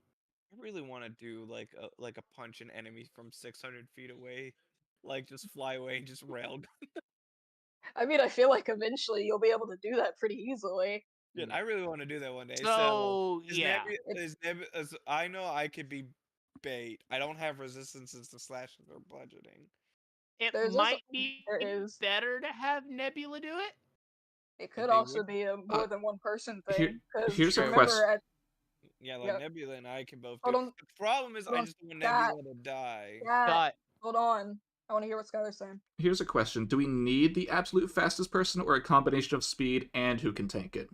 I really want to do like a punch an enemy from 600 feet away, like just fly away and just rail. I mean, I feel like eventually you'll be able to do that pretty easily. Dude, I really want to do that one day. So yeah, I know I could be bait. I don't have resistances to slashes or bludgeoning. it There's also might be there is. better to have Nebula do it. It could they also would- be a more than one person here- thing. Because here's a remember, question. Yeah, like Yep. Nebula and I can both Hold do. on. The problem is Hold I on. just want Scott. Nebula to die. Scott, hold on. I want to hear what Skylar's saying. Here's a question. Do we need the absolute fastest person or a combination of speed and who can tank it?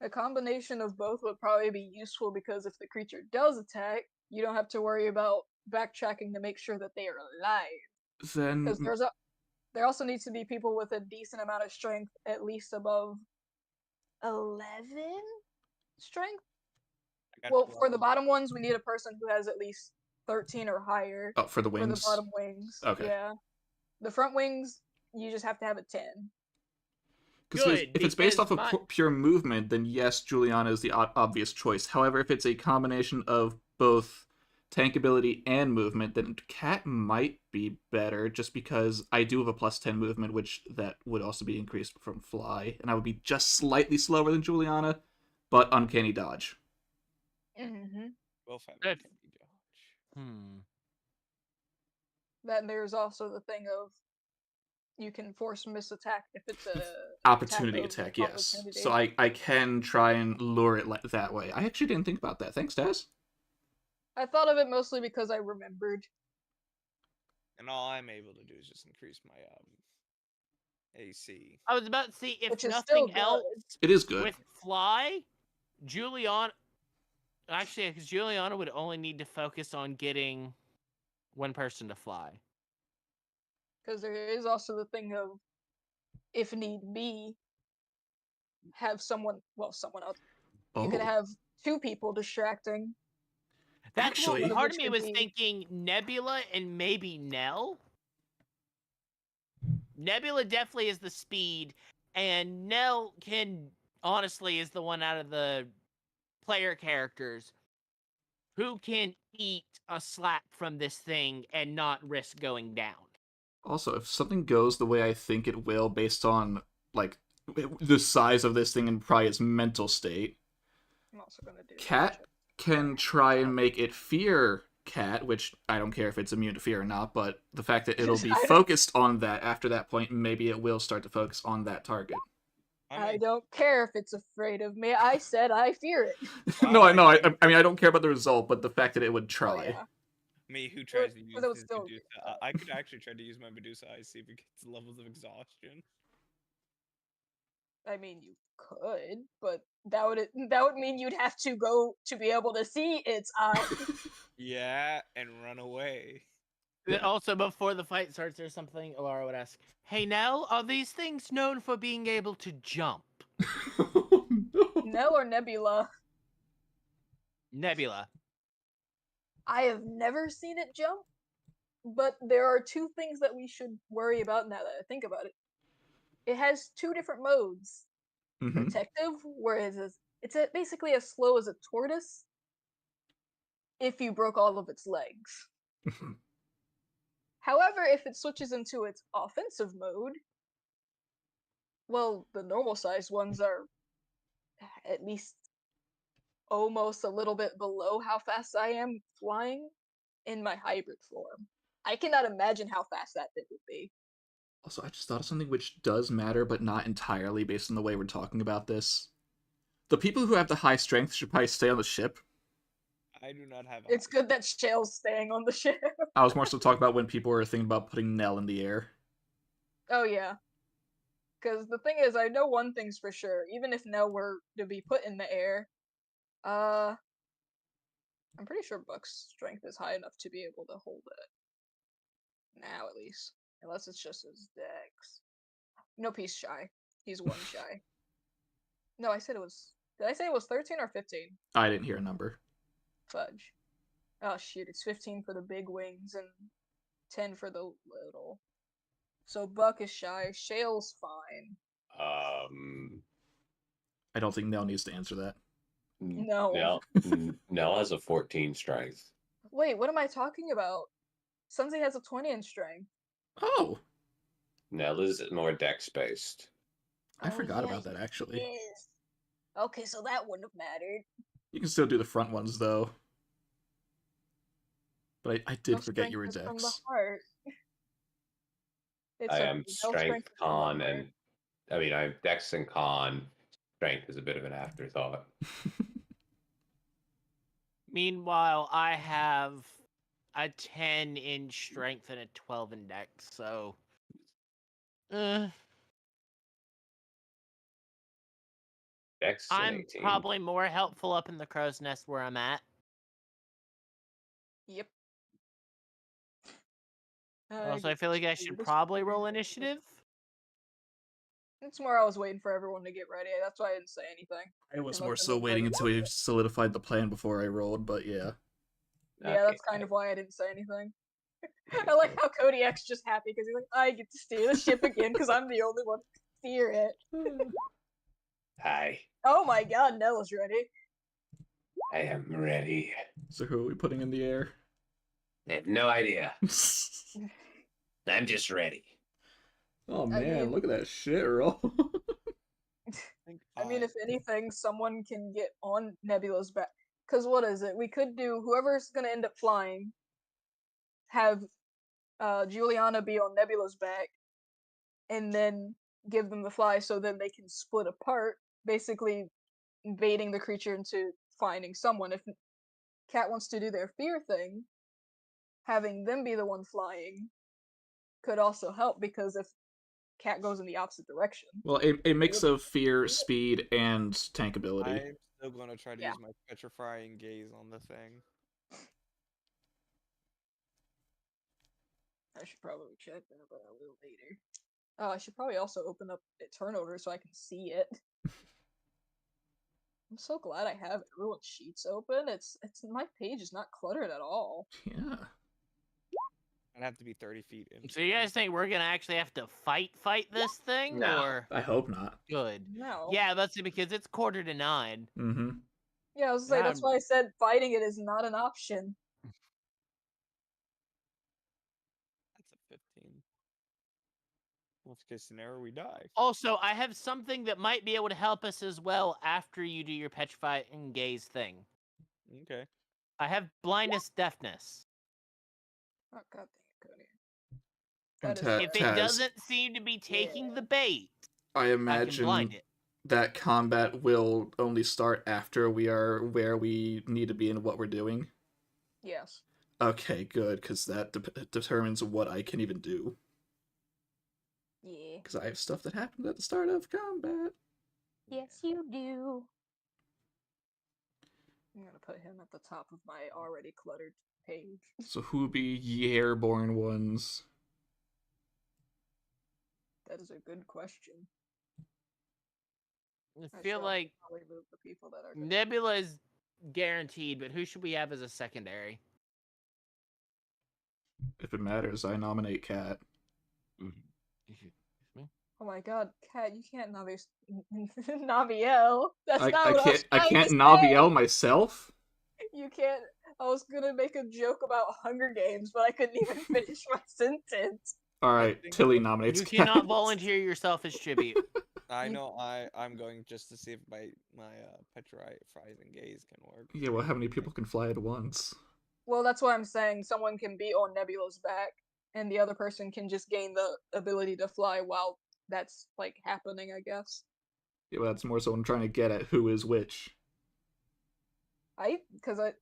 A combination of both would probably be useful because if the creature does attack, you don't have to worry about backtracking to make sure that they are alive. Then Because there also needs to be people with a decent amount of strength, at least above 11 strength. I got Well, 12. for the bottom ones, we need a person who has at least 13 or higher. oh, for the For the wings. bottom wings, Okay. yeah. The front wings, you just have to have a 10. Because Good, if it's based because off of pure movement, then yes, Juliana is the obvious choice. However, if it's a combination of both tank ability and movement, then Cat might be better, just because I do have a plus 10 movement, which that would also be increased from fly, and I would be just slightly slower than Juliana, but uncanny dodge. Mm-hmm. Both have If- uncanny dodge. Then there's also the thing of you can force miss attack if it's a Opportunity of attack, yes. opportunity. So I can try and lure it that way. I actually didn't think about that. Thanks, Taz. I thought of it mostly because I remembered. And all I'm able to do is just increase my AC. I was about to see if Which is still nothing good. else It is good. with fly, Juliana. Actually, because Juliana would only need to focus on getting one person to fly. Because there is also the thing of, if need be, have someone else. You could Oh. have two people distracting. That's Actually- what One of part which of me could was be- thinking Nebula and maybe Nell. Nebula definitely is the speed, and Nell honestly is the one out of the player characters who can eat a slap from this thing and not risk going down. Also, if something goes the way I think it will, based on like the size of this thing and probably its mental state, I'm also gonna do Cat can try and make it fear Cat, which I don't care if it's immune to fear or not, but the fact that it'll be focused on that after that point, maybe it will start to focus on that target. I don't care if it's afraid of me. I said I fear it. No, I know. I mean, I don't care about the result, but the fact that it would Oh, try. yeah. Me who tries to use but it would his still Medusa. I could actually try to use my Medusa eyes, see if it gets levels of exhaustion. I mean, you could, but that would mean you'd have to go to be able to see its eye. Yeah, and run away. Also, before the fight starts or something, Alara would ask, "Hey, Nell, are these things known for being able to jump?" Nell or Nebula? Nebula. I have never seen it jump, but there are two things that we should worry about now that I think about it. It has two different modes. Mhm. Protective, whereas it's basically as slow as a tortoise if you broke all of its legs. However, if it switches into its offensive mode, well, the normal sized ones are at least almost a little bit below how fast I am flying in my hybrid form. I cannot imagine how fast that thing would be. Also, I just thought of something which does matter, but not entirely based on the way we're talking about this. The people who have the high strength should probably stay on the ship. I do not have. It's good that Shale's staying on the ship. I was more so talking about when people were thinking about putting Nell in the air. Oh yeah. Because the thing is, I know one thing's for sure. Even if Nell were to be put in the air, I'm pretty sure Buck's strength is high enough to be able to hold it. Now, at least. Unless it's just his dex. Nope, he's shy. He's 1 shy. No, I said it was... Did I say it was 13 or 15? I didn't hear a number. Fudge. Oh shoot, it's 15 for the big wings and 10 for the little. So Buck is shy. Shale's fine. I don't think Nell needs to answer that. No. Nell has a 14 strength. Wait, what am I talking about? Sunzi has a 20 in strength. Oh! Nell is more dex based. I forgot yeah, about that, actually. Yes. Okay, so that wouldn't have mattered. You can still do the front ones, though. But I did No forget you were strength is from the dex. heart. It's I a am no strength, is from the con, heart. and I mean I'm dex and con. Strength is a bit of an afterthought. Meanwhile, I have a 10 in strength and a 12 in dex, so... Dex I'm 18. probably more helpful up in the crow's nest where I'm at. Yep. Also, I feel like I should probably roll initiative. It's more I was waiting for everyone to get ready. That's why I didn't say anything. I was And let more them so know waiting ready. until we solidified the plan before I rolled, but yeah. Yeah, that's kind of why I didn't say anything. I like how Kodiak's just happy because he's like, I get to steer the ship again because I'm the only one to steer it. Hi, Oh my god, Nella's ready. I am ready. So who are we putting in the air? I have no idea. I'm just ready. Oh I man, mean- look at that shit roll. I mean, if anything, someone can get on Nebula's back. Because what is it? We could do whoever's gonna end up flying, have Juliana be on Nebula's back, and then give them the fly so then they can split apart, basically invading the creature into finding someone. If Cat wants to do their fear thing, having them be the one flying could also help because if Cat goes in the opposite direction. Well, a mix of fear, speed, and tank ability. I'm still gonna try to Yeah. use my petrifying gaze on the thing. I should probably check that, but I will later. I should probably also open up a turnover so I can see it. I'm so glad I have everyone's sheets open. It's my page is not cluttered at all. Yeah. I'd have to be 30 feet in. So you guys think we're gonna actually have to fight this thing, No. or I hope not. good? No. Yeah, that's it because it's 8:45. Mm-hmm. Yeah, I was gonna say that's Yeah. why I said fighting it is not an option. That's a 15. Worst case scenario, we die. Also, I have something that might be able to help us as well after you do your petrify and gaze thing. Okay. I have blindness, deafness. Oh god dang it, Cody. And That is If it Taz, doesn't seem to be taking the bait, I I can imagine blind it. that combat will only start after we are where we need to be and what we're doing. Yes. Okay, good, because that determines what I can even do. Yeah. Because I have stuff that happened at the start of combat. Yes, you do. I'm gonna put him at the top of my already cluttered page. So who would be the airborne ones? That is a good question. I feel like probably move the people that are gonna... Nebula is guaranteed, but who should we have as a secondary? If it matters, I nominate Cat. Oh my god, Cat, you can't Naviel. That's not what I I was can't trying to say. Naviel myself? You can't I was gonna make a joke about Hunger Games, but I couldn't even finish my sentence. All right, think Tilly that- nominates You Cat. cannot volunteer yourself as tribute. I You- know I'm going just to see if my petrifying gaze can work. Yeah, well, how many people can fly at once? Well, that's why I'm saying someone can be on Nebula's back, and the other person can just gain the ability to fly while that's like happening, I guess. Yeah, well, that's more so I'm trying to get at who is which. Because at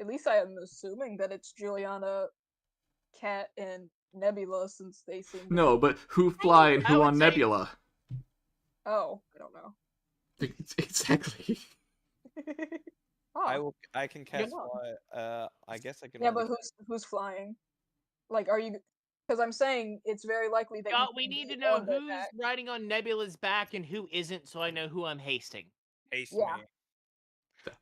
least I am assuming that it's Juliana, Cat, and Nebula since they seem to No, be. but who fly and I who would on say- Nebula? Oh, I don't know. Exactly. Oh, I can cast on. fly. I guess I can. yeah, ride a but who's flying? Like, are you? Because I'm saying it's very likely that you Scott, we can need be to know on their who's back. riding on Nebula's back and who isn't, so I know who I'm hasting. haste Yeah. me.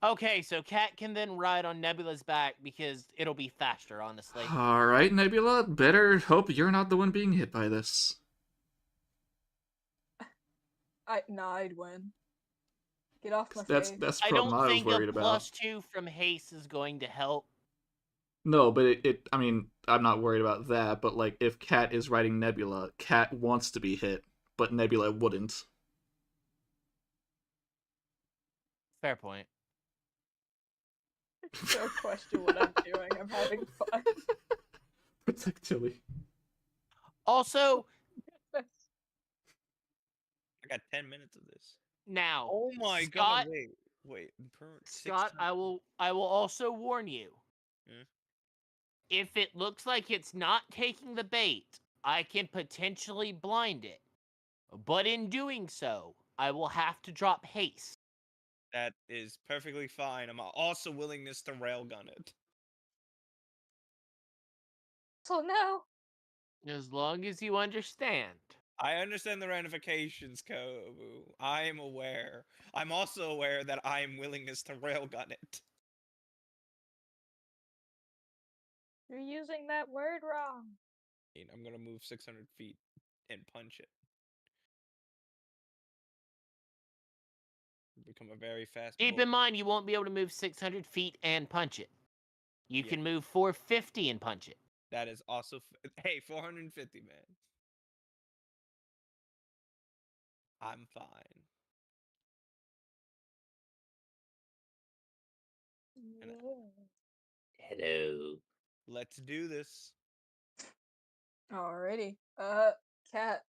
Okay, so Cat can then ride on Nebula's back because it'll be faster, honestly. All right, Nebula. Better hope you're not the one being hit by this. I'd win. Get off my That's face. that's the I problem don't I was think worried a about. +2 from haste is going to help. No, but I mean, I'm not worried about that, but like, if Cat is riding Nebula, Cat wants to be hit, but Nebula wouldn't. Fair point. Don't question what I'm doing. I'm having fun. Protect Tilly. Also, I got 10 minutes of this. now, Oh my Scott, god! Wait. Scott, I will also warn you. Hmm? If it looks like it's not taking the bait, I can potentially blind it. But in doing so, I will have to drop haste. That is perfectly fine. I'm also willingness to railgun it. So now, As long as you understand. I understand the ramifications, Kobu. I am aware. I'm also aware that I am willingness to railgun it. you're using that word wrong. I'm gonna move 600 feet and punch it. Become a very fast. Keep in mind, you won't be able to move 600 feet and punch it. You Yeah. can move 450 and punch it. That is also. Hey, 450, man. I'm fine. Hello. Let's do this. Alrighty. Cat,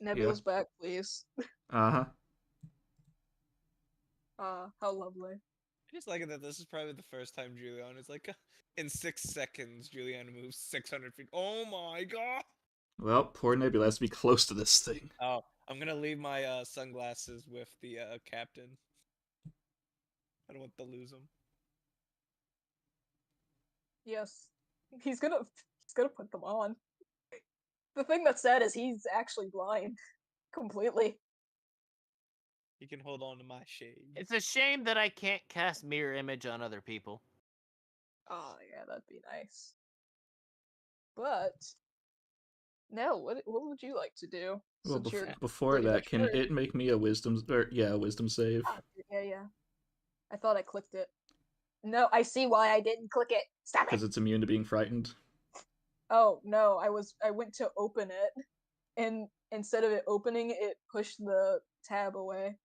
Nebula's back, please. Uh-huh. How lovely. I just like it that this is probably the first time Juliana is like, in 6 seconds, Juliana moves 600 feet. Oh my god! Well, poor Nebula has to be close to this thing. Oh, I'm gonna leave my sunglasses with the captain. I don't want to lose them. Yes, he's gonna put them on. The thing that's sad is he's actually blind, completely. He can hold on to my shade. It's a shame that I can't cast mirror image on other people. Oh yeah, that'd be nice. But Nell, what would you like to do? Well, Since you're before pretty that, much can hurt? it make me a wisdom save? Yeah. I thought I clicked it. No, I see why I didn't click it. Stop it. Because it's immune to being frightened. Oh no, I went to open it, and instead of it opening, it pushed the tab away.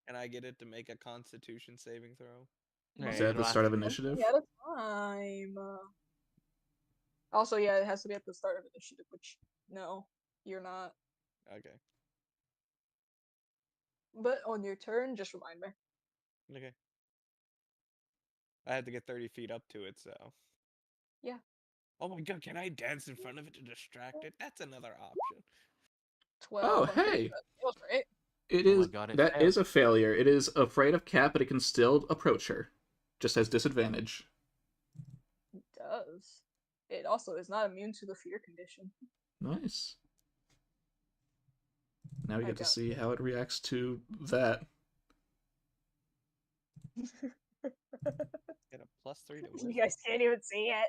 And I get it to make a Constitution saving throw. Is that at the start of initiative? At a time. Also, yeah, it has to be at the start of initiative, which no, you're not. Okay. But on your turn, just remind me. Okay. I had to get 30 feet up to it, so. Yeah. Oh my god, can I dance in front of it to distract it? That's another option. 12. Oh, I'm pretty hey! sure that feels right. It Oh my is. God, it That failed. is a failure. It is afraid of Cat, but it can still approach her. Just has disadvantage. It does. It also is not immune to the fear condition. Nice. Now we I get to got see how it reacts to that. Get a +3 to You wisdom. guys can't even see it.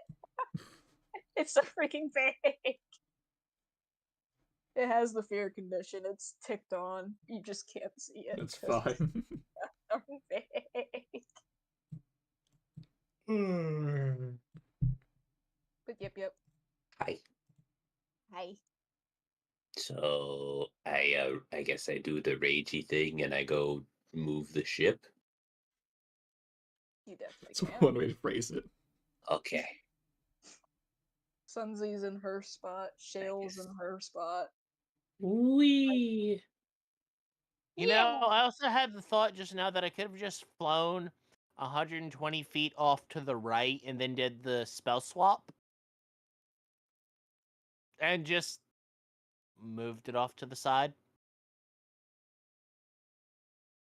It's so freaking big. It has the fear condition. It's ticked on. You just can't see it. That's 'cause it's fine. so big. But yep. Hi. Hi. So I guess I do the ragey thing and I go move the ship. You definitely That's can. one way to phrase it. Okay. Sunsy's in her spot. Shale's in her spot. Wee. You know, I also had the thought just now that I could have just flown 120 feet off to the right and then did the spell swap. And just moved it off to the side.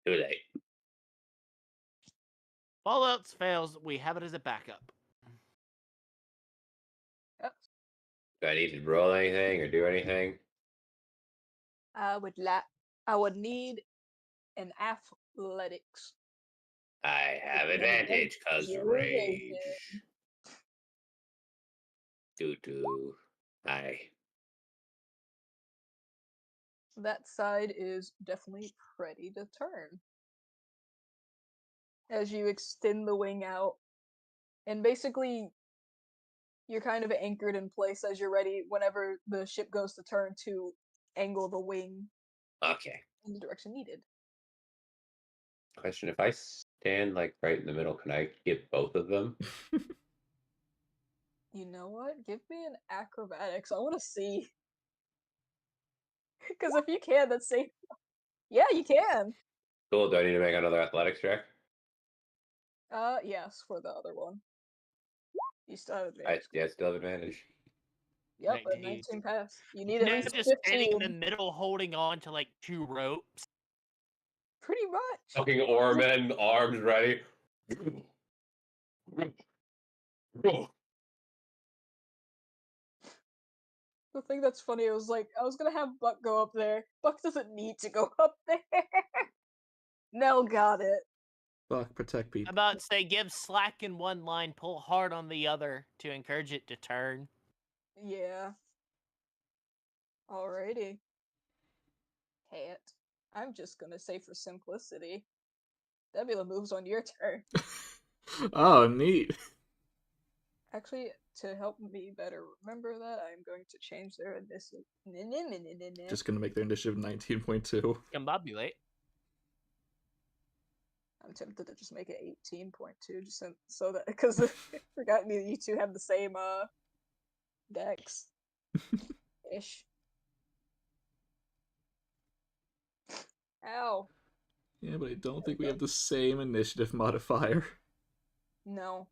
Too late. If all else fails, we have it as a backup. Yep. Do I need to roll anything or do anything? I would need an athletics. I have You have advantage because You're rage. raging. Doo. Hi. That side is definitely ready to turn. As you extend the wing out, and basically you're kind of anchored in place as you're ready whenever the ship goes to turn to angle the wing Okay. in the direction needed. Question: if I stand like right in the middle, can I get both of them? You know what? Give me an acrobatics. I want to see. Because if you can, that's safe. Yeah, you can. Cool. Do I need to make another athletics check? Yes, for the other one. You still have I advantage. still have advantage. Yep, a 19. 19 pass. You need at Now least just standing in the 15. middle holding on to like 2 ropes. Pretty much. Fucking oarmen, arms ready. The thing that's funny was like, I was gonna have Buck go up there. Buck doesn't need to go up there. Nell got it. Fuck, protect people. About to say, give slack in one line, pull hard on the other to encourage it to turn. Yeah. Alrighty. Cat. I'm just gonna say for simplicity, Nebula moves on your turn. Oh, neat. Actually, to help me better remember that, I'm going to change their initiative. Just gonna make their initiative 19.2. Combobulate. I'm tempted to just make it 18.2, just so that because I forgot you two have the same dex ish. Ow. Yeah, but I don't think we have the same initiative modifier. No.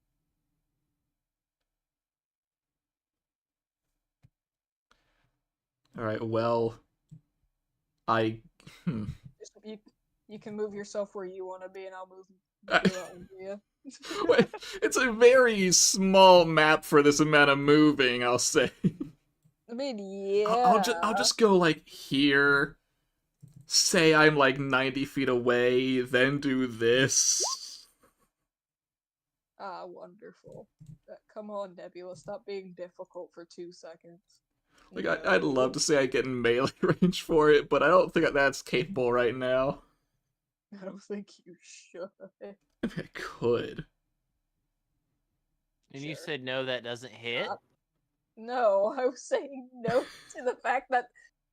Alright, well... You can move yourself where you want to be, and I'll move Nebula under you. Wait, it's a very small map for this amount of moving, I'll say. I mean, yeah. I'll just go, like, here. Say I'm, like, 90 feet away, then do this. Ah, wonderful. Come on, Nebula, stop being difficult for 2 seconds. Like, I'd love to say I get in melee range for it, but I don't think that's capable right now. I don't think you should. I mean, I could. And you said no, that doesn't hit? No, I was saying no to the fact that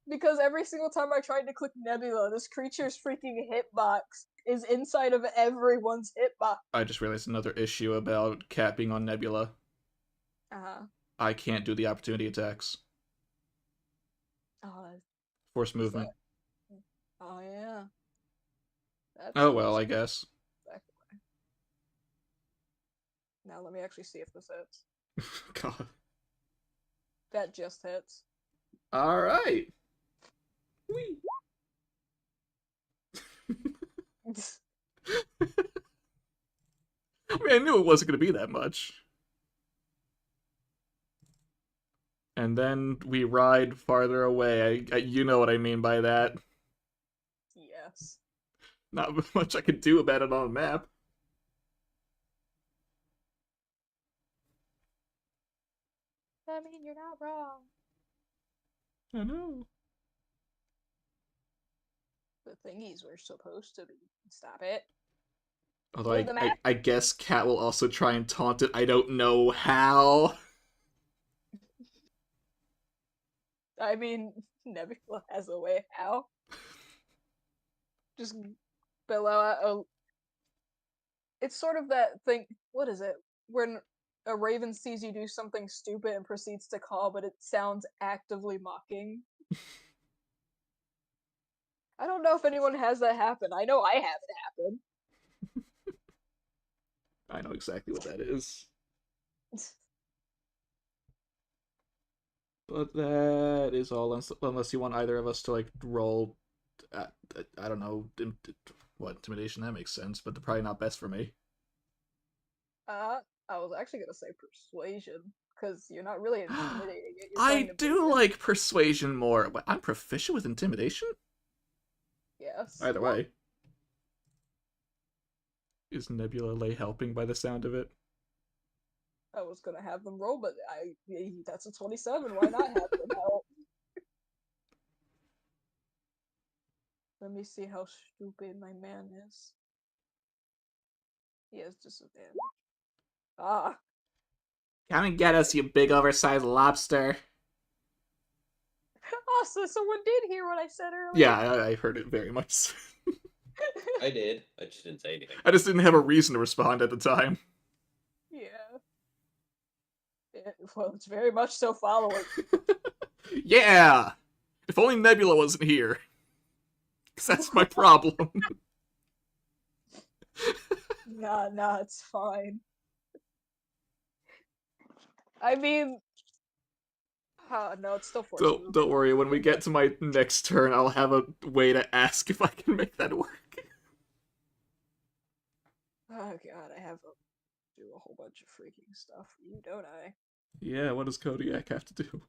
because every single time I tried to click Nebula, this creature's freaking hitbox is inside of everyone's hitbox. I just realized another issue about Cat being on Nebula. Uh-huh. I can't do the opportunity attacks. Force movement. Oh, yeah. Oh, well, I guess. Back away. Now let me actually see if this hits. God. That just hits. Alright. Whee. I mean, I knew it wasn't going to be that much. And then we ride farther away. You know what I mean by that. Yes. Not much I can do about it on a map. I mean, you're not wrong. I know. The thingies were supposed to be. Stop it. Although Blew the map. I guess Cat will also try and taunt it. I don't know how. I mean, Nebula has a way how. Just bellow out a. It's sort of that thing. What is it? When a raven sees you do something stupid and proceeds to call, but it sounds actively mocking. I don't know if anyone has that happen. I know I have it happen. I know exactly what that is. But that is all, unless you want either of us to like roll. I don't know what intimidation. That makes sense, but they're probably not best for me. I was actually gonna say persuasion because you're not really intimidating it. You're I trying to do make it. like persuasion more, but I'm proficient with intimidation. Yes. Either way, is Nebula Lay helping by the sound of it? I was gonna have them roll, but that's a 27. Why not have them help? Let me see how stupid my man is. He has disadvantage. Ah. Come and get us, you big oversized lobster. Oh, so someone did hear what I said earlier. Yeah, I heard it very much. I did. I just didn't say anything. I just didn't have a reason to respond at the time. Yeah. Well, it's very much so following. Yeah! If only Nebula wasn't here. Because that's my problem. Nah, it's fine. I mean, no, it's still forced. Don't worry, when we get to my next turn, I'll have a way to ask if I can make that work. Oh god, I have to do a whole bunch of freaking stuff for you, don't I? Yeah, what does Kodiak have to do?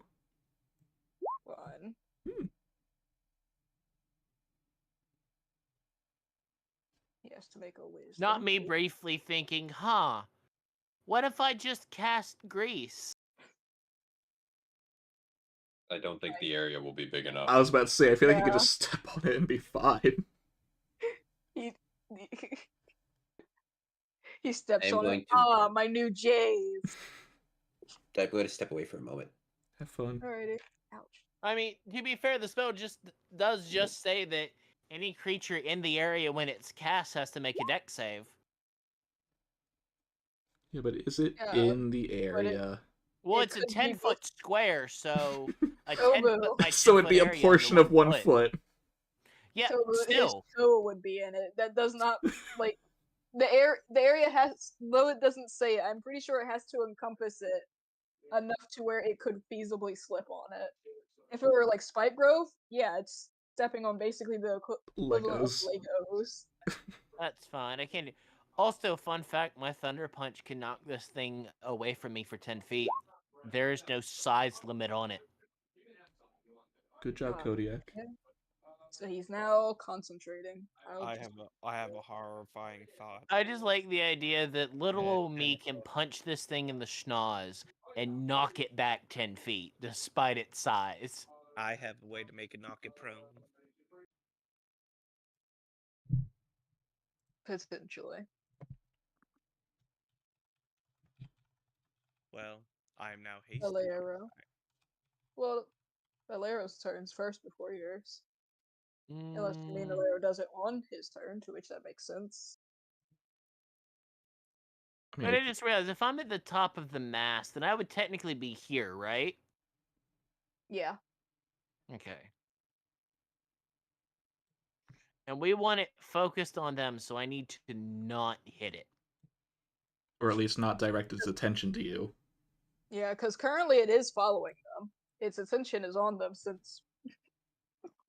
One. He has to make a wisdom. Not me briefly thinking, what if I just cast Grease? I don't think the area will be big enough. I was about to say, I feel like you could Yeah. just step on it and be fine. He steps I'm on going it. to- My new J's. I'm going to step away for a moment. Have fun. Alrighty. Ouch. I mean, to be fair, the spell does say that any creature in the area when it's cast has to make a dex save. Yeah, but is it Yeah, in the area? Well, It it's a could be 10-foot square, so a Tobu. 10-foot by 10-foot So it'd be a area under portion of 1 foot. foot. Yeah, So his still. toe would be in it. That does not like the area has, though it doesn't say it, I'm pretty sure it has to encompass it enough to where it could feasibly slip on it. If it were like Spike Grove, yeah, it's stepping on basically the equivalent of Legos. Legos. That's fine. I can. Also, fun fact: my Thunder Punch can knock this thing away from me for 10 feet. There is no size limit on it. Good job, Kodiak. Yeah. So he's now concentrating. I have a horrifying thought. I just like the idea that little old me can punch this thing in the schnoz and knock it back 10 feet, despite its size. I have a way to make it knock it prone. Potentially. Well, I am now hasty. Valero. Well, Valero's turns first before yours. Unless you mean Valero does it on his turn, to which that makes sense. But I just realized if I'm at the top of the mast, then I would technically be here, right? Yeah. Okay. And we want it focused on them, so I need to not hit it. Or at least not direct its attention to you. Yeah, because currently it is following them. Its attention is on them since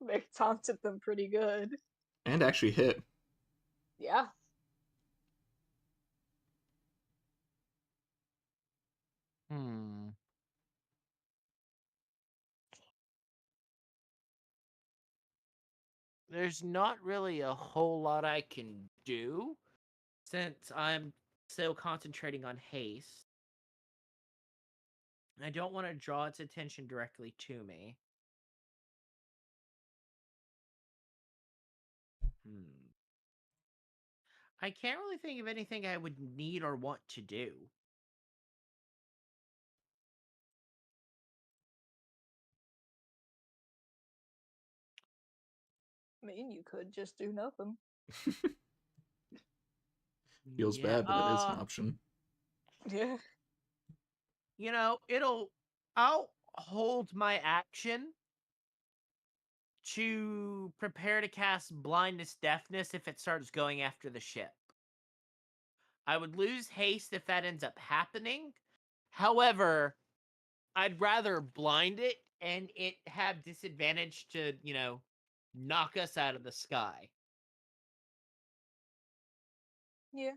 they taunted them pretty good. And actually hit. Yeah. There's not really a whole lot I can do since I'm still concentrating on haste. I don't want to draw its attention directly to me. I can't really think of anything I would need or want to do. I mean, you could just do nothing. Feels Yeah, bad, but it is an option. Yeah. you know, I'll hold my action to prepare to cast blindness deafness if it starts going after the ship. I would lose haste if that ends up happening. However, I'd rather blind it and it have disadvantage to, knock us out of the sky. Yeah.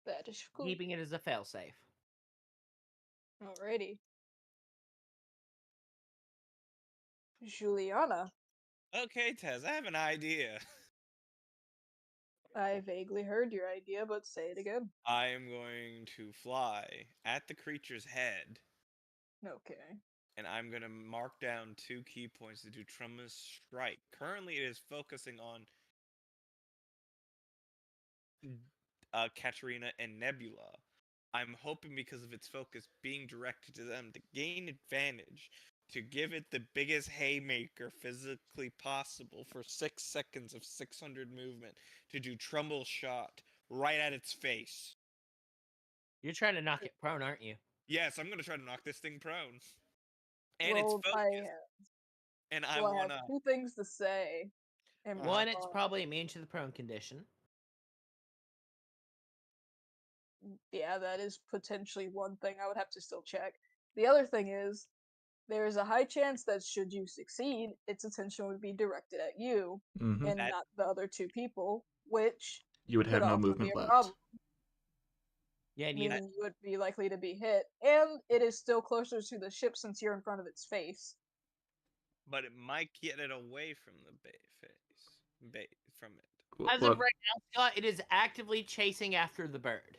That is cool. Keeping it as a failsafe. Alrighty. Juliana, Okay, Tez, I have an idea. I vaguely heard your idea, but say it again. I am going to fly at the creature's head, Okay. and I'm going to mark down 2 key points to do Tremor's Strike. Currently, it is focusing on Katarina and Nebula. I'm hoping because of its focus being directed to them to gain advantage, to give it the biggest haymaker physically possible for 6 seconds of 600 movement, to do Trumbull Shot right at its face. You're trying to knock it prone, aren't you? Yes, I'm going to try to knock this thing prone. And Well, it's focused. And I I want have to... 2 things to say. in One, it's response. probably immune to the prone condition. Yeah, that is potentially one thing I would have to still check. The other thing is, there is a high chance that should you succeed, its attention would be directed at you Hmm. and not the other 2 people, which You would could have no also be movement a left. problem, Yeah, and meaning you would be likely to be hit, and it is still closer to the ship since you're in front of its face. But it might get it away from the face. From it. as of right now, Scott, it is actively chasing after the bird.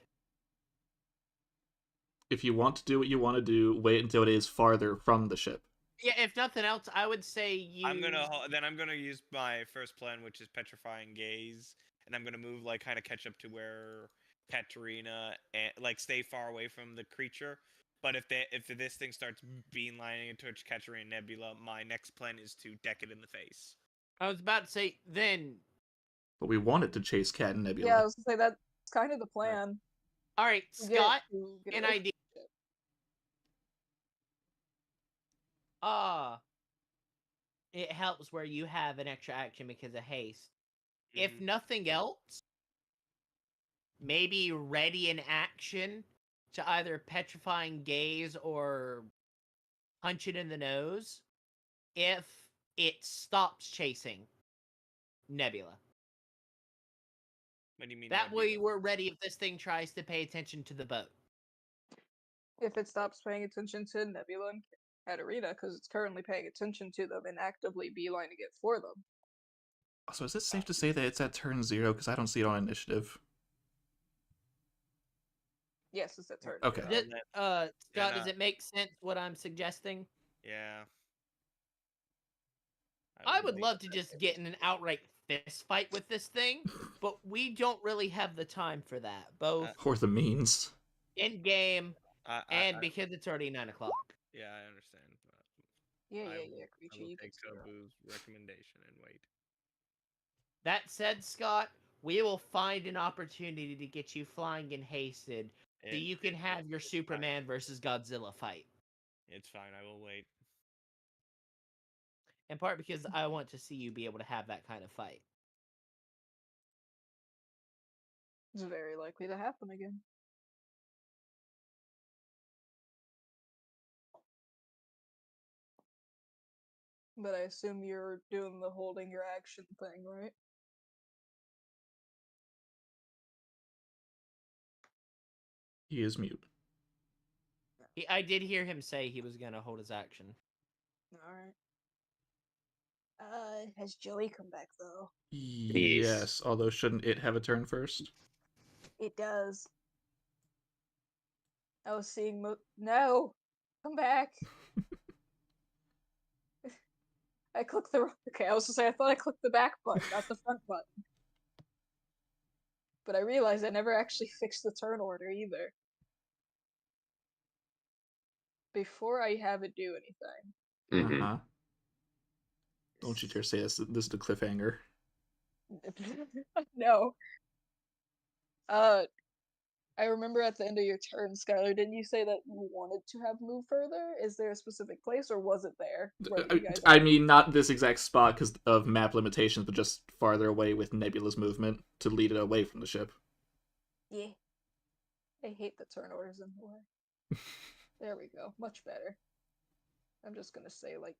If you want to do what you want to do, wait until it is farther from the ship. Yeah, if nothing else, I would say you. I'm gonna use my first plan, which is Petrifying Gaze, and I'm gonna move kind of catch up to where Katarina and stay far away from the creature. But if this thing starts beelining towards Katarina and Nebula, my next plan is to deck it in the face. I was about to say then. But we wanted to chase Cat and Nebula. Yeah, I was gonna say that's kind of the plan. All right, Scott, an idea. It helps where you have an extra action because of haste. If nothing else, maybe ready in action to either Petrifying Gaze or punch it in the nose if it stops chasing Nebula. What do you mean? That Nebula? way we're ready if this thing tries to pay attention to the boat. If it stops paying attention to Nebula and Katarina, because it's currently paying attention to them and actively beelining it for them. So is it safe to say that it's at turn 0? Because I don't see it on initiative. Yes, it's at turn. Okay. Scott, does it make sense what I'm suggesting? Yeah. I would love to just get in an outright fist fight with this thing, but we don't really have the time for that, both Or the means. in game and because it's already 9 o'clock. Yeah, I understand. Yeah, I creature. will You take can Kobu's recommendation and wait. That said, Scott, we will find an opportunity to get you flying and hasted so you can have your Superman versus Godzilla fight. It's fine, I will wait. In part because I want to see you be able to have that kind of fight. It's very likely to happen again. But I assume you're doing the holding your action thing, right? He is mute. I did hear him say he was going to hold his action. Alright. Has Joey come back though? Yes, although shouldn't it have a turn first? It does. I was seeing no! Come back! I clicked the... Okay, I was gonna say, I thought I clicked the back button, not the front button. But I realized I never actually fixed the turn order either. Before I have it do anything. Mhm. Uh-huh. Don't you dare say this is the cliffhanger. No. I remember at the end of your turn, Skylar, didn't you say that you wanted to have moved further? Is there a specific place, or was it there where you guys I are? mean, not this exact spot because of map limitations, but just farther away with Nebula's movement to lead it away from the ship. Yeah. I hate the turn orders in the way. There we go. Much better. I'm just gonna say, like,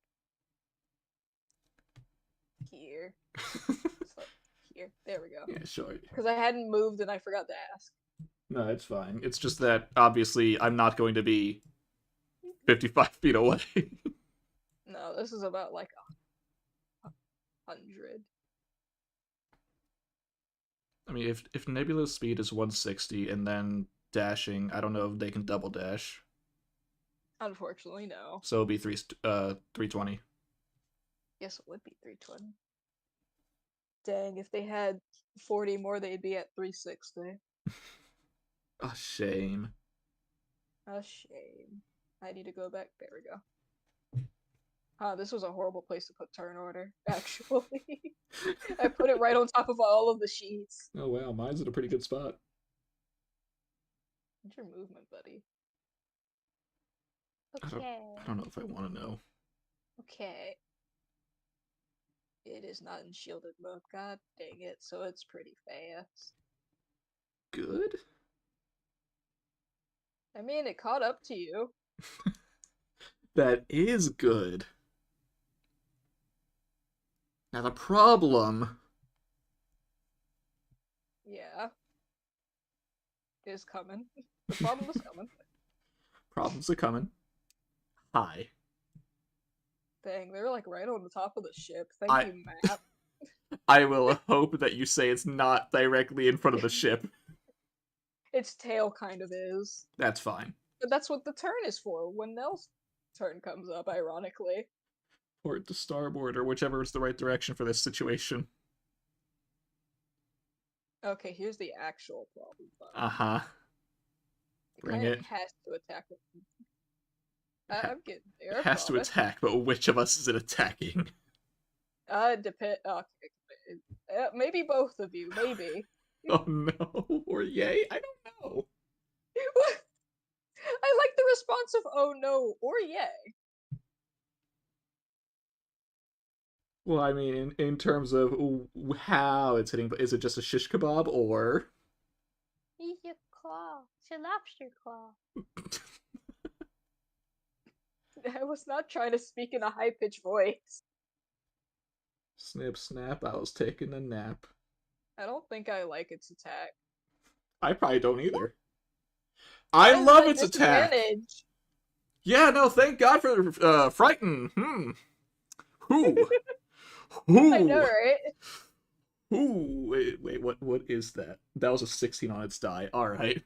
here. So, here. There we go. Yeah, sure. Because I hadn't moved and I forgot to ask. No, it's fine. It's just that, obviously, I'm not going to be 55 feet away. No, this is about, like, 100. I mean, if Nebula's speed is 160 and then dashing, I don't know if they can double dash. Unfortunately, no. So it'll be 320. Yes, it would be 320. Dang, if they had 40 more, they'd be at 360. A shame. A shame. I need to go back. There we go. This was a horrible place to put turn order, actually. I put it right on top of all of the sheets. Oh wow, mine's in a pretty good spot. What's your movement, buddy? I don't know if I want to know. Okay. It is not in shielded mode. God dang it. So it's pretty fast. Good? I mean, it caught up to you. That is good. Now the problem... Yeah. Is coming. The problem is coming. Problems are coming. Hi. Dang, they're like right on the top of the ship. Thank you, map. I will hope that you say it's not directly in front of the ship. Its tail kind of is. That's fine. But that's what the turn is for, when Nell's turn comes up, ironically. Port to starboard, or whichever is the right direction for this situation. Okay, here's the actual problem. Uh-huh. Bring kinda it. has to attack it. I'm getting there. It has to attack, but which of us is it attacking? Depend. Okay. Maybe both of you. Maybe. Oh no, or yay? I don't know. I like the response of "oh no" or "yay." Well, I mean, in terms of how it's hitting, is it just a shish kebab, or... Eat your claw. It's your lobster claw. I was not trying to speak in a high-pitched voice. Snip, snap, I was taking a nap. I don't think I like its attack. I probably don't either. I love its attack! Yeah, no, thank God for Frighten. Who? Who? I know, right? Who? Wait, what is that? That was a 16 on its die. Alright.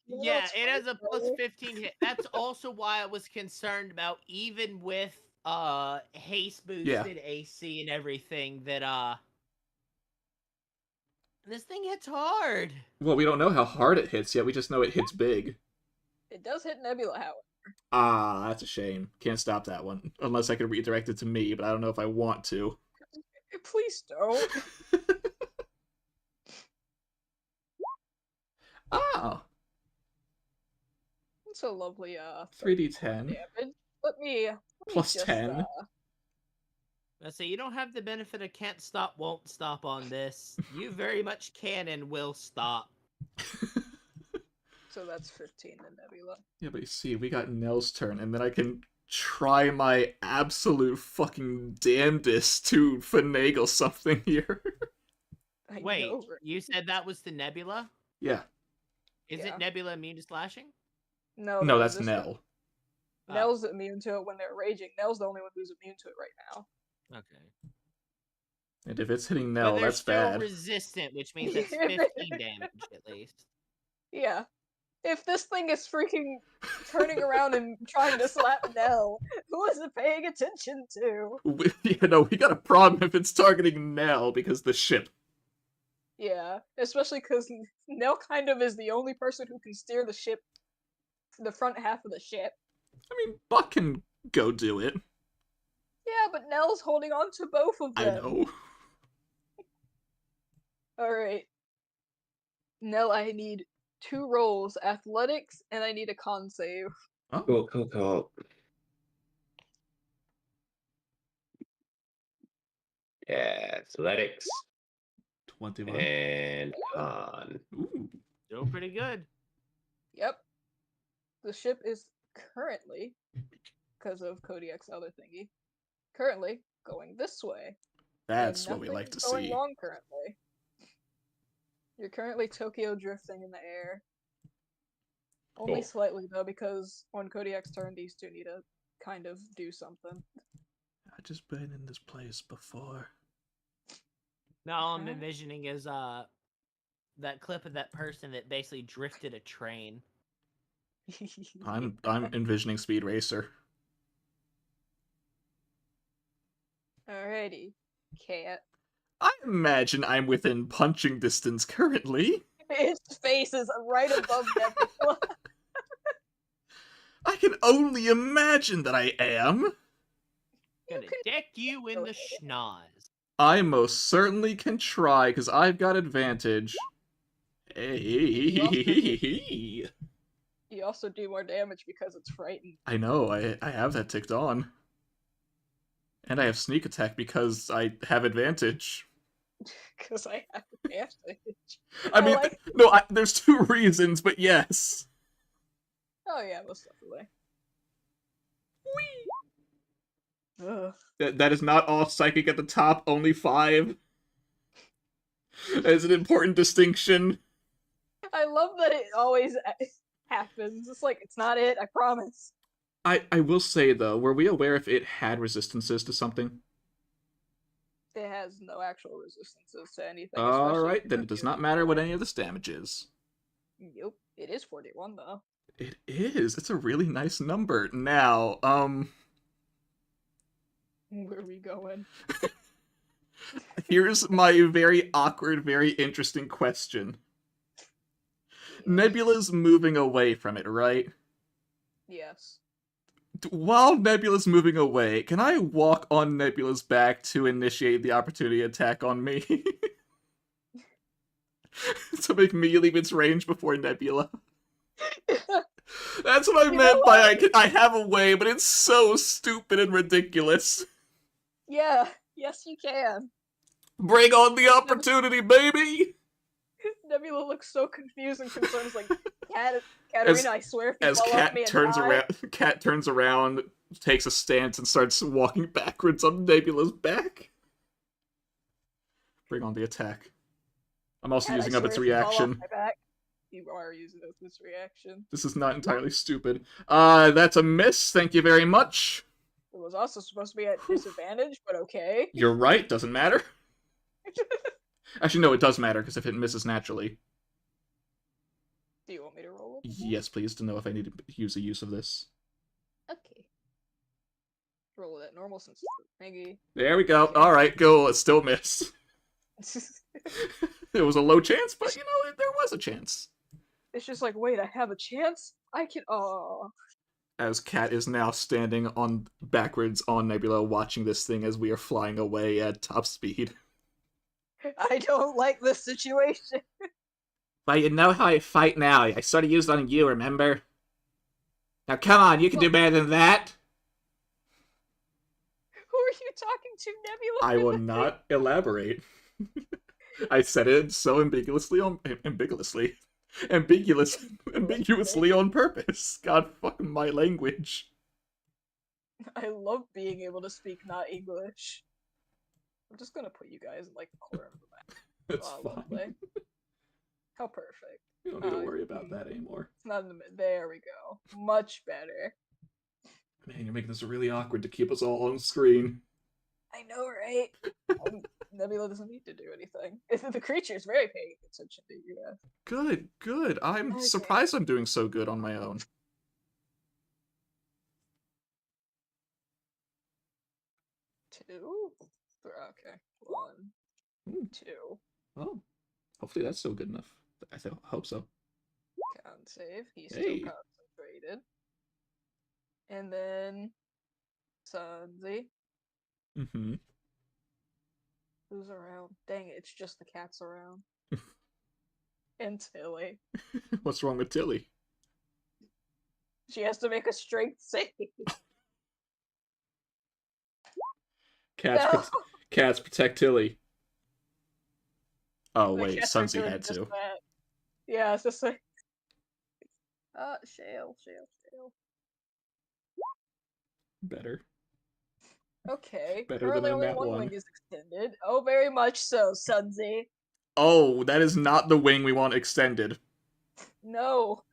Yeah, it has a plus 15 hit. That's also why I was concerned about, even with haste boosted AC and everything, that this thing hits hard. Well, we don't know how hard it hits yet. We just know it hits big. It does hit Nebula, however. Ah, that's a shame. Can't stop that one. Unless I could redirect it to me, but I don't know if I want to. Please don't. Oh. It's a lovely 3d10. damage. Let me Plus just, 10. Let's say you don't have the benefit of can't stop, won't stop on this. You very much can and will stop. So that's 15 to Nebula. Yeah, but you see, we got Nell's turn, and then I can try my absolute fucking damnedest to finagle something here. Wait, you said that was the Nebula? Yeah. Is it Nebula immune to slashing? No, that's Nell. Nell's immune to it when they're raging. Nell's the only one who's immune to it right now. Okay. And if it's hitting Nell, that's bad. They're still resistant, which means it's 15 damage at least. Yeah. If this thing is freaking turning around and trying to slap Nell, who is it paying attention to? We got a problem if it's targeting Nell because the ship. Yeah, especially because Nell kind of is the only person who can steer the ship, the front half of the ship. I mean, Buck can go do it. Yeah, but Nell's holding on to both of I them. know. Alright. Nell, I need 2 rolls, athletics, and I need a con save. Oh, Cool. Yeah, athletics 21. and con. Ooh. Doing pretty good. Yep. The ship is currently, because of Kodiak's other thingy, currently going this way. That's and what we like nothing's to going see. wrong currently. You're currently Tokyo drifting in the air. Only Cool. slightly though, because on Kodiak's turn, these two need to kind of do something. I've just been in this place before. Now all I'm Huh? envisioning is that clip of that person that basically drifted a train. I'm envisioning Speed Racer. Alrighty, Cat. I imagine I'm within punching distance currently. His face is right above Nebula. I can only imagine that I am. Gonna deck you in the schnoz. I most certainly can try, because I've got advantage. Hey. You also do more damage because it's frightened. I know, I have that ticked on. And I have sneak attack because I have advantage. Because I have advantage. I mean, like... there's 2 reasons, but yes. Oh yeah, most definitely. Ugh. That is not all psychic at the top, only 5. That is an important distinction. I love that it always happens. It's like, it's not it, I promise. I will say, though, were we aware if it had resistances to something? It has no actual resistances to anything. Alright, then it does not matter what any of this damage is. Yep, it is 41 though. It is. It's a really nice number. Now, Where are we going? here's my very awkward, very interesting question. Nebula's moving away from it, right? Yes. While Nebula's moving away, can I walk on Nebula's back to initiate the opportunity attack on me? To make me leave its range before Nebula. That's what I meant by I have a way, but it's so stupid and ridiculous. Yeah, yes you can. Bring on the opportunity, baby! Nebula looks so confused and concerned. It's like, Katarina, I swear if you As fall off me Cat turns around, takes a stance, and starts walking backwards on Nebula's back. Bring on the attack. I'm also using up its reaction. You are using up its reaction. This is not entirely stupid. That's a miss. Thank you very much. It was also supposed to be at disadvantage, but okay. You're right. Doesn't matter. Actually, no, it does matter, because if it misses naturally. Do you want me to roll it? Yes, please, to know if I need to use a use of this. Okay. Roll it at normal since it's thingy. There we go. Alright, go. It still missed. It was a low chance, but, there was a chance. It's just like, wait, I have a chance? I can. Oh. As Cat is now standing on backwards on Nebula, watching this thing as we are flying away at top speed. I don't like this situation. But you know how I fight now. I sort of used on you, remember? Now come on, you can do better than that. Who are you talking to, Nebula? I will not elaborate. I said it so ambiguously on purpose. God fucking my language. I love being able to speak not English. I'm just gonna put you guys in like a corner of the map. That's Lovely. fine. How perfect. You don't need to worry about that anymore. It's not in the mid. There we go. Much better. Man, you're making this really awkward to keep us all on screen. I know, right? Nebula doesn't need to do anything. The creature's very paying attention to you. Good, good. I'm surprised I'm doing so good on my own. Two? Okay. One. Ooh. Two. Oh. Hopefully that's still good enough. Hope so. Con save. He's still Hey. concentrated. And then Sunzi. Mm-hmm. Who's around? Dang it, it's just the cats around. And Tilly. What's wrong with Tilly? She has to make a strength save. Cats, No. cats protect Tilly. Oh The wait, cats are Sunzi doing had just to. that. Yeah, it's just like shale. Better. Okay. Better than Currently a only nat one one. wing is extended. Oh, very much so, Sunzi. Oh, that is not the wing we want extended. No.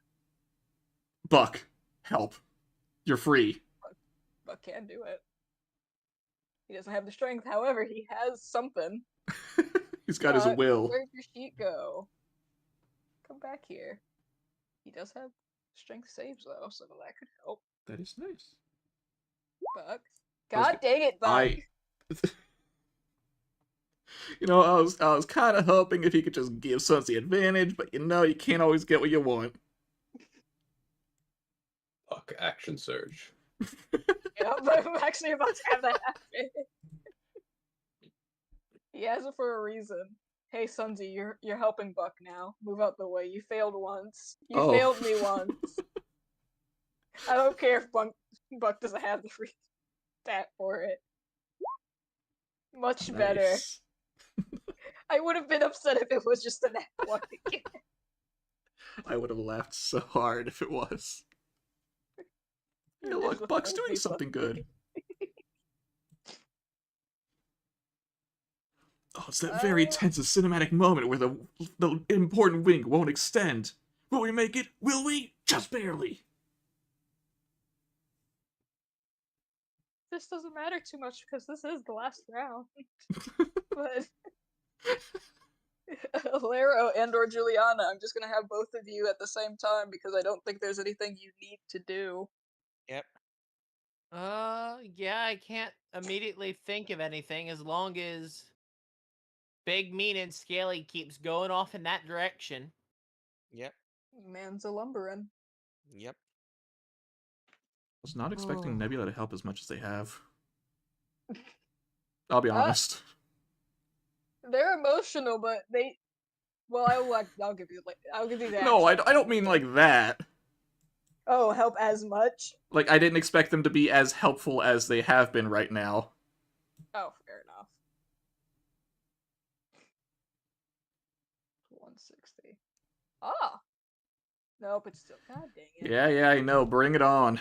Buck, help. You're free. But can do it. He doesn't have the strength, however, he has something. He's got his will. Where'd your sheet go? Come back here. He does have strength saves though, so that could help. That is nice. Buck. God dang it, Buck. You know, I was kind of hoping if he could just give Suns the advantage, but you know, you can't always get what you want. Fuck, action surge. Yeah, I'm actually about to have that happen. He has it for a reason. Hey, Sunzi, you're helping Buck now. Move out the way. You failed once. You failed me once. I don't care if Buck doesn't have the free stat for it. Much better. I would have been upset if it was just a nat one again. I would have laughed so hard if it was. Hey, look, Buck's doing something good. Oh, it's that very tense and cinematic moment where the important wing won't extend. Will we make it? Will we? Just barely. This doesn't matter too much because this is the last round. But Alero and or Juliana, I'm just gonna have both of you at the same time because I don't think there's anything you need to do. Yep. Yeah, I can't immediately think of anything as long as Big Mean and Scaly keeps going off in that direction. Yep. Man's a lumberin'. Yep. I was not expecting Nebula to help as much as they have. I'll be honest. They're emotional, but they. Well, I'll give you that. No, I don't mean like that. Oh, help as much? Like, I didn't expect them to be as helpful as they have been right now. Oh, fair enough. 160. Ah! Nope, it's still. God dang it. Yeah, I know. Bring it on.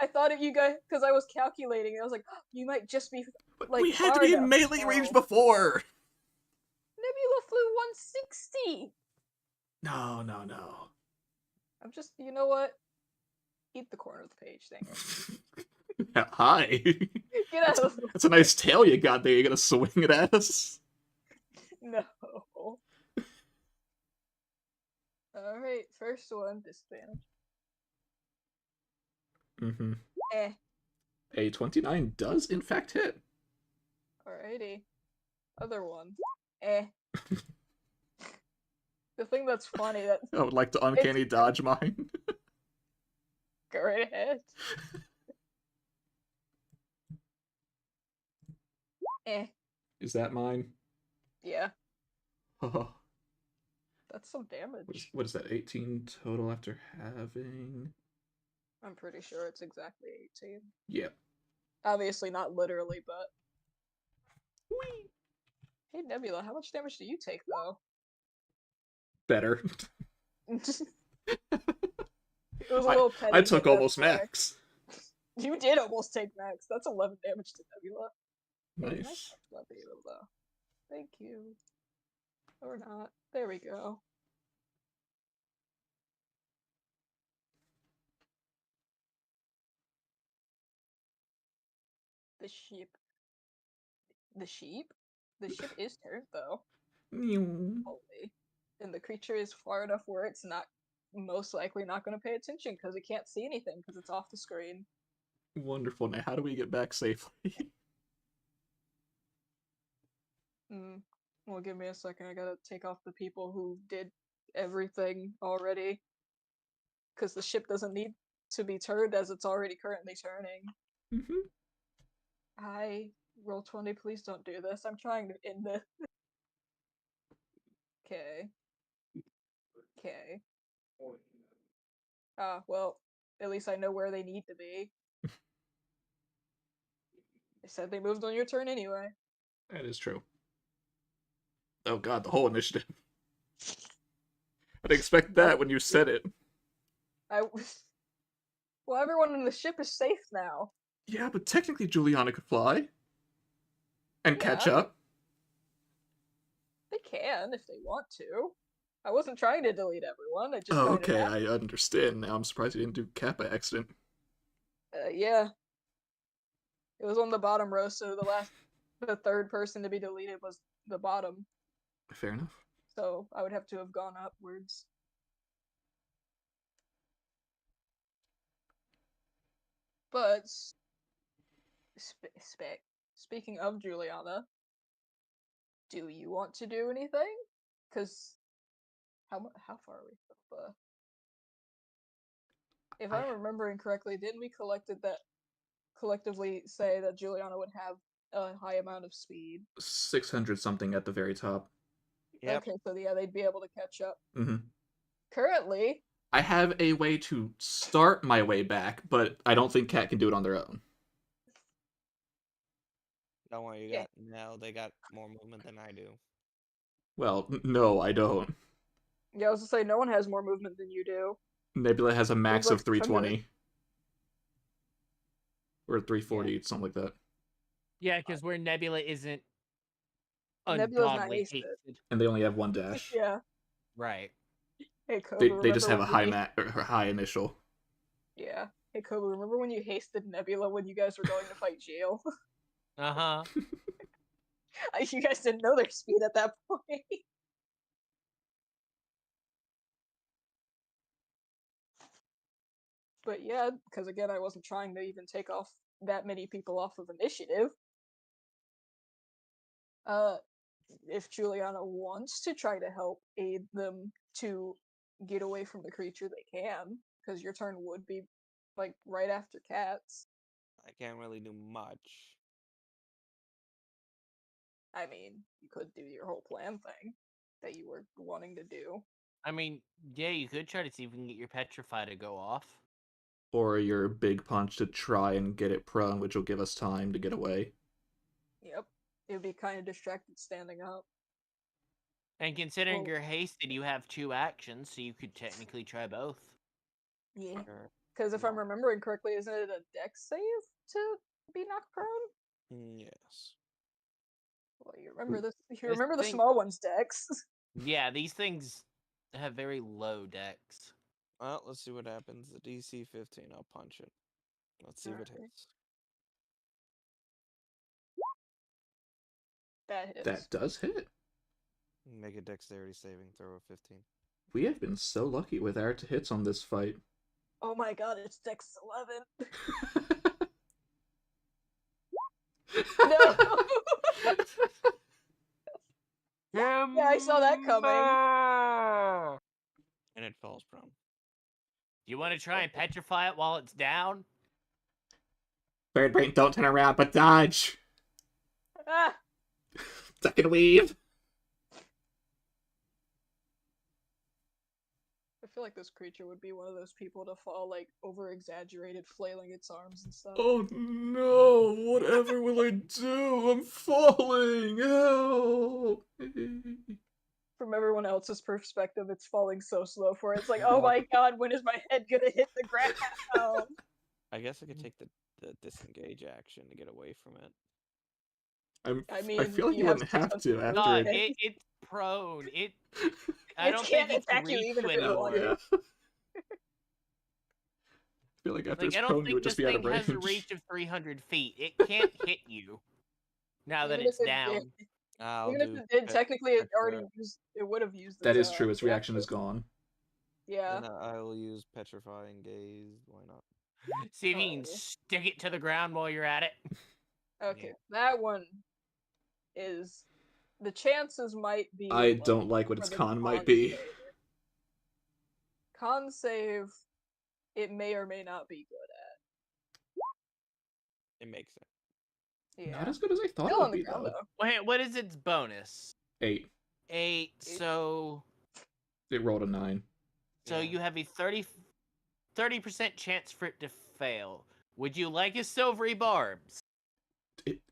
I thought of you guys because I was calculating. I was like, oh, you might just be like. We had to be in melee range before. Nebula flew 160. No. I'm just, you know what? Eat the corner of the page, dang it. Hi. Get out of That's a nice tail you got there. You gonna swing it at us? No. Alright, first one, disadvantage. Mm-hmm. Eh. A 29 does in fact hit. Alrighty. Other one. Eh. The thing that's funny that I would like to uncanny dodge mine. go right ahead. Eh. Is that mine? Yeah. Oh. That's some damage. What is that? 18 total after having. I'm pretty sure it's exactly 18. Yeah. Obviously not literally, but. Whee! Hey Nebula, how much damage do you take though? Better. It was a little petty. I took but almost that's fair. max. You did almost take max. That's 11 damage to Nebula. Hey, Nice. Nebula, though. Thank you. Or not. There we go. The sheep. The sheep? The ship is turned though. Holy. And the creature is far enough where it's not most likely not going to pay attention because it can't see anything because it's off the screen. Wonderful. Now, how do we get back safely? Well, give me a second. I gotta take off the people who did everything already. Because the ship doesn't need to be turned as it's already currently turning. Mm-hmm. Hi, Roll20, please don't do this. I'm trying to end this. Okay. Okay. Well, at least I know where they need to be. They said they moved on your turn anyway. That is true. Oh god, the whole initiative. I didn't expect that when you said it. Well, everyone in the ship is safe now. Yeah, but technically Juliana could fly. And catch Yeah. up. They can if they want to. I wasn't trying to delete everyone. I just Oh, kind of okay, I understand now. I'm surprised you didn't do Cap by accident. Yeah. It was on the bottom row, so the third person to be deleted was the bottom. Fair enough. So I would have to have gone upwards. But speaking of Juliana, do you want to do anything? Because how far are we from? If I'm remembering correctly, didn't we collectively say that Juliana would have a high amount of speed? 600 something at the very top. Yep. Okay, so yeah, they'd be able to catch up. Mm-hmm. Currently, I have a way to start my way back, but I don't think Cat can do it on their own. Don't worry, you Yeah. got now. They got more movement than I do. Well, no, I don't. yeah, I was to say no one has more movement than you do. Nebula has a max like of 320. Or 340, something like that. Yeah, because where Nebula isn't Nebula's not ungodly hasted. hasted. And they only have one dash. Yeah. Right. Hey, Koba, They just have remember a when high initial. Yeah. Hey, Koba, remember when you hasted Nebula when you guys were going to fight Jail? Uh-huh. You guys didn't know their speed at that point. But yeah, because again, I wasn't trying to even take off that many people off of initiative. If Juliana wants to try to help aid them to get away from the creature, they can, because your turn would be like right after Cat's. I can't really do much. I mean, you could do your whole plan thing that you were wanting to do. I mean, yeah, you could try to see if we can get your Petrify to go off. Or your big punch to try and get it prone, which will give us time to get away. Yep. It would be kind of distracted standing up. And considering Well- you're hasted, you have 2 actions, so you could technically try both. Yeah. Sure. Because if I'm remembering correctly, isn't it a dex save to be knocked prone? Yes. Well, you remember this. You This remember the thing- small one's dex. Yeah, these things have very low dex. Well, let's see what happens. The DC 15. I'll punch it. Let's see what Alright. hits. That hits. That does hit. Make a dexterity saving throw of 15. We have been so lucky with our hits on this fight. Oh my god, it's dex 11. No. Yeah, I saw that coming. And it falls prone. You want to try and petrify it while it's down? Bird brain, don't turn around, but dodge! Ah, Duck and weave! I feel like this creature would be one of those people to fall like over exaggerated, flailing its arms and stuff. Oh no, whatever will I do? I'm falling! Help! From everyone else's perspective, it's falling so slow for it. It's like, oh my god, when is my head gonna hit the ground? I guess I could take the disengage action to get away from it. I I mean, feel like you you have wouldn't have some- to after God, it. it's prone. I It don't can't think it can attack you reach even you if it anymore. wanted. Yeah. I feel like after Like, it's I don't prone, you think would this just be out thing of range. has a reach of 300 feet. It can't hit you now that Even if it's it down. did- I'll Even if do it did, pet- technically it already Petra- used. It would have used. That its, is true, its reaction is reaction. gone. Yeah. Then I'll use petrifying gaze. Why not? See if you can Oh. stick it to the ground while you're at it. Okay, Yeah. that one is the chances might be. I don't like what its for the con might be. save. Con save, it may or may not be good It makes sense. at. Yeah. Not as good as I thought Still it on would the be, ground though. though. Wait, what is its bonus? 8. 8. So It rolled a 9. so Yeah. you have a 30% chance for it to fail. Would you like a silvery barbs?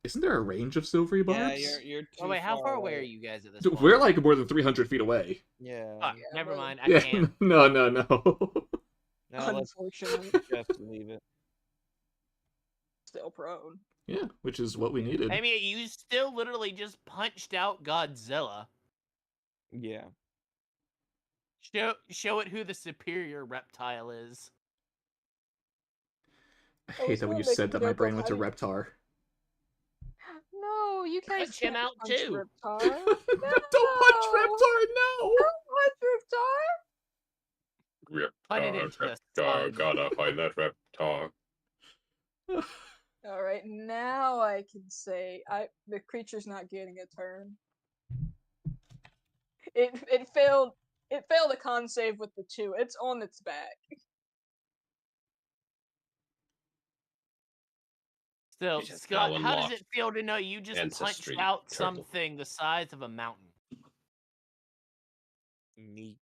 Isn't there a range of silvery barbs? Yeah, you're too Oh wait, how far away away. are you guys at this Dude, point? we're like more than 300 feet away. Yeah. Fuck, Yeah, never but- mind. I Yeah, can't. no. No, let's Unfortunately, just leave it. still prone. Yeah, which is what we needed. I mean, you still literally just punched out Godzilla. Yeah. Show it who the superior reptile is. I I hate was that when gonna you make said a that my joke brain of went to how you- Reptar. No, you guys Punch him can't out punch too. Riptar. Don't punch Reptar, no! Don't punch Riptar. Put it into the Reptar, sun. gotta find that Reptar. All right, now I can say the creature's not getting a turn. It failed a con save with the 2. It's on its back. Still, You just Scott, now how does unlocked it feel to know you just Ancestry punched out Turtle. something the size of a mountain? Neat.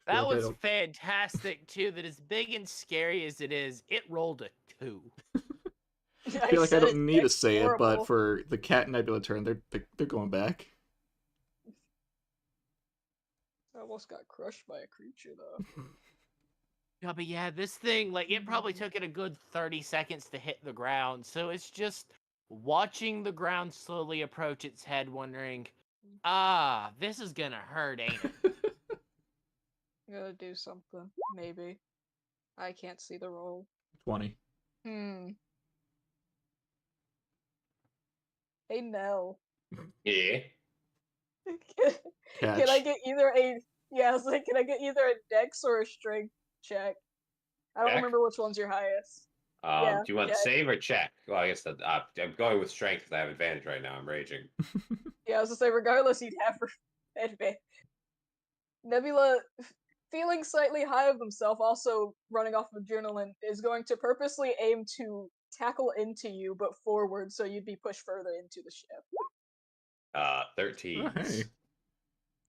feel That like I was don't- fantastic too. That as big and scary as it is, it rolled a 2. I feel like I said don't its need to deck's say it, but horrible. for the Cat Nebula turn, they're going back. I almost got crushed by a creature though. Yeah, but yeah, this thing, like, it probably took it a good 30 seconds to hit the ground. So it's just watching the ground slowly approach its head, wondering, this is gonna hurt, ain't it? I'm gonna do something. Maybe. I can't see the roll. 20. Hey Nell. Yeah. Catch. Can I get either a I was like, can I get either a dex or a strength check? I don't Check? remember which one's your highest. Yeah, Do you want check. save or check? Well, I guess that I'm going with strength because I have advantage right now. I'm raging. Yeah, I was gonna say regardless you'd have advantage. Nebula, feeling slightly high of himself, also running off of adrenaline, is going to purposely aim to tackle into you, but forward, so you'd be pushed further into the ship. 13. Oh, hey.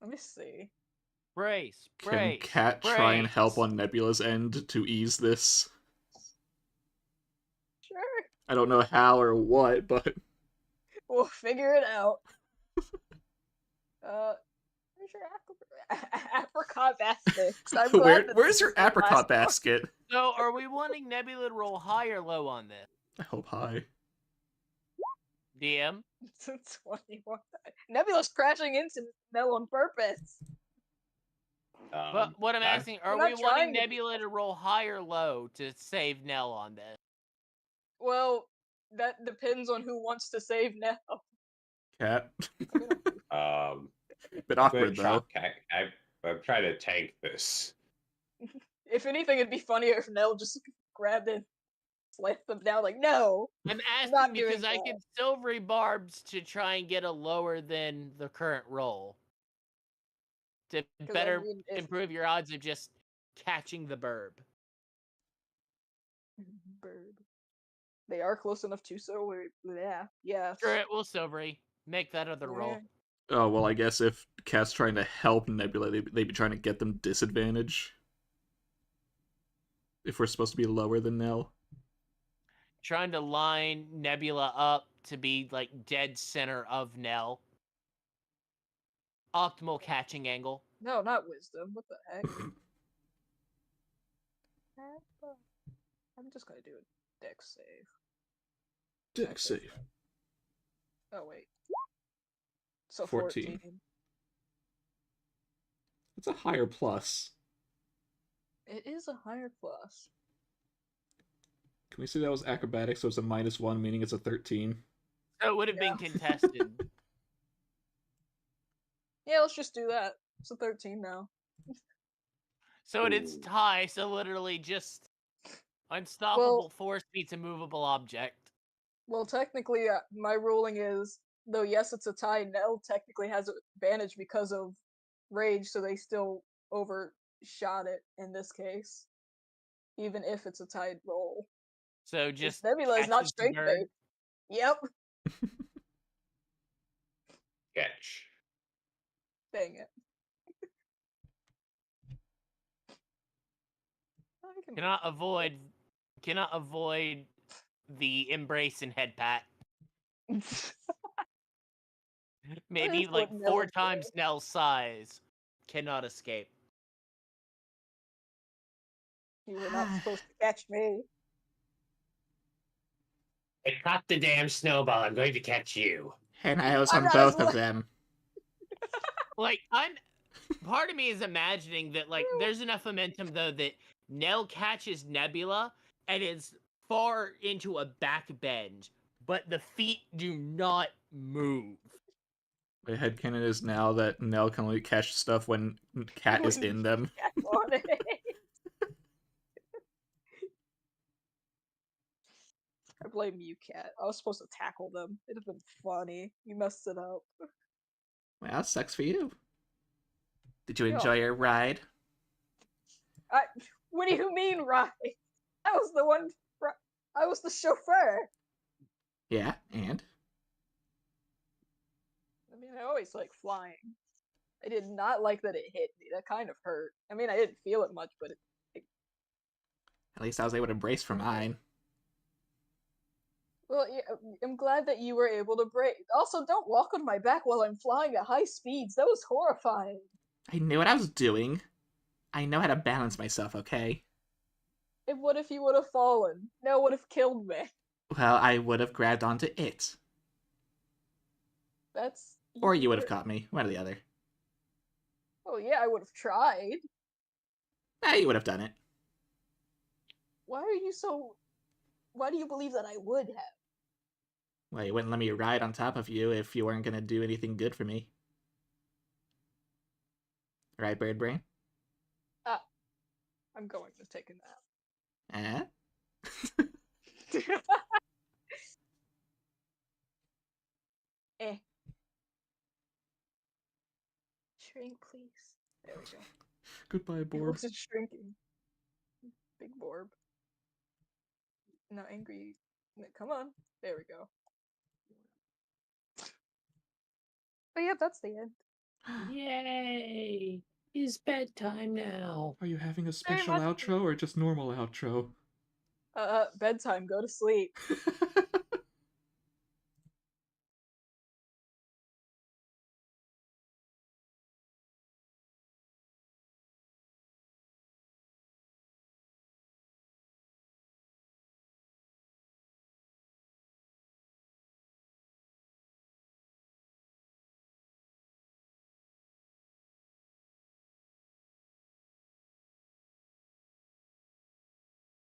Let me see. Brace, Can brace, Cat try and help brace. on Nebula's end to ease this? Sure, I don't know how or what, but we'll figure it out. Where's your apricot basket? I'm glad that where's this your is the last apricot one. basket? So, are we wanting Nebula to roll high or low on this? I hope high. DM? 21. Nebula's crashing into Nell on purpose. But what I'm asking, are We're we not wanting trying to be Nebula to roll high or low to save Nell on this? Well, that depends on who wants to save Nell. Cat. Bit I'm awkward, though. I'm trying to tank this. If anything, it'd be funnier if Nell just grabbed it, slammed them down like, no! I'm not asking because doing I that. could silvery barbs to try and get a lower than the current roll. To 'Cause, I better mean, if- improve your odds of just catching the burb. Bird. They are close enough to, so yeah. Screw it, we'll silvery. Make that other roll. Oh, well, I guess if Cat's trying to help Nebula, they'd be trying to get them disadvantage. If we're supposed to be lower than Nell. Trying to line Nebula up to be, like, dead center of Nell. Optimal catching angle. No, not wisdom. What the heck? I'm just gonna do a dex save. Dex save. Oh wait. So 14. 14. It's a higher plus. It is a higher plus. Can we say that was acrobatics, so it's a -1, meaning it's a 13? So it would have been contested. Yeah, let's just do that. It's a 13 now. So it's high, so literally just unstoppable force beats a movable object. Well, technically, my ruling is though yes, it's a tie, Nell technically has an advantage because of rage, so they still overshot it in this case, even if it's a tied roll. So 'Cause just Nebula is not catches the strength bird. based. Yep. Catch. Dang it. I can Cannot avoid the embrace and head pat. Maybe is what like Nell 4 would do. times Nell's size. Cannot escape. You were not supposed to catch me. I caught the damn snowball. I'm going to catch you. And I was I'm on not as both of li- them. Like part of me is imagining that like there's enough momentum though that Nell catches Nebula and is far into a back bend, but the feet do not move. My headcanon is now that Nell can only catch stuff when Cat is in them. Catch on it. I blame you, Cat. I was supposed to tackle them. It'd have been funny. You messed it up. Well, sucks for you. Did you Yeah. enjoy your ride? What do you mean, right? I was the one. I was the chauffeur. Yeah, and? I mean, I always like flying. I did not like that it hit me. That kind of hurt. I mean, I didn't feel it much, but At least I was able to brace for mine. well, yeah, I'm glad that you were able to break. Also, don't walk on my back while I'm flying at high speeds. That was horrifying. I knew what I was doing. I know how to balance myself, okay? And what if you would have fallen? Nell would have killed me. Well, I would have grabbed onto it. That's. Or you would have caught me. One or the other. Oh yeah, I would have tried. You would have done it. Why are you so? Why do you believe that I would have? Well, you wouldn't let me ride on top of you if you weren't gonna do anything good for me. Right, Bird Brain? I'm going to take a nap. Eh. Shrink, please. There we go. Goodbye, It Borb. wasn't shrinking. Big Borb. No, angry. No, come on. There we go. But yeah, that's the end. Yay! It's bedtime now. Are you having a special outro or just normal outro? Bedtime. Go to sleep.